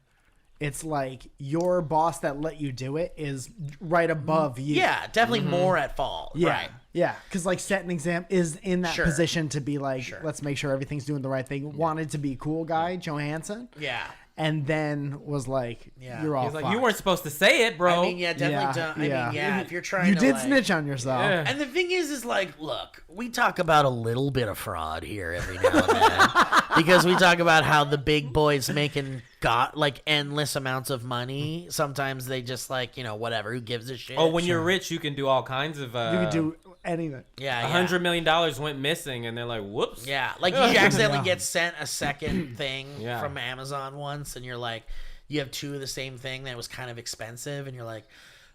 Speaker 4: it's like your boss that let you do it is right above you.
Speaker 3: Yeah, definitely more at fault.
Speaker 4: Yeah.
Speaker 3: Right.
Speaker 4: Yeah. Because like setting exam is in that
Speaker 3: Sure.
Speaker 4: position to be like,
Speaker 3: Sure.
Speaker 4: let's make sure everything's doing the right thing. Wanted to be cool guy, Johansson.
Speaker 3: Yeah.
Speaker 4: And then was like,
Speaker 3: Yeah.
Speaker 4: you're all
Speaker 2: He's like,
Speaker 4: fucked.
Speaker 2: you weren't supposed to say it, bro.
Speaker 3: I mean, yeah, definitely.
Speaker 4: Yeah,
Speaker 3: I mean,
Speaker 4: yeah.
Speaker 3: yeah. If you're trying,
Speaker 4: You
Speaker 3: to,
Speaker 4: did
Speaker 3: like,
Speaker 4: snitch on yourself.
Speaker 2: Yeah.
Speaker 3: And the thing is like, look, we talk about a little bit of fraud here every now and then because we talk about how the big boys making like endless amounts of money. Sometimes they just like, whatever. Who gives a shit?
Speaker 2: Oh, when you're rich, you can do all kinds of.
Speaker 4: You can do anything.
Speaker 3: yeah,
Speaker 2: $100 million went missing, and they're like, "Whoops."
Speaker 3: Yeah, like you accidentally get sent a second thing
Speaker 2: Yeah.
Speaker 3: from Amazon once, and you're like, you have two of the same thing that was kind of expensive, and you're like,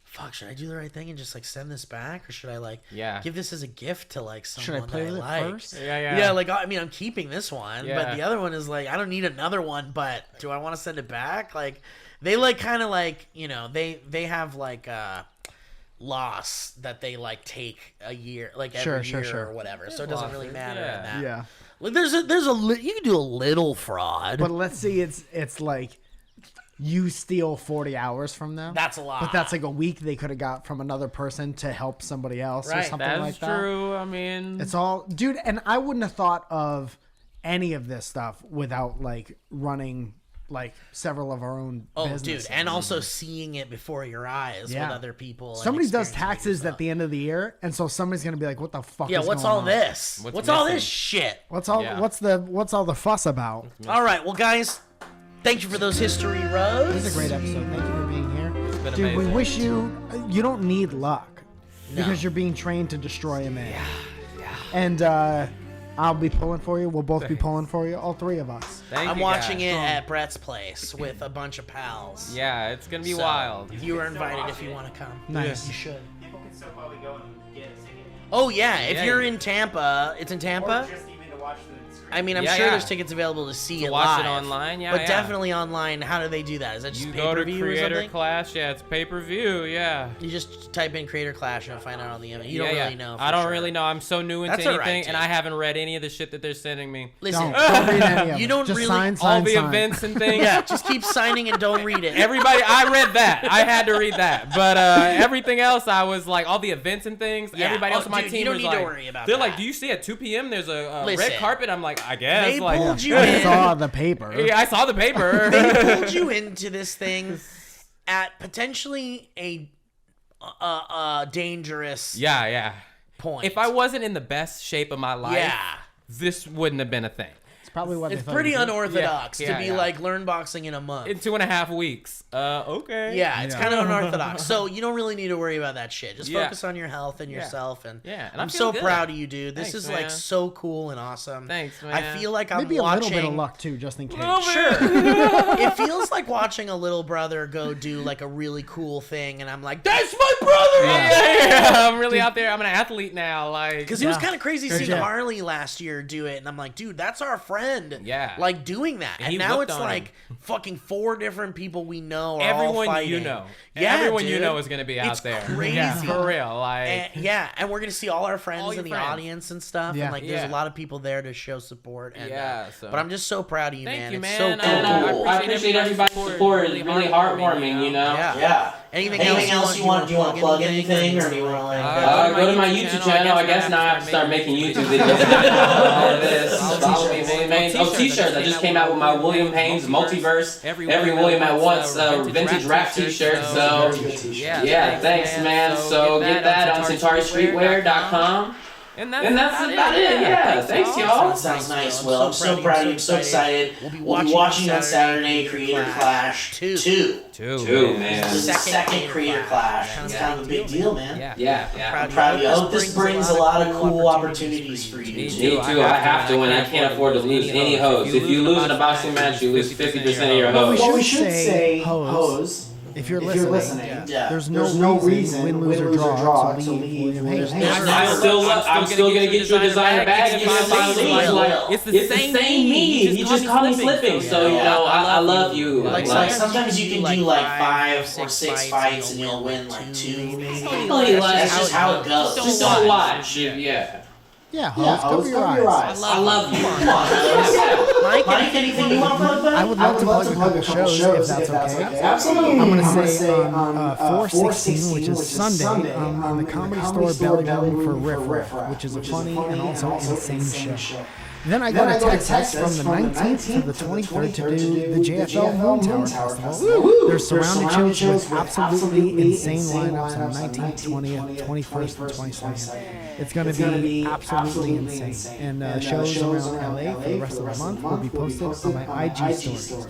Speaker 3: fuck, should I do the right thing and just like send this back, or should I like give this as a gift to like someone
Speaker 4: play
Speaker 3: that
Speaker 4: with
Speaker 3: I
Speaker 4: it
Speaker 3: like?
Speaker 4: first?
Speaker 2: Yeah.
Speaker 3: Like, I mean, I'm keeping this one, but
Speaker 2: Yeah.
Speaker 3: the other one is like, I don't need another one, but do I want to send it back? Like, they like kind of like, they have like loss that they like take a year, like every year or whatever, so it doesn't really
Speaker 2: losses,
Speaker 3: matter
Speaker 2: yeah.
Speaker 3: in that.
Speaker 4: Yeah.
Speaker 3: Like, you can do a little fraud.
Speaker 4: But let's see, it's like you steal 40 hours from them.
Speaker 3: That's a lot.
Speaker 4: But that's like a week they could have got from another person to help somebody else or
Speaker 3: Right.
Speaker 4: something
Speaker 2: That's
Speaker 4: like that.
Speaker 2: true. I mean,
Speaker 4: It's all, dude, and I wouldn't have thought of any of this stuff without like running like several of our own businesses.
Speaker 3: Dude, and also seeing it before your eyes
Speaker 4: Yeah.
Speaker 3: with other people. and
Speaker 4: Somebody does
Speaker 3: experiencing it
Speaker 4: taxes
Speaker 3: yourself.
Speaker 4: at the end of the year, and so somebody's gonna be like, "What the fuck?
Speaker 3: Yeah,
Speaker 4: is
Speaker 3: what's
Speaker 4: going
Speaker 3: all
Speaker 4: on?
Speaker 3: this?
Speaker 2: What's
Speaker 3: What's all
Speaker 2: missing?
Speaker 3: this shit?
Speaker 4: What's all?
Speaker 2: Yeah.
Speaker 4: What's all the fuss about?"
Speaker 3: All right, well, guys, thank you for those history roads.
Speaker 4: This is a great episode. Thank you for being here,
Speaker 2: been
Speaker 4: dude. We
Speaker 2: amazing.
Speaker 4: wish you don't need luck because you're being trained to destroy a man. Yeah. And I'll be pulling for you. We'll both be pulling for you. All three of us.
Speaker 2: thank
Speaker 3: I'm
Speaker 2: you,
Speaker 3: watching
Speaker 2: guys.
Speaker 3: it at Brett's place with a bunch of pals.
Speaker 2: Yeah, it's gonna be
Speaker 3: So,
Speaker 2: wild.
Speaker 3: You are invited if you want to come.
Speaker 4: Nice.
Speaker 3: You should.
Speaker 8: People can still probably go and get a ticket.
Speaker 3: Oh, yeah. If
Speaker 2: Yeah,
Speaker 3: you're
Speaker 2: you-
Speaker 3: in Tampa, it's in Tampa.
Speaker 8: Or just even to watch the screen.
Speaker 3: I mean, I'm
Speaker 2: Yeah,
Speaker 3: sure
Speaker 2: yeah.
Speaker 3: there's tickets available to see it
Speaker 2: watch it
Speaker 3: live.
Speaker 2: online, yeah,
Speaker 3: But
Speaker 2: yeah.
Speaker 3: definitely online. How do they do that? Is that just
Speaker 2: You
Speaker 3: pay
Speaker 2: go
Speaker 3: per
Speaker 2: to
Speaker 3: view or
Speaker 2: Creator
Speaker 3: something?
Speaker 2: Clash. Yeah, it's pay-per-view. Yeah.
Speaker 3: You just type in Creator Clash and find out on the internet. You don't
Speaker 2: yeah,
Speaker 3: really know.
Speaker 2: I
Speaker 3: for
Speaker 2: don't
Speaker 3: sure.
Speaker 2: really know. I'm so new into
Speaker 3: That's all right,
Speaker 2: anything, and
Speaker 3: dude.
Speaker 2: I haven't read any of the shit that they're sending me.
Speaker 3: Listen,
Speaker 4: Don't read any of
Speaker 3: You
Speaker 4: it.
Speaker 3: don't
Speaker 4: Just
Speaker 3: really-
Speaker 4: sign,
Speaker 2: All
Speaker 4: sign,
Speaker 2: the
Speaker 4: sign.
Speaker 2: events and things.
Speaker 3: yeah, just keep signing and don't read it.
Speaker 2: Everybody, I read that. I had to read that. But everything else, I was like, all the events and things.
Speaker 3: Yeah.
Speaker 2: Everybody else
Speaker 3: Oh,
Speaker 2: on my
Speaker 3: dude,
Speaker 2: team
Speaker 3: you don't
Speaker 2: was
Speaker 3: need to
Speaker 2: like,
Speaker 3: worry about
Speaker 2: they're
Speaker 3: that.
Speaker 2: like, do you see at 2 p.m. there's a
Speaker 3: Listen.
Speaker 2: red carpet? I'm like, I guess.
Speaker 3: They
Speaker 2: like,
Speaker 3: pulled you
Speaker 4: I
Speaker 3: in.
Speaker 4: saw the paper.
Speaker 2: yeah, I saw the paper.
Speaker 3: They pulled you into this thing at potentially a dangerous
Speaker 2: yeah.
Speaker 3: point.
Speaker 2: If I wasn't in the best shape of my life,
Speaker 3: yeah,
Speaker 2: this wouldn't have been a thing.
Speaker 4: Probably what
Speaker 3: It's
Speaker 4: they thought
Speaker 3: pretty
Speaker 4: you did.
Speaker 3: unorthodox to
Speaker 2: Yeah,
Speaker 3: be
Speaker 2: yeah.
Speaker 3: like learn boxing in a month.
Speaker 2: In 2.5 weeks. Okay.
Speaker 3: Yeah, it's kind of unorthodox. So you don't really need to worry about that shit. Just
Speaker 2: Yeah.
Speaker 3: focus on your health and yourself. And
Speaker 2: Yeah, and
Speaker 3: I'm
Speaker 2: I
Speaker 3: so
Speaker 2: feel good.
Speaker 3: proud of you, dude. This
Speaker 2: Thanks,
Speaker 3: is like
Speaker 2: man.
Speaker 3: so cool and awesome.
Speaker 2: Thanks, man.
Speaker 3: I feel like I'm
Speaker 4: Maybe a
Speaker 3: watching.
Speaker 4: little bit of luck too, just in case.
Speaker 3: Sure. It feels like watching a little brother go do like a really cool thing, and I'm like, that's my brother.
Speaker 2: Yeah, I'm really out there. I'm an athlete now. Like,
Speaker 3: Because it was kind of crazy
Speaker 4: Good
Speaker 3: seeing
Speaker 4: job.
Speaker 3: Harley last year do it, and I'm like, dude, that's our friend.
Speaker 2: Yeah.
Speaker 3: Like doing that, and
Speaker 2: he
Speaker 3: now
Speaker 2: whipped
Speaker 3: it's
Speaker 2: on
Speaker 3: like fucking 4 different people we know are all
Speaker 2: everyone
Speaker 3: fighting.
Speaker 2: you know.
Speaker 3: Yeah,
Speaker 2: Everyone
Speaker 3: dude.
Speaker 2: you know is going to be out
Speaker 3: It's
Speaker 2: there.
Speaker 3: crazy.
Speaker 2: Yeah, for real. Like,
Speaker 3: And we're gonna see all our friends
Speaker 2: All
Speaker 3: in
Speaker 2: your
Speaker 3: the
Speaker 2: friends.
Speaker 3: audience and stuff,
Speaker 4: Yeah.
Speaker 3: and like there's
Speaker 2: Yeah.
Speaker 3: a lot of people there to show support. And,
Speaker 2: Yeah, so-
Speaker 3: but I'm just so proud of you,
Speaker 2: Thank
Speaker 3: man.
Speaker 2: you,
Speaker 3: It's
Speaker 2: man.
Speaker 3: so cool.
Speaker 2: I
Speaker 9: I appreciate everybody's support. It's really heartwarming, you know?
Speaker 3: Yeah. Anything else you want? Do you want to plug anything, or do you want to like?
Speaker 9: Go to my YouTube channel. I guess now I have to start making YouTube videos. All of this. Follow me, man. Oh, t-shirts. I just came out with my William Haynes Multiverse. Every William at Once vintage rap t-shirt. So, yeah, thanks, man. So get that on CentauriStreetwear.com.
Speaker 2: And
Speaker 9: And that's about it. Yeah, thanks, y'all.
Speaker 5: That sounds nice, Will. I'm so proud of you. I'm so excited. We'll be watching on Saturday Creator Clash 2.
Speaker 9: Two, man.
Speaker 5: This is the second Creator Clash. It's kind of a big deal, man.
Speaker 2: Yeah.
Speaker 5: I'm proud of you. I hope this brings a lot of cool opportunities for you.
Speaker 2: Me
Speaker 9: Me too. I have to win. I can't afford to lose any hoes. If you lose in a boxing match, you lose 50% of your hoes.
Speaker 4: Well,
Speaker 5: We should say hose.
Speaker 4: If you're
Speaker 5: If you're
Speaker 4: listening,
Speaker 5: listening,
Speaker 4: there's no reason, win, lose, or draw, to leave William Haynes.
Speaker 9: I'm still gonna get you a designer bag if you finally like.
Speaker 2: It's the
Speaker 9: It's the
Speaker 2: same
Speaker 9: same me. You just call me flipping. So you know, I love you.
Speaker 5: Like sometimes you can do like 5 or 6 fights and you'll win like 2 maybe. That's just how it goes.
Speaker 9: Just don't watch. Yeah.
Speaker 4: Yeah, cover your eyes.
Speaker 5: I love you. Come on, Hose. Mike, anything you want to plug?
Speaker 4: I would love to plug a couple shows if that's okay.
Speaker 5: Absolutely.
Speaker 4: I'm going to say on 4/16, which is Sunday, on the Comedy Store Belly Room for Riff, which is a funny and also insane show. Then I go to Texas from the 19th to the 23rd to do the JFL Moon Tower Festival. There's surrounded shows with absolutely insane lineups on the 19th, 20th, 21st, and 22nd. It's going to be absolutely insane. And shows around LA for the rest of the month will be posted on my IG stories.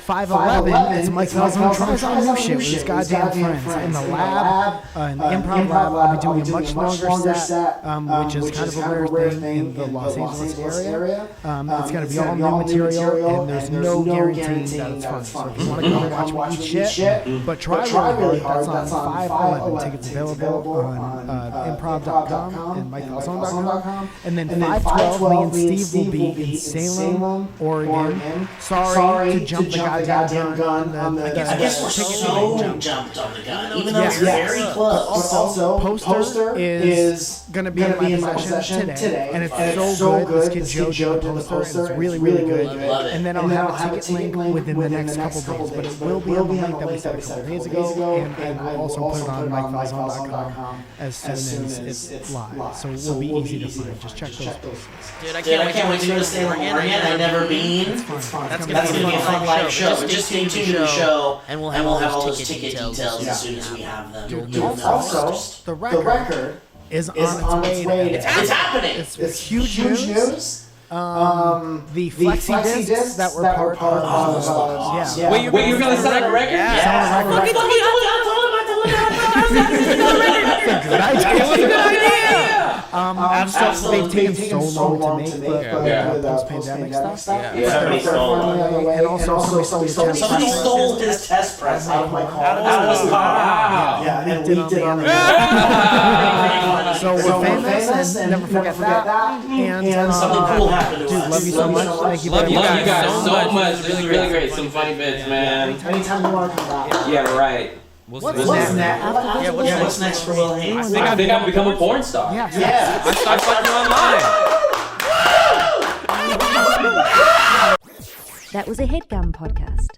Speaker 4: 5/11 is Mike Falzone tries on new shit with his goddamn friends. In the lab, an improv lab, I'll be doing a much longer set, which is kind of a weird thing in the Los Angeles area. It's going to be all new material, and there's no guarantee that it's fun. So if you want to go and watch me eat shit, but try really hard, that's on 5/11. Tickets available on improv.com and MikeFalzone.com. And then 5/12, me and Steve will be in Salem, Oregon. Sorry to jump the goddamn gun.
Speaker 5: I guess we're so jumped on the gun, even though it's very close.
Speaker 4: Also, Poster is going to be in my possession today, and it's so good. This kid Joe did the poster, and it's really, really good. And then I'll have a ticket link within the next couple days, but it will be on the link that we set a couple days ago, and we'll also put it on MikeFalzone.com as soon as it's live. So it will be easy to find. Just check those places.
Speaker 3: Dude, I
Speaker 5: Can't wait to go to Salem, Oregon. I've never been.
Speaker 3: That's
Speaker 5: That's gonna be a fun live show. But just stay tuned to the show,
Speaker 3: and we'll
Speaker 5: have
Speaker 3: have
Speaker 5: all
Speaker 3: those
Speaker 5: those
Speaker 3: ticket
Speaker 5: ticket
Speaker 3: details
Speaker 5: details as soon as we have them.
Speaker 4: Dude, also, the record is on its way.
Speaker 5: It's happening.
Speaker 4: It's huge news. The flexi discs that were part of
Speaker 9: Wait, you're gonna sign a record?
Speaker 5: Yeah.
Speaker 4: It was a good idea. They've taken so long to make, but post-pandemic stuff. And also
Speaker 5: Somebody stole his test press out of my car. And leaked it on the
Speaker 4: So we're famous, and never forget that. And
Speaker 5: something cool happened to
Speaker 4: dude,
Speaker 5: us.
Speaker 4: love you so much. Thank you
Speaker 2: Love
Speaker 4: very
Speaker 2: you
Speaker 4: much.
Speaker 2: guys so much.
Speaker 9: This is really great. Some funny bits, man.
Speaker 5: Anytime you want to come back.
Speaker 9: Yeah, right.
Speaker 3: What's
Speaker 5: What's next? What's next for Will Haynes?
Speaker 9: I think I've become a porn star.
Speaker 4: Yeah.
Speaker 2: I started fucking online.
Speaker 10: That was a HeadGum podcast.